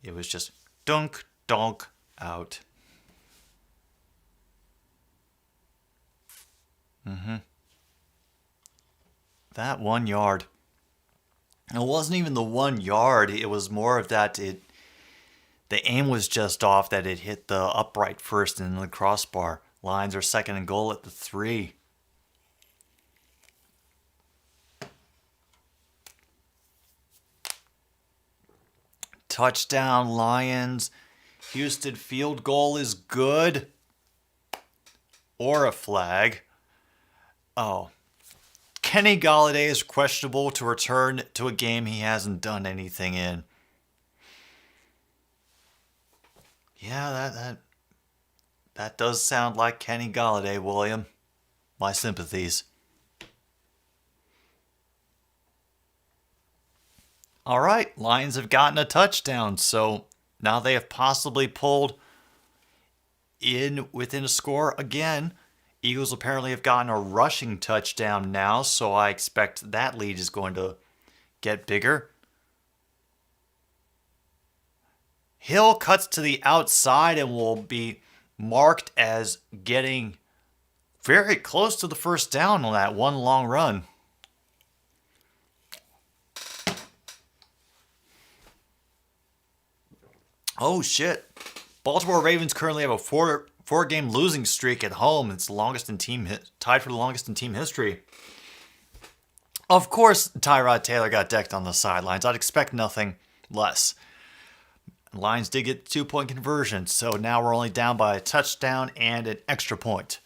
it was just dunk, donk, out. That 1 yard. It wasn't even the 1 yard. It was more of that the aim was just off, that it hit the upright first and then the crossbar. Lions are second and goal at the 3. Touchdown Lions. Houston field goal is good. Or a flag. Oh. Kenny Golladay is questionable to return to a game he hasn't done anything in. Yeah, that does sound like Kenny Golladay, William. My sympathies. All right, Lions have gotten a touchdown, so now they have possibly pulled in within a score again. Eagles apparently have gotten a rushing touchdown now, so I expect that lead is going to get bigger. Hill cuts to the outside and will be marked as getting very close to the first down on that one long run. Oh shit. Baltimore Ravens currently have a four-game losing streak at home. It's the longest in tied for the longest in team history. Of course, Tyrod Taylor got decked on the sidelines. I'd expect nothing less. Lions did get the 2-point conversion, so now we're only down by a touchdown and an extra point.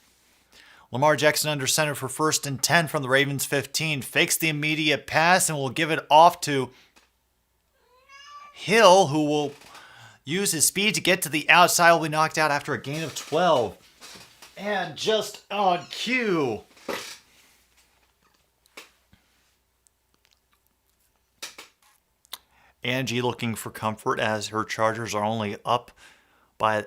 Lamar Jackson under center for 1st and 10 from the Ravens 15. Fakes the immediate pass and will give it off to Hill, who will use his speed to get to the outside. Will be knocked out after a gain of 12. And just on cue, Angie looking for comfort as her Chargers are only up by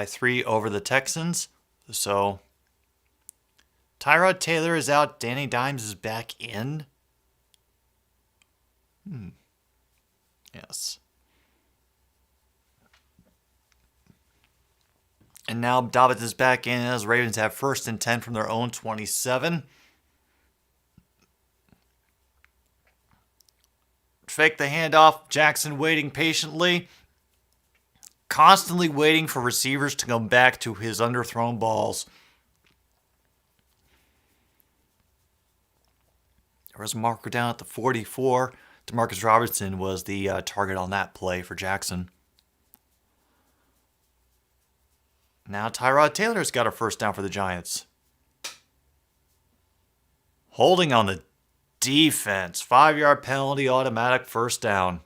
3 over the Texans. So Tyrod Taylor is out. Danny Dimes is back in. Yes. And now Dobbins is back in as Ravens have 1st and 10 from their own 27. Fake the handoff. Jackson waiting patiently. Constantly waiting for receivers to come back to his underthrown balls. There was a marker down at the 44. Demarcus Robertson was the target on that play for Jackson. Now Tyrod Taylor's got a 1st down for the Giants. Holding on the defense. 5-yard penalty, automatic 1st down.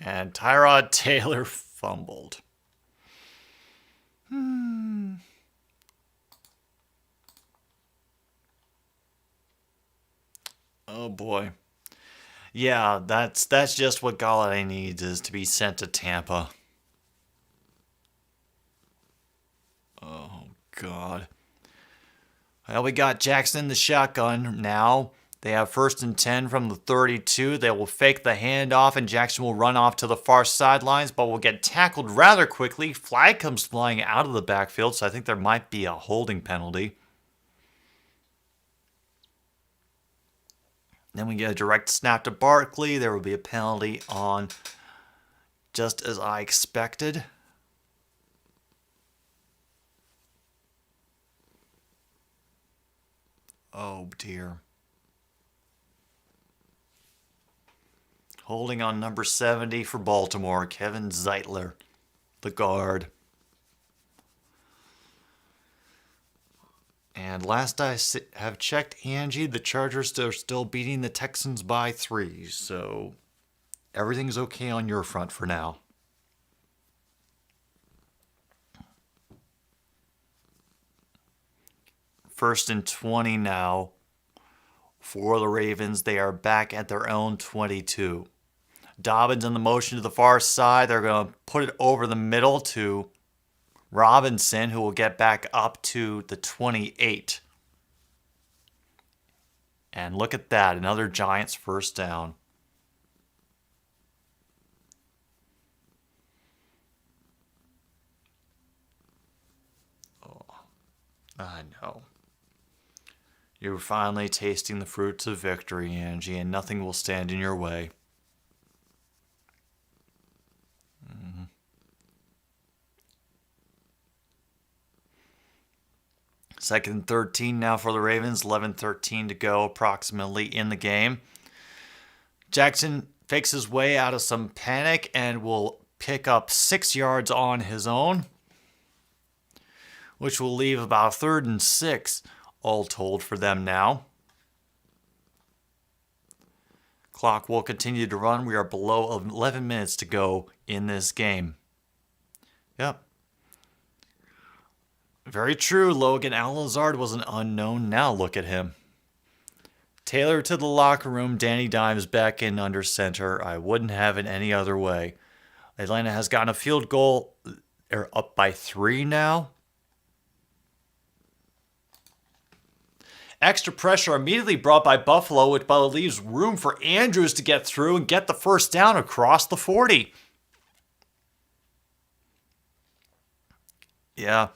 And Tyrod Taylor fumbled. Oh boy. Yeah, that's just what Galladay needs, is to be sent to Tampa. Oh God. Well, we got Jackson in the shotgun now. They have 1st and 10 from the 32. They will fake the handoff, and Jackson will run off to the far sidelines, but will get tackled rather quickly. Flag comes flying out of the backfield, so I think there might be a holding penalty. Then we get a direct snap to Barkley. There will be a penalty on, just as I expected. Oh dear. Holding on number 70 for Baltimore, Kevin Zeitler, the guard. And last I have checked, Angie, the Chargers are still beating the Texans by 3. So everything's okay on your front for now. First and 20 now for the Ravens. They are back at their own 22. Dobbins in the motion to the far side. They're going to put it over the middle to Robinson, who will get back up to the 28. And look at that, another Giants first down. Oh, I know. You're finally tasting the fruits of victory, Angie, and nothing will stand in your way. Second and 13 now for the Ravens. 11:13 to go approximately in the game. Jackson fakes his way out of some panic and will pick up 6 yards on his own, which will leave about 3rd and 6 all told for them now. Clock will continue to run. We are below 11 minutes to go in this game. Yep. Very true. Logan Al-Lazard was an unknown. Now look at him. Taylor to the locker room. Danny Dimes back in under center. I wouldn't have it any other way. Atlanta has gotten a field goal. They're up by 3 now. Extra pressure immediately brought by Buffalo, which leaves room for Andrews to get through and get the first down across the 40. Yeah.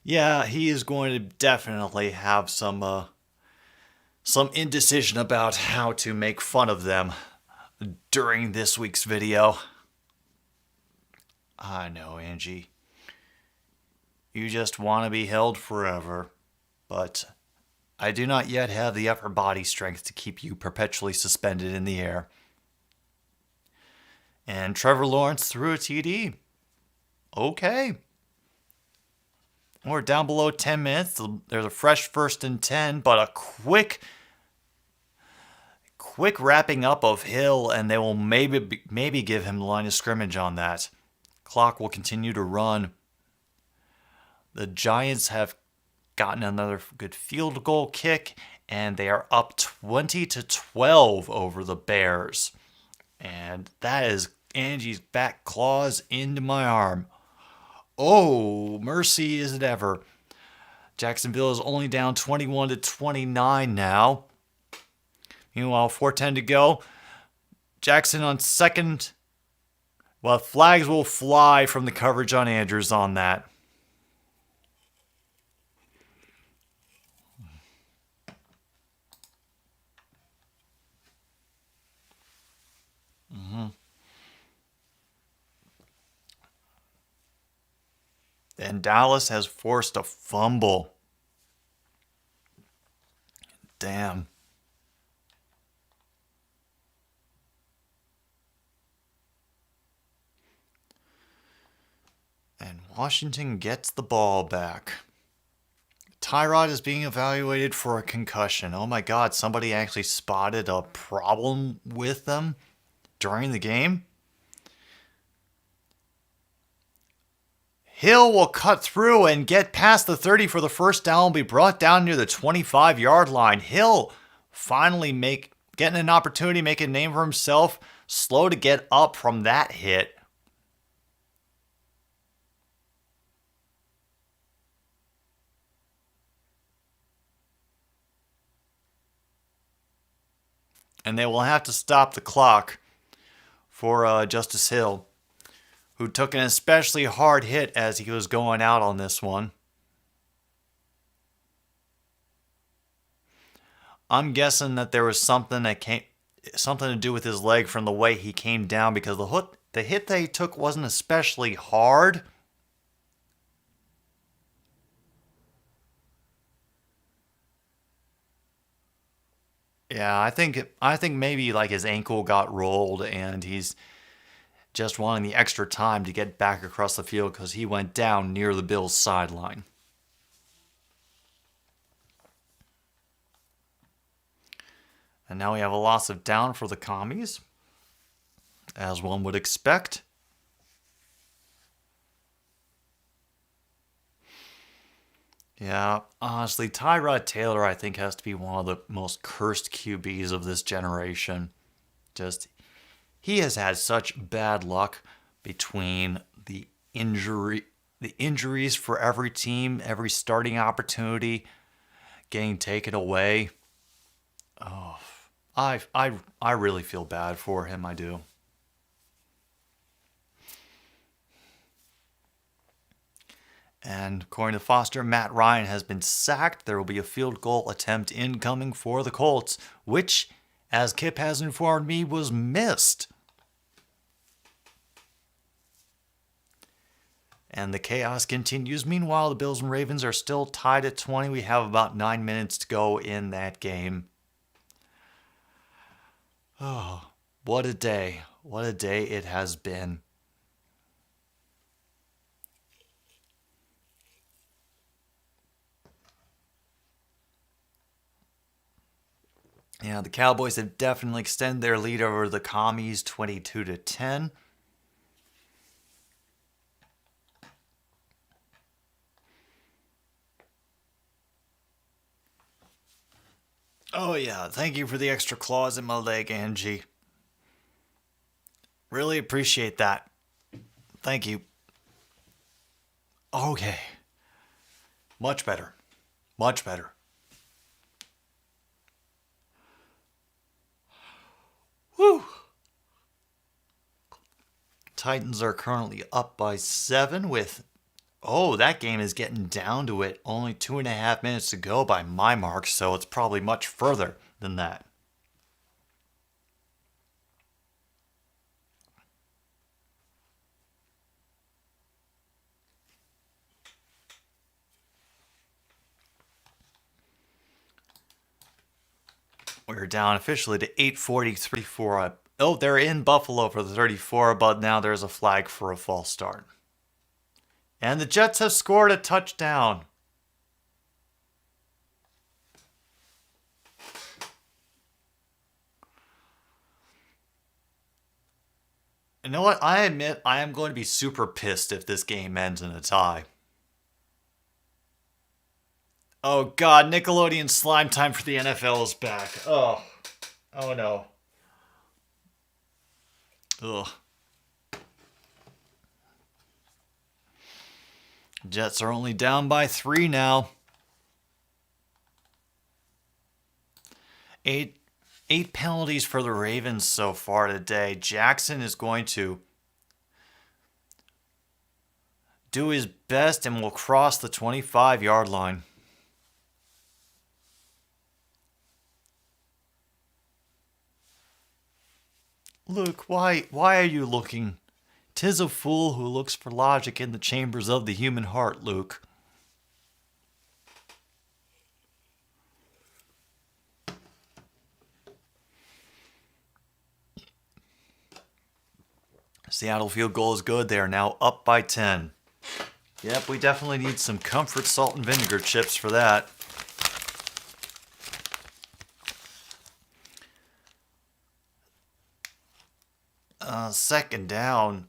Yeah, he is going to definitely have some indecision about how to make fun of them during this week's video. I know, Angie. You just want to be held forever. But I do not yet have the upper body strength to keep you perpetually suspended in the air. And Trevor Lawrence threw a TD. Okay. We're down below 10 minutes. There's a fresh 1st and 10, but a quick wrapping up of Hill, and they will maybe give him the line of scrimmage on that. Clock will continue to run. The Giants have gotten another good field goal kick, and they are up 20-12 over the Bears. And that is Angie's back claws into my arm. Oh, mercy is it ever. Jacksonville is only down 21-29 now. Meanwhile, 4:10 to go. Jackson on second. Well, flags will fly from the coverage on Andrews on that. And Dallas has forced a fumble. Damn. And Washington gets the ball back. ThIIrd is being evaluated for a concussion. Oh my God, somebody actually spotted a problem with them. during the game. Hill will cut through and get past the 30 for the first down, be brought down near the 25-yard line. Hill finally getting an opportunity, making a name for himself. Slow to get up from that hit. And they will have to stop the clock for Justice Hill, who took an especially hard hit as he was going out on this one. I'm guessing that there was something to do with his leg from the way he came down, because the hit that he took wasn't especially hard. Yeah, I think maybe like his ankle got rolled and he's just wanting the extra time to get back across the field because he went down near the Bills' sideline. And now we have a loss of down for the Commies, as one would expect. Yeah, honestly, Tyrod Taylor, I think, has to be one of the most cursed QBs of this generation. He has had such bad luck between the injuries for every team, every starting opportunity getting taken away. Oh, I really feel bad for him, I do. And according to Foster, Matt Ryan has been sacked. There will be a field goal attempt incoming for the Colts, which, as Kip has informed me, was missed. And the chaos continues. Meanwhile, the Bills and Ravens are still tied at 20. We have about 9 minutes to go in that game. Oh, what a day. What a day it has been. Yeah, the Cowboys have definitely extended their lead over the Commies 22-10. Oh yeah, thank you for the extra claws in my leg, Angie. Really appreciate that. Thank you. Okay. Much better. Much better. Whew. Titans are currently up by 7 with... Oh, that game is getting down to it. Only 2.5 minutes to go by my mark, so it's probably much further than that. We're down officially to 8:43 for oh, they're in Buffalo for the 34, but now there's a flag for a false start. And the Jets have scored a touchdown. You know what? I admit I am going to be super pissed if this game ends in a tie. Oh God, Nickelodeon slime time for the NFL is back. Oh no. Ugh. Jets are only down by 3 now. Eight penalties for the Ravens so far today. Jackson is going to do his best and will cross the 25-yard line. Luke, why are you looking? 'Tis a fool who looks for logic in the chambers of the human heart, Luke. Seattle field goal is good. They are now up by 10. Yep, we definitely need some comfort salt and vinegar chips for that. second down.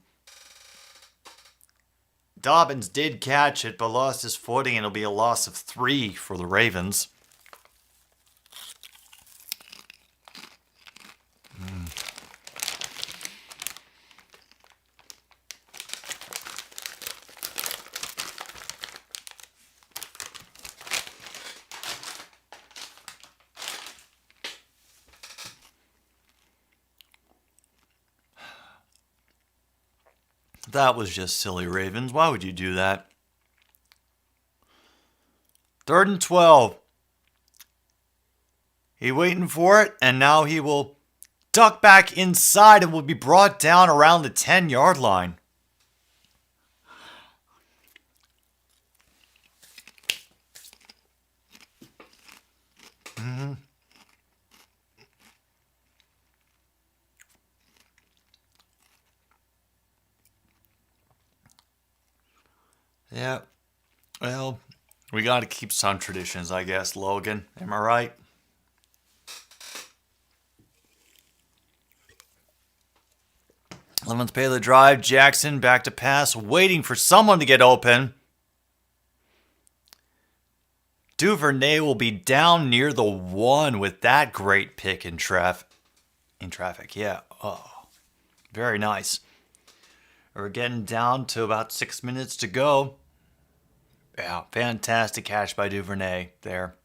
Dobbins did catch it, but lost his footing, and it'll be a loss of 3 for the Ravens. That was just silly, Ravens. Why would you do that? 3rd and 12. He waiting for it, and now he will duck back inside and will be brought down around the 10-yard line. Yeah, well, we got to keep some traditions, I guess, Logan. Am I right? Eleventh play of the drive. Jackson back to pass, waiting for someone to get open. Duvernay will be down near the 1 with that great pick in traffic. Yeah. Oh, very nice. We're getting down to about 6 minutes to go. Yeah, fantastic catch by Duvernay there.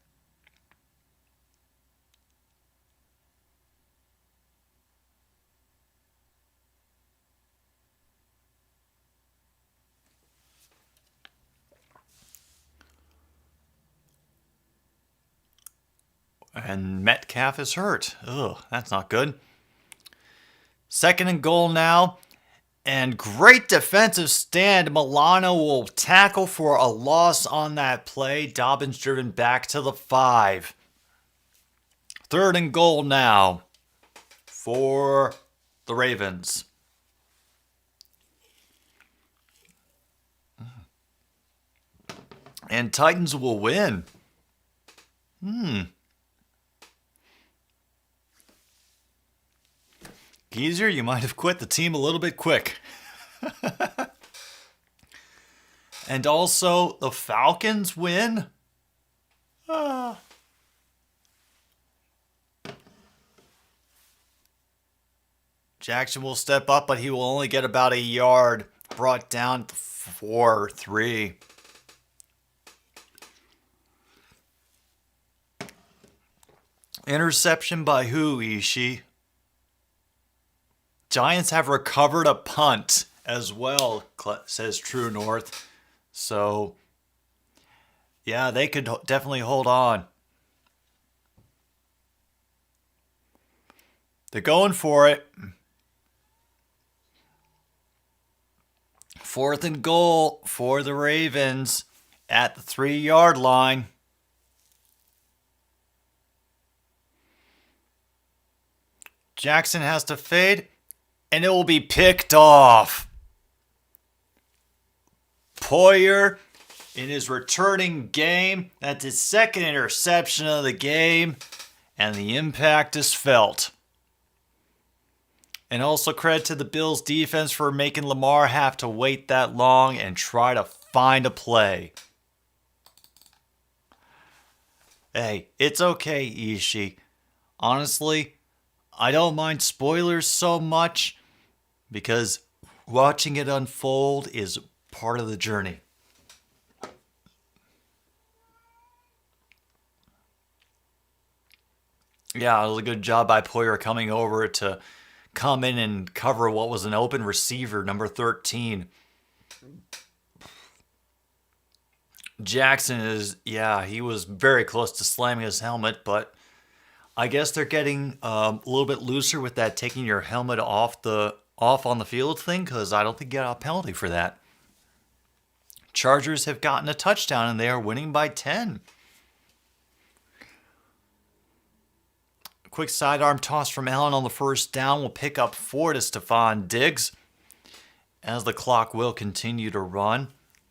And Metcalf is hurt. Ugh, that's not good. 2nd and goal now. And great defensive stand. Milano will tackle for a loss on that play. Dobbins driven back to the 5. 3rd and goal now for the Ravens. And Titans will win. Geezer, you might have quit the team a little bit quick. And also, the Falcons win. Jackson will step up, but he will only get about a yard. Brought down to 4-3. Interception by who, Ishii? Giants have recovered a punt as well, says True North. So, yeah, they could definitely hold on. They're going for it. 4th and goal for the Ravens at the 3-yard line. Jackson has to fade, and it will be picked off. Poyer in his returning game. That's his 2nd interception of the game, and the impact is felt. And also credit to the Bills defense for making Lamar have to wait that long and try to find a play. Hey, it's okay, Ishii. Honestly, I don't mind spoilers so much because watching it unfold is part of the journey. Yeah, it was a good job by Poyer coming over to come in and cover what was an open receiver, number 13. Jackson he was very close to slamming his helmet, but I guess they're getting a little bit looser with that taking your helmet off on the field thing, because I don't think you got a penalty for that. Chargers have gotten a touchdown, and they are winning by 10. Quick sidearm toss from Allen on the first down will pick up 4 to Stephon Diggs. As the clock will continue to run,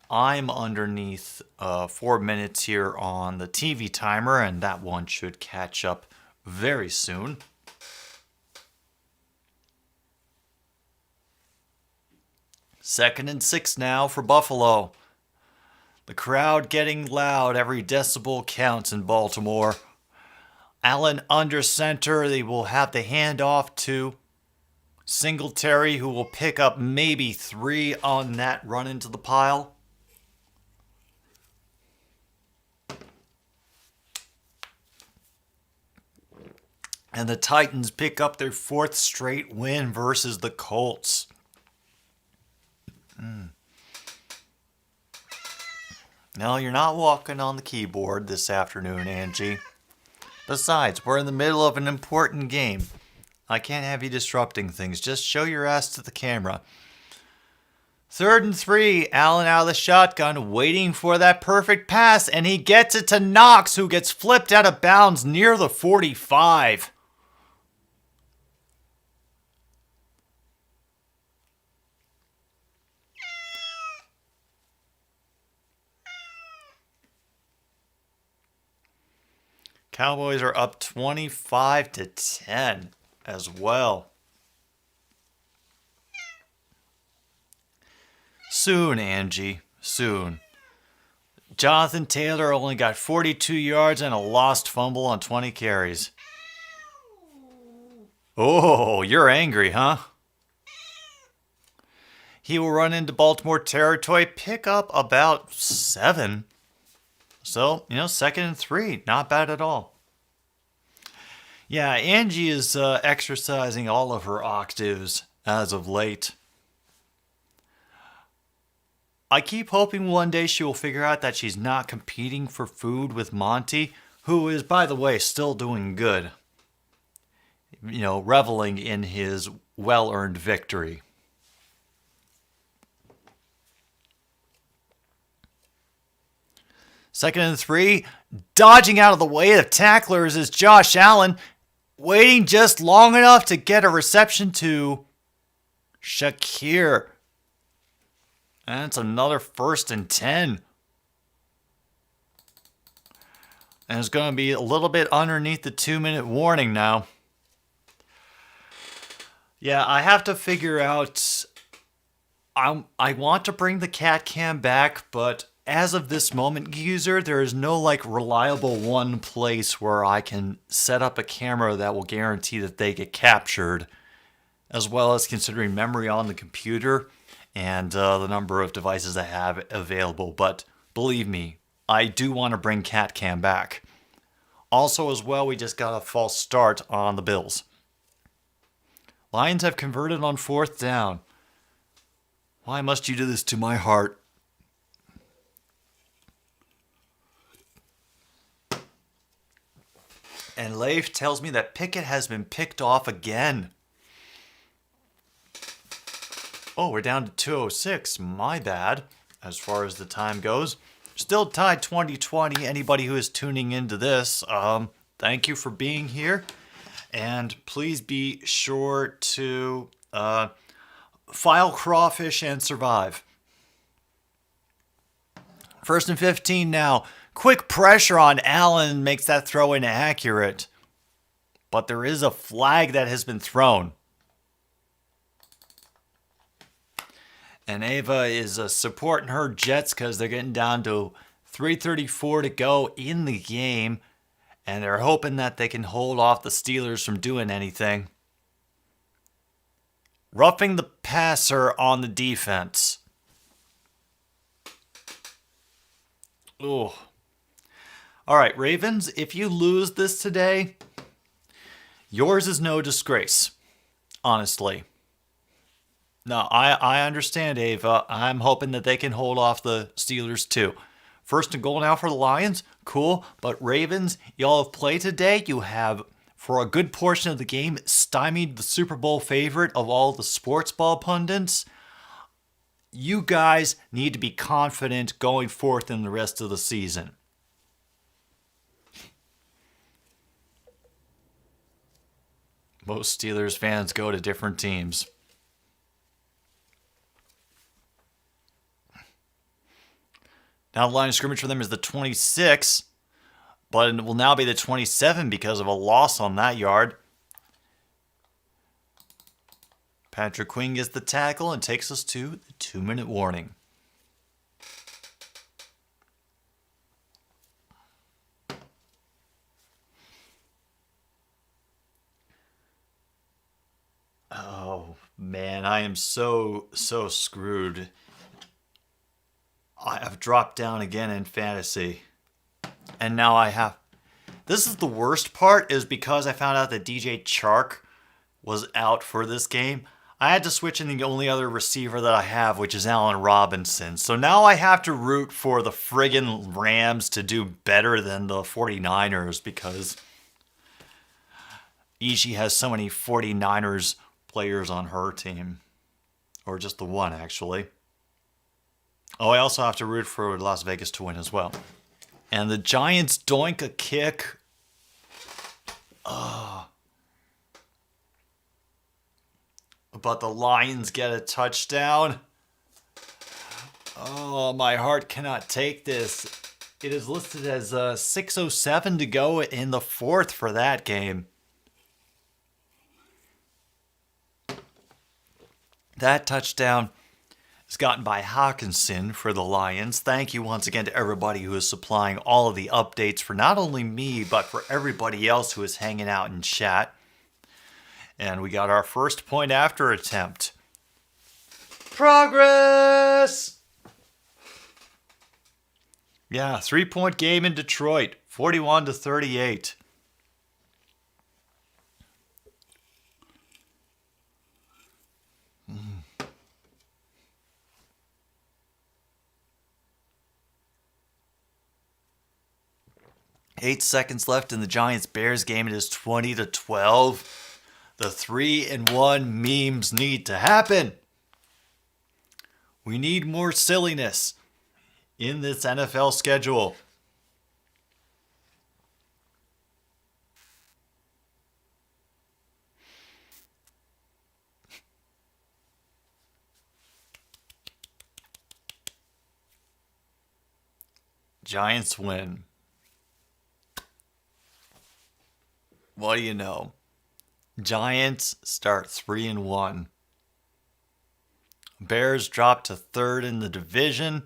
I'm underneath 4 minutes here on the TV timer, and that one should catch up very soon. 2nd and 6 now for Buffalo. The crowd getting loud. Every decibel counts in Baltimore. Allen under center. They will have the handoff to Singletary, who will pick up maybe 3 on that run into the pile. And the Titans pick up their 4th straight win versus the Colts. No, you're not walking on the keyboard this afternoon, Angie. Besides, we're in the middle of an important game. I can't have you disrupting things. Just show your ass to the camera. 3rd and 3, Allen out of the shotgun, waiting for that perfect pass, and he gets it to Knox, who gets flipped out of bounds near the 45. Cowboys are up 25-10 as well. Soon, Angie. Soon. Jonathan Taylor only got 42 yards and a lost fumble on 20 carries. Oh, you're angry, huh? He will run into Baltimore territory, pick up about 7. So, 2nd and 3. Not bad at all. Yeah, Angie is exercising all of her octaves as of late. I keep hoping one day she will figure out that she's not competing for food with Monty, who is, by the way, still doing good. Reveling in his well-earned victory. Second and 3, dodging out of the way of tacklers is Josh Allen, waiting just long enough to get a reception to Shakir. And it's another 1st and 10. And it's going to be a little bit underneath the 2-minute warning now. Yeah, I have to figure out. I want to bring the cat cam back, but as of this moment, user, there is no reliable one place where I can set up a camera that will guarantee that they get captured, as well as considering memory on the computer and the number of devices I have available. But believe me, I do want to bring cat cam back. Also, as well, we just got a false start on the Bills. Lions have converted on 4th down. Why must you do this to my heart? And Leif tells me that Pickett has been picked off again. Oh, we're down to 2:06. My bad, as far as the time goes. Still tied 20-20. Anybody who is tuning into this, thank you for being here. And please be sure to file crawfish and survive. 1st and 15 now. Quick pressure on Allen makes that throw inaccurate. But there is a flag that has been thrown. And Ava is supporting her Jets because they're getting down to 3:34 to go in the game. And they're hoping that they can hold off the Steelers from doing anything. Roughing the passer on the defense. Ooh. All right, Ravens, if you lose this today, yours is no disgrace, honestly. No, I understand, Ava. I'm hoping that they can hold off the Steelers too. 1st and goal now for the Lions. Cool. But Ravens, y'all have played today. You have, for a good portion of the game, stymied the Super Bowl favorite of all the sports ball pundits. You guys need to be confident going forth in the rest of the season. Most Steelers fans go to different teams. Now the line of scrimmage for them is the 26, but it will now be the 27 because of a loss on that yard. Patrick Queen gets the tackle and takes us to the 2-minute warning. Oh, man, I am so screwed. I have dropped down again in fantasy. And now I have... This is the worst part, is because I found out that DJ Chark was out for this game. I had to switch in the only other receiver that I have, which is Allen Robinson. So now I have to root for the friggin' Rams to do better than the 49ers because Ishii has so many 49ers players on her team. Or just the one, actually. Oh, I also have to root for Las Vegas to win as well. And the Giants doink a kick. But the Lions get a touchdown. Oh, my heart cannot take this. It is listed as 6:07 to go in the fourth for that game. That touchdown is gotten by Hawkinson for the Lions. Thank you once again to everybody who is supplying all of the updates for not only me, but for everybody else who is hanging out in chat. And we got our first point after attempt. Progress! Yeah, 3-point game in Detroit, 41-38. Eight seconds left in the Giants-Bears game. It is 20-12. The 3-1 memes need to happen. We need more silliness in this NFL schedule. Giants win. What do you know? Giants start 3-1. Bears drop to third in the division.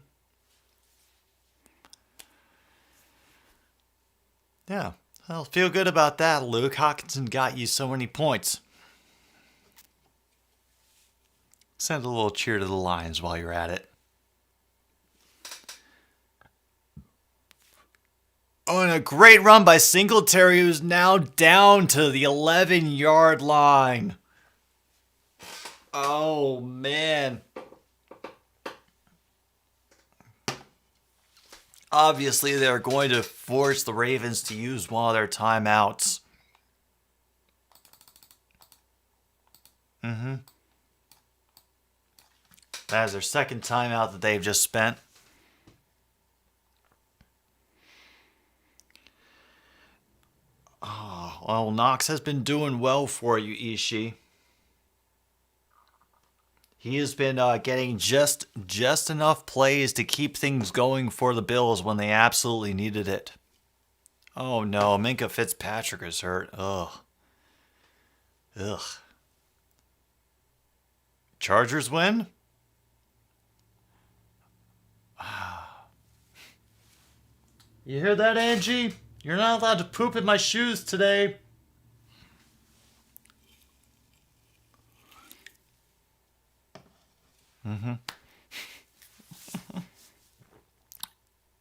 Yeah, I'll feel good about that, Luke. Hawkinson got you so many points. Send a little cheer to the Lions while you're at it. Oh, and a great run by Singletary, who's now down to the 11-yard line. Oh, man. Obviously, they're going to force the Ravens to use one of their timeouts. That is their second timeout that they've just spent. Oh, well, Knox has been doing well for you, Ishii. He has been getting just enough plays to keep things going for the Bills when they absolutely needed it. Oh no, Minkah Fitzpatrick is hurt. Ugh. Chargers win? You hear that, Angie? You're not allowed to poop in my shoes today.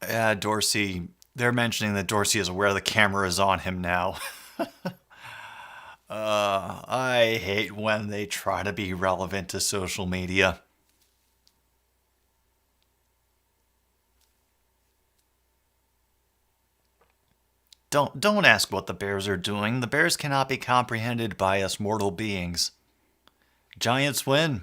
Yeah, Dorsey. They're mentioning that Dorsey is aware the camera is on him now. I hate when they try to be relevant to social media. Don't ask what the Bears are doing. The Bears cannot be comprehended by us mortal beings. Giants win.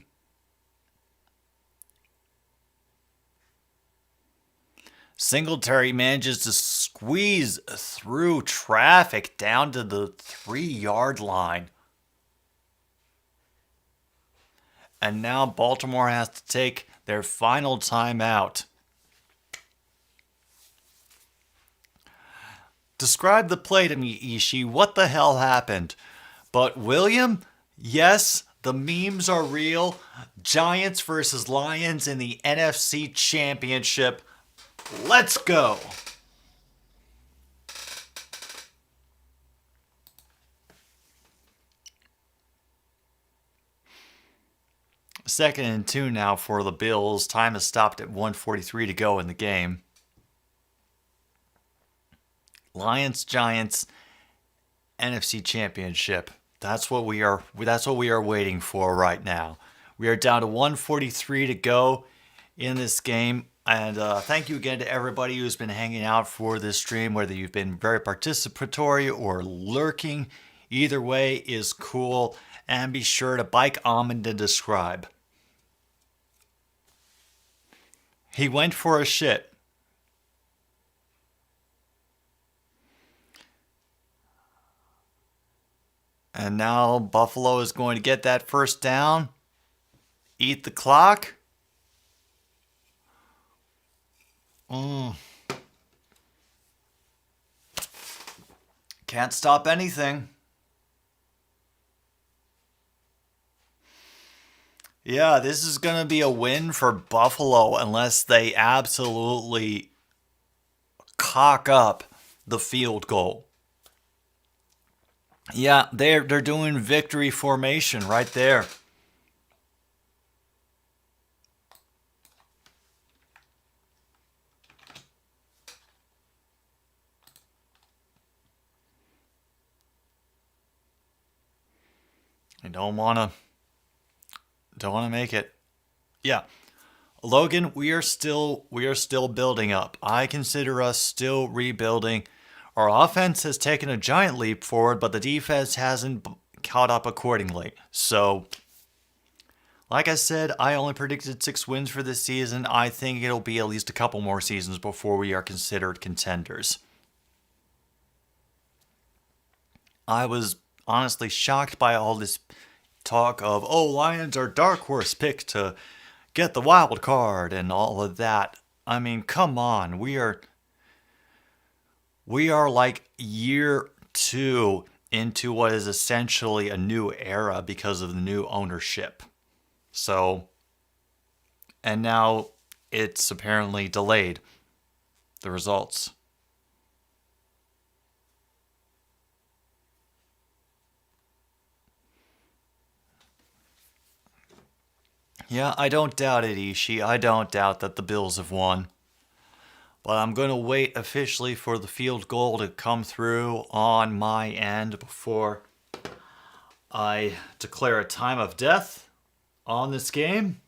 Singletary manages to squeeze through traffic down to the 3-yard line. And now Baltimore has to take their final timeout. Describe the play to me, Ishii. What the hell happened? But William, yes, The memes are real. Giants versus Lions in the NFC Championship. Let's go. Second and 2 now for the Bills. Time has stopped at 1:43 to go in the game. Lions, Giants, NFC Championship. That's what we are waiting for right now. We are down to 1:43 to go in this game. And thank you again to everybody who's been hanging out for this stream, whether you've been very participatory or lurking. Either way is cool. And be sure to bike Almond and describe. He went for a shit. And now Buffalo is going to get that first down. Eat the clock. Can't stop anything. Yeah, this is going to be a win for Buffalo unless they absolutely cock up the field goal. Yeah, they're doing victory formation right there. I don't want to make it. Yeah. Logan, we are still building up. I consider us still rebuilding. Our offense has taken a giant leap forward, but the defense hasn't caught up accordingly. So, like I said, I only predicted 6 wins for this season. I think it'll be at least a couple more seasons before we are considered contenders. I was honestly shocked by all this talk of, oh, Lions are dark horse pick to get the wild card and all of that. I mean, come on. We are like year 2 into what is essentially a new era because of the new ownership. So, and now it's apparently delayed, the results. Yeah, I don't doubt it, Ishii. I don't doubt that the Bills have won. But I'm going to wait officially for the field goal to come through on my end before I declare a time of death on this game.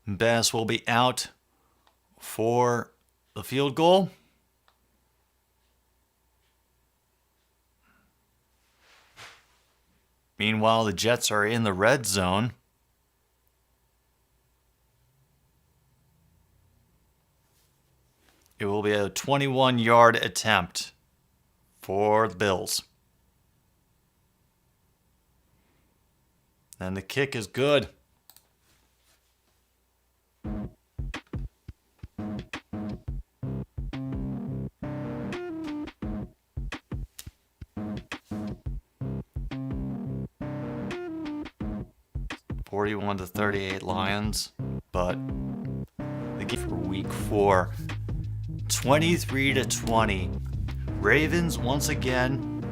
Bass will be out for the field goal. Meanwhile, the Jets are in the red zone. It will be a 21-yard attempt for the Bills. And the kick is good. (41-38) Lions, but the game for week 4, 23-20. Ravens, once again,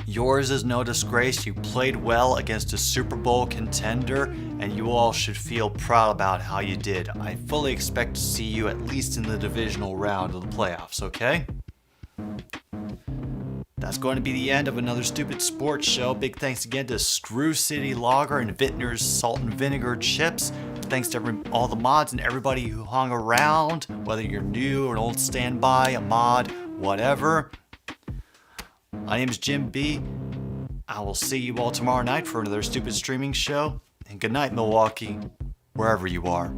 yours is no disgrace. You played well against a Super Bowl contender, and you all should feel proud about how you did. I fully expect to see you at least in the divisional round of the playoffs, okay? That's going to be the end of another Stupid Sports Show. Big thanks again to Screw City Lager and Vintner's Salt and Vinegar Chips. Thanks to all the mods and everybody who hung around, whether you're new or an old standby, a mod, whatever. My name is Jim B. I will see you all tomorrow night for another Stupid Streaming Show. And good night, Milwaukee, wherever you are.